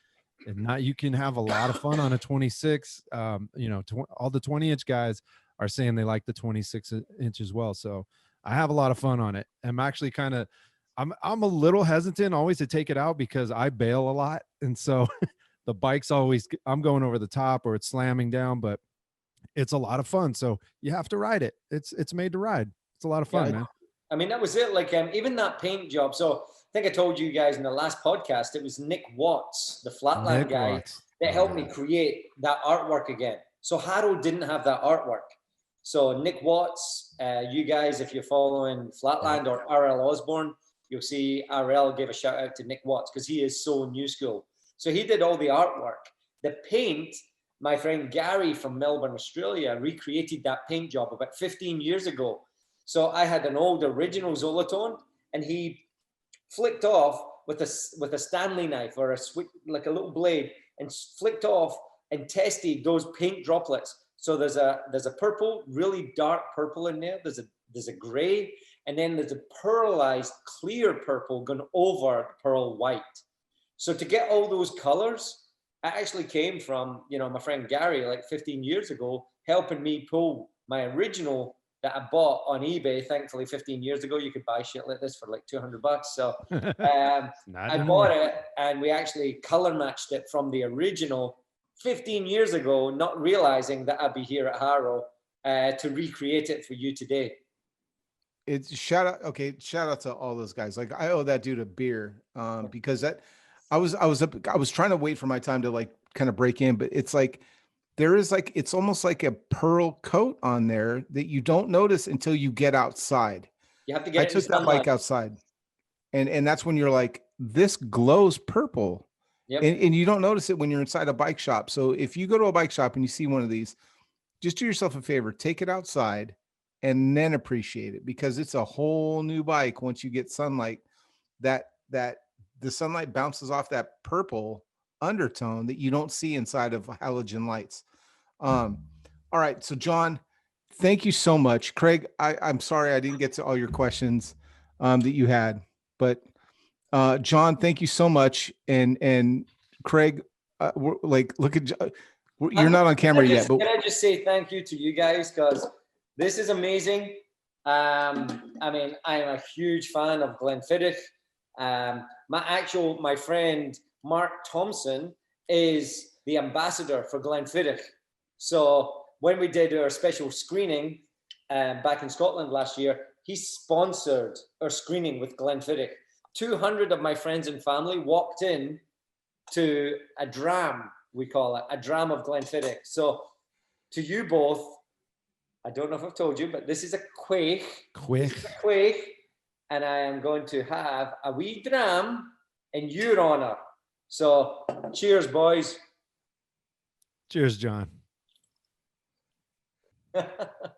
you can have a lot of fun on a 26. All the 20-inch guys are saying they like the 26-inch as well. So I have a lot of fun on it. I'm actually I'm a little hesitant always to take it out, because I bail a lot. And so the bike's always, I'm going over the top or it's slamming down, but it's a lot of fun. So you have to ride it. It's made to ride. It's a lot of fun, man. I mean, that was it. Like, even that paint job. So I think I told you guys in the last podcast, it was Nick Watts, the Flatland guy, that helped me create that artwork again. So Haro didn't have that artwork. So Nick Watts, you guys, if you're following Flatland or RL Osborne, you'll see RL gave a shout out to Nick Watts, because he is so new school. So he did all the artwork. the paint, my friend Gary from Melbourne, Australia, recreated that paint job about 15 years ago. So I had an old original Zolatone, and he flicked off with a Stanley knife or a switch, like a little blade, and flicked off and tested those paint droplets. So there's a purple, really dark purple in there. There's a gray, and then there's a pearlized clear purple going over pearl white. So to get all those colors, I actually came from, my friend Gary, like 15 years ago, helping me pull my original that I bought on eBay. Thankfully, 15 years ago, you could buy shit like this for like $200. So I bought it, and we actually color matched it from the original 15 years ago, not realizing that I'd be here at Harrow to recreate it for you today. It's shout out to all those guys. Like, I owe that dude a beer because I was trying to wait for my time to like kind of break in, but it's like it's almost like a pearl coat on there that you don't notice until you get outside. You have to get. I took that bike outside, and that's when you're like, this glows purple. Yep. And you don't notice it when you're inside a bike shop. So if you go to a bike shop and you see one of these, just do yourself a favor, take it outside and then appreciate it, because it's a whole new bike once you get sunlight, that the sunlight bounces off that purple undertone that you don't see inside of halogen lights. All right. So John, thank you so much. Craig, I'm sorry I didn't get to all your questions that you had, but John, thank you so much. And Craig, look at, you're not on camera yet, but can I just say thank you to you guys, because this is amazing. I mean, I am a huge fan of Glenfiddich. My friend Mark Thompson is the ambassador for Glenfiddich. So when we did our special screening back in Scotland last year, he sponsored our screening with Glenfiddich. 200 of my friends and family walked in to a dram, we call it, a dram of Glenfiddich. So to you both, I don't know if I've told you, but this is a quaich. Quaich. And I am going to have a wee dram in your honor. So cheers, boys. Cheers, John.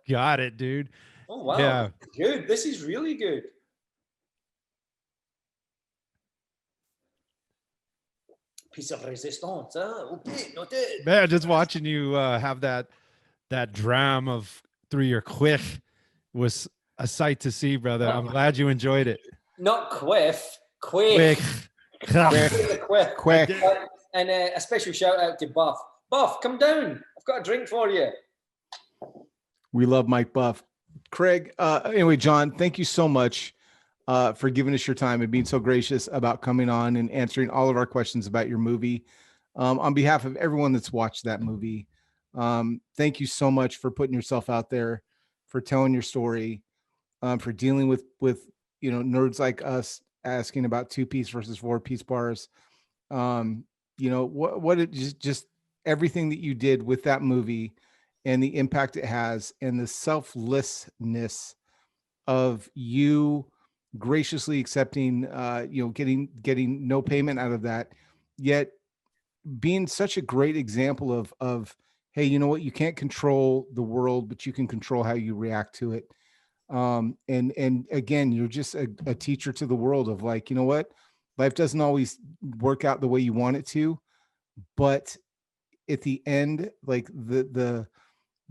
Got it, dude. Oh, wow. Yeah. Good. This is really good. Piece of resistance, huh? Okay, noted. Man, just watching you have that dram of through your quaich was a sight to see, brother. I'm glad you enjoyed it. Not quiff, quaich. quick. And a special shout out to Buff. Buff, come down. I've got a drink for you. We love Mike Buff. Craig, anyway, John, thank you so much for giving us your time and being so gracious about coming on and answering all of our questions about your movie. On behalf of everyone that's watched that movie, thank you so much for putting yourself out there, for telling your story, for dealing with nerds like us asking about 2-piece versus 4-piece bars. What it just everything that you did with that movie and the impact it has, and the selflessness of you graciously accepting, getting no payment out of that, yet being such a great example of, hey, you know what, you can't control the world, but you can control how you react to it. And again, you're just a teacher to the world of, like, you know what, life doesn't always work out the way you want it to, but at the end, like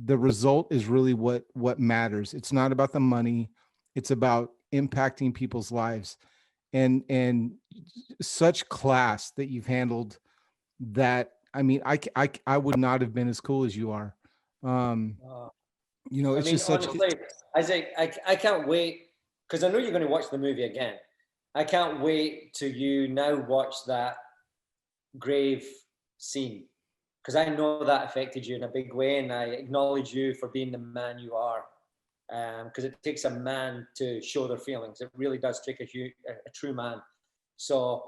the result is really what matters. It's not about the money. It's about impacting people's lives, and such class that you've handled that. I mean, I would not have been as cool as you are. It's just such. Honestly, Isaac, I can't wait, because I know you're going to watch the movie again. I can't wait till you now watch that grave scene, because I know that affected you in a big way, and I acknowledge you for being the man you are. Because it takes a man to show their feelings. It really does take a true man. So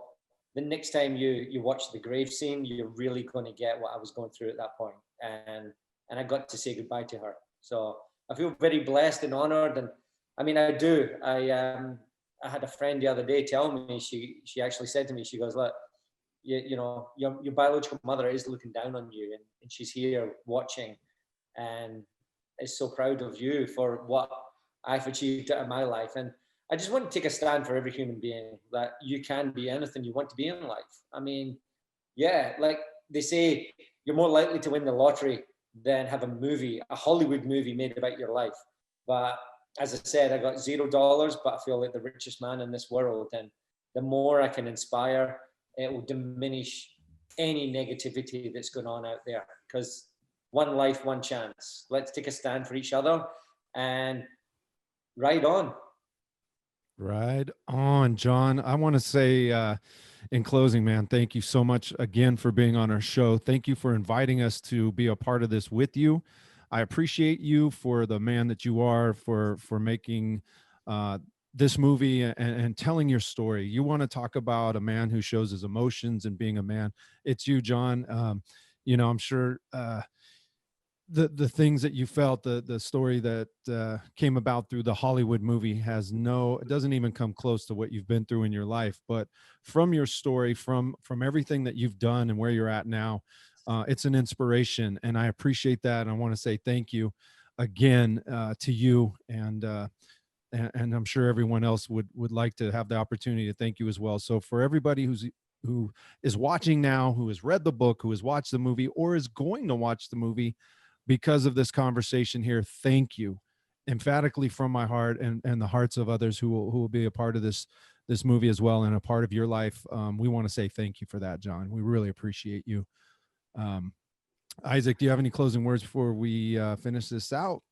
the next time you watch the grave scene, you're really going to get what I was going through at that point. And I got to say goodbye to her. So I feel very blessed and honored. And I mean, I do. I had a friend the other day tell me, she actually said to me, she goes, look, you know, your biological mother is looking down on you, and she's here watching, and is so proud of you for what I've achieved out of my life. And I just want to take a stand for every human being, that you can be anything you want to be in life. I mean, yeah, like they say, you're more likely to win the lottery than have a Hollywood movie made about your life. But as I said, I got $0, but I feel like the richest man in this world. And the more I can inspire, it will diminish any negativity that's going on out there. Because one life, one chance. Let's take a stand for each other and ride on. Right on, John. I want to say in closing, man, thank you so much again for being on our show. Thank you for inviting us to be a part of this with you. I appreciate you for the man that you are, for making this movie and telling your story. You want to talk about a man who shows his emotions and being a man. It's you, John. You know, I'm sure the things that you felt, the story that came about through the Hollywood movie it doesn't even come close to what you've been through in your life. But from your story, from everything that you've done and where you're at now, it's an inspiration, and I appreciate that. And I want to say thank you again to you, and I'm sure everyone else would like to have the opportunity to thank you as well. So for everybody who is watching now, who has read the book, who has watched the movie, or is going to watch the movie because of this conversation here, thank you emphatically from my heart and the hearts of others who will be a part of this movie as well, and a part of your life. We want to say thank you for that, John. We really appreciate you. Isaac, do you have any closing words before we finish this out?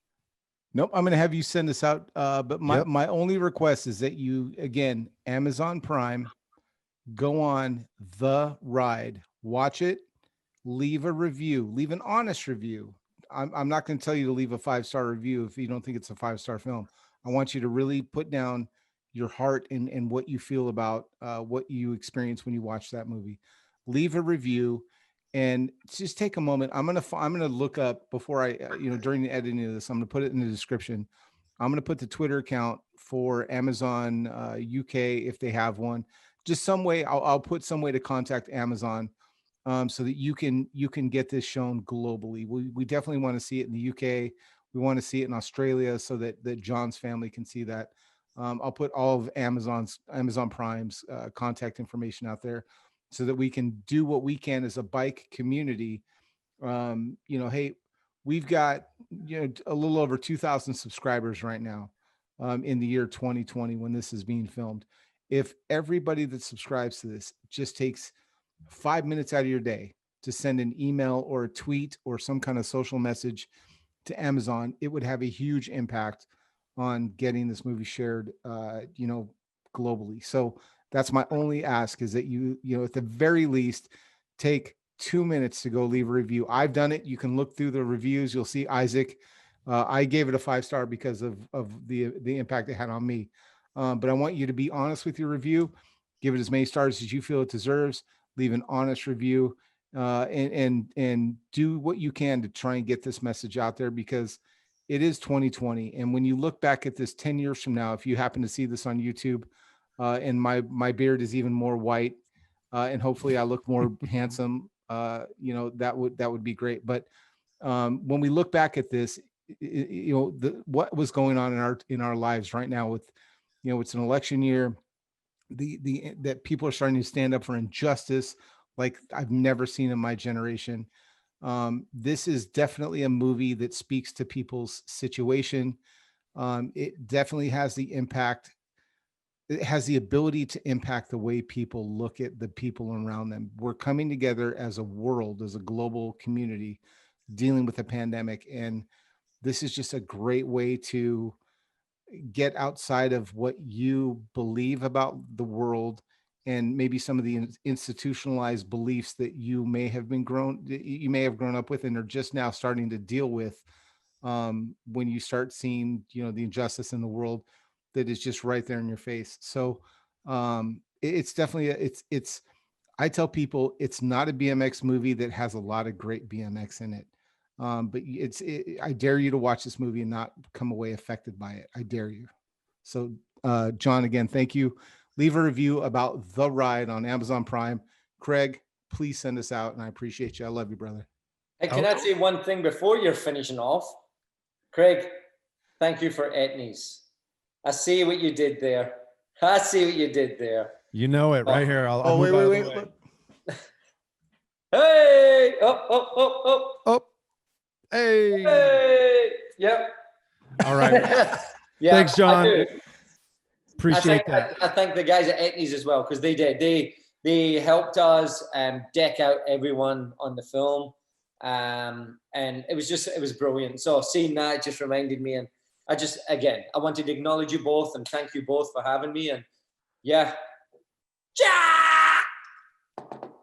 Nope. I'm going to have you send this out. But my only request is that you, again, Amazon Prime, go on The Ride, watch it, leave a review, leave an honest review. I'm not going to tell you to leave a 5-star review if you don't think it's a 5-star film. I want you to really put down your heart and what you feel about what you experience when you watch that movie. Leave a review and just take a moment. I'm going to look up before I, during the editing of this, I'm going to put it in the description. I'm going to put the Twitter account for Amazon UK if they have one. Just some way, I'll put some way to contact Amazon. So that you can get this shown globally. We definitely want to see it in the UK. We want to see it in Australia so that John's family can see that. I'll put all of Amazon Prime's contact information out there so that we can do what we can as a bike community. Hey, we've got a little over 2,000 subscribers right now in the year 2020 when this is being filmed. If everybody that subscribes to this just takes 5 minutes out of your day to send an email or a tweet or some kind of social message to Amazon, it would have a huge impact on getting this movie shared, globally. So that's my only ask, is that you at the very least take 2 minutes to go leave a review. I've done it. You can look through the reviews. You'll see Isaac. I gave it a 5-star because of the impact it had on me. But I want you to be honest with your review. Give it as many stars as you feel it deserves. Leave an honest review, and do what you can to try and get this message out there, because it is 2020. And when you look back at this 10 years from now, if you happen to see this on YouTube, and my beard is even more white, and hopefully I look more handsome, that would be great. But when we look back at this, what was going on in our lives right now with, it's an election year. That people are starting to stand up for injustice like I've never seen in my generation. This is definitely a movie that speaks to people's situation. It definitely has the impact. It has the ability to impact the way people look at the people around them. We're coming together as a world, as a global community, dealing with a pandemic. And this is just a great way to get outside of what you believe about the world and maybe some of the institutionalized beliefs that you may have grown up with and are just now starting to deal with, when you start seeing the injustice in the world that is just right there in your face. So it's definitely I tell people it's not a BMX movie that has a lot of great BMX in it. But I dare you to watch this movie and not come away affected by it. I dare you. So, John, again, thank you. Leave a review about The Ride on Amazon Prime. Craig, please send us out, and I appreciate you. I love you, brother. Hey, can I say one thing before you're finishing off? Craig, thank you for Etnies. I see what you did there. I see what you did there. You know it right here. I'll move out of the way. Hey, up. Oh, hey. Hey, yep. All right. Yeah, Thanks, John. I do. Appreciate that. I thank the guys at Etnies as well, because they did. They helped us deck out everyone on the film. And it was brilliant. So seeing that just reminded me, and I wanted to acknowledge you both and thank you both for having me. And yeah.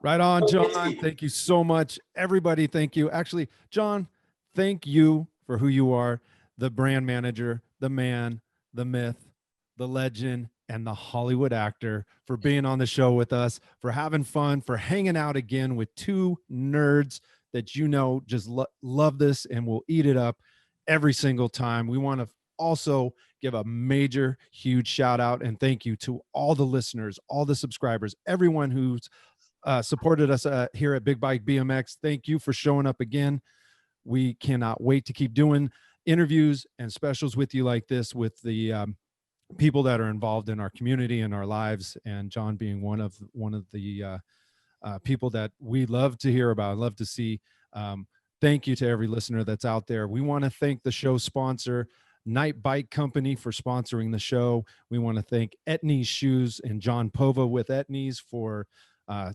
Right on, John. Thank you so much. Everybody, thank you. Actually, John, thank you for who you are, the brand manager, the man, the myth, the legend, and the Hollywood actor, for being on the show with us, for having fun, for hanging out again with two nerds that just love this and will eat it up every single time. We want to also give a major, huge shout out and thank you to all the listeners, all the subscribers, everyone who's supported us here at Big Bike BMX. Thank you for showing up again. We cannot wait to keep doing interviews and specials with you like this, with the people that are involved in our community and our lives, and John being one of the people that we love to hear about, love to see. Thank you to every listener that's out there. We want to thank the show sponsor, KnightBikeCompany, for sponsoring the show. We want to thank Etnies Shoes and John Pova with Etnies for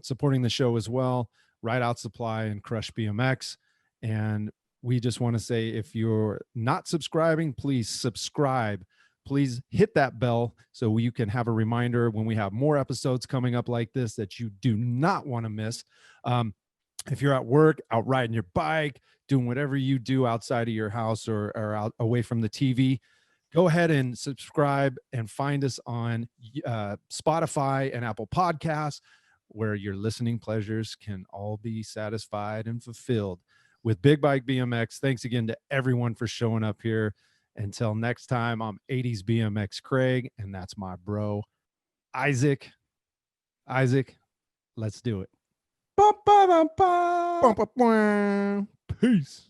supporting the show as well, RideOutSupply and CrushedMX. And we just want to say, if you're not subscribing, please subscribe. Please hit that bell so you can have a reminder when we have more episodes coming up like this that you do not want to miss. If you're at work, out riding your bike, doing whatever you do outside of your house or out away from the TV, go ahead and subscribe and find us on Spotify and Apple Podcasts, where your listening pleasures can all be satisfied and fulfilled with Big Bike BMX. Thanks again to everyone for showing up here. Until next time, I'm 80s BMX Craig, and that's my bro, Isaac. Isaac, let's do it. Peace.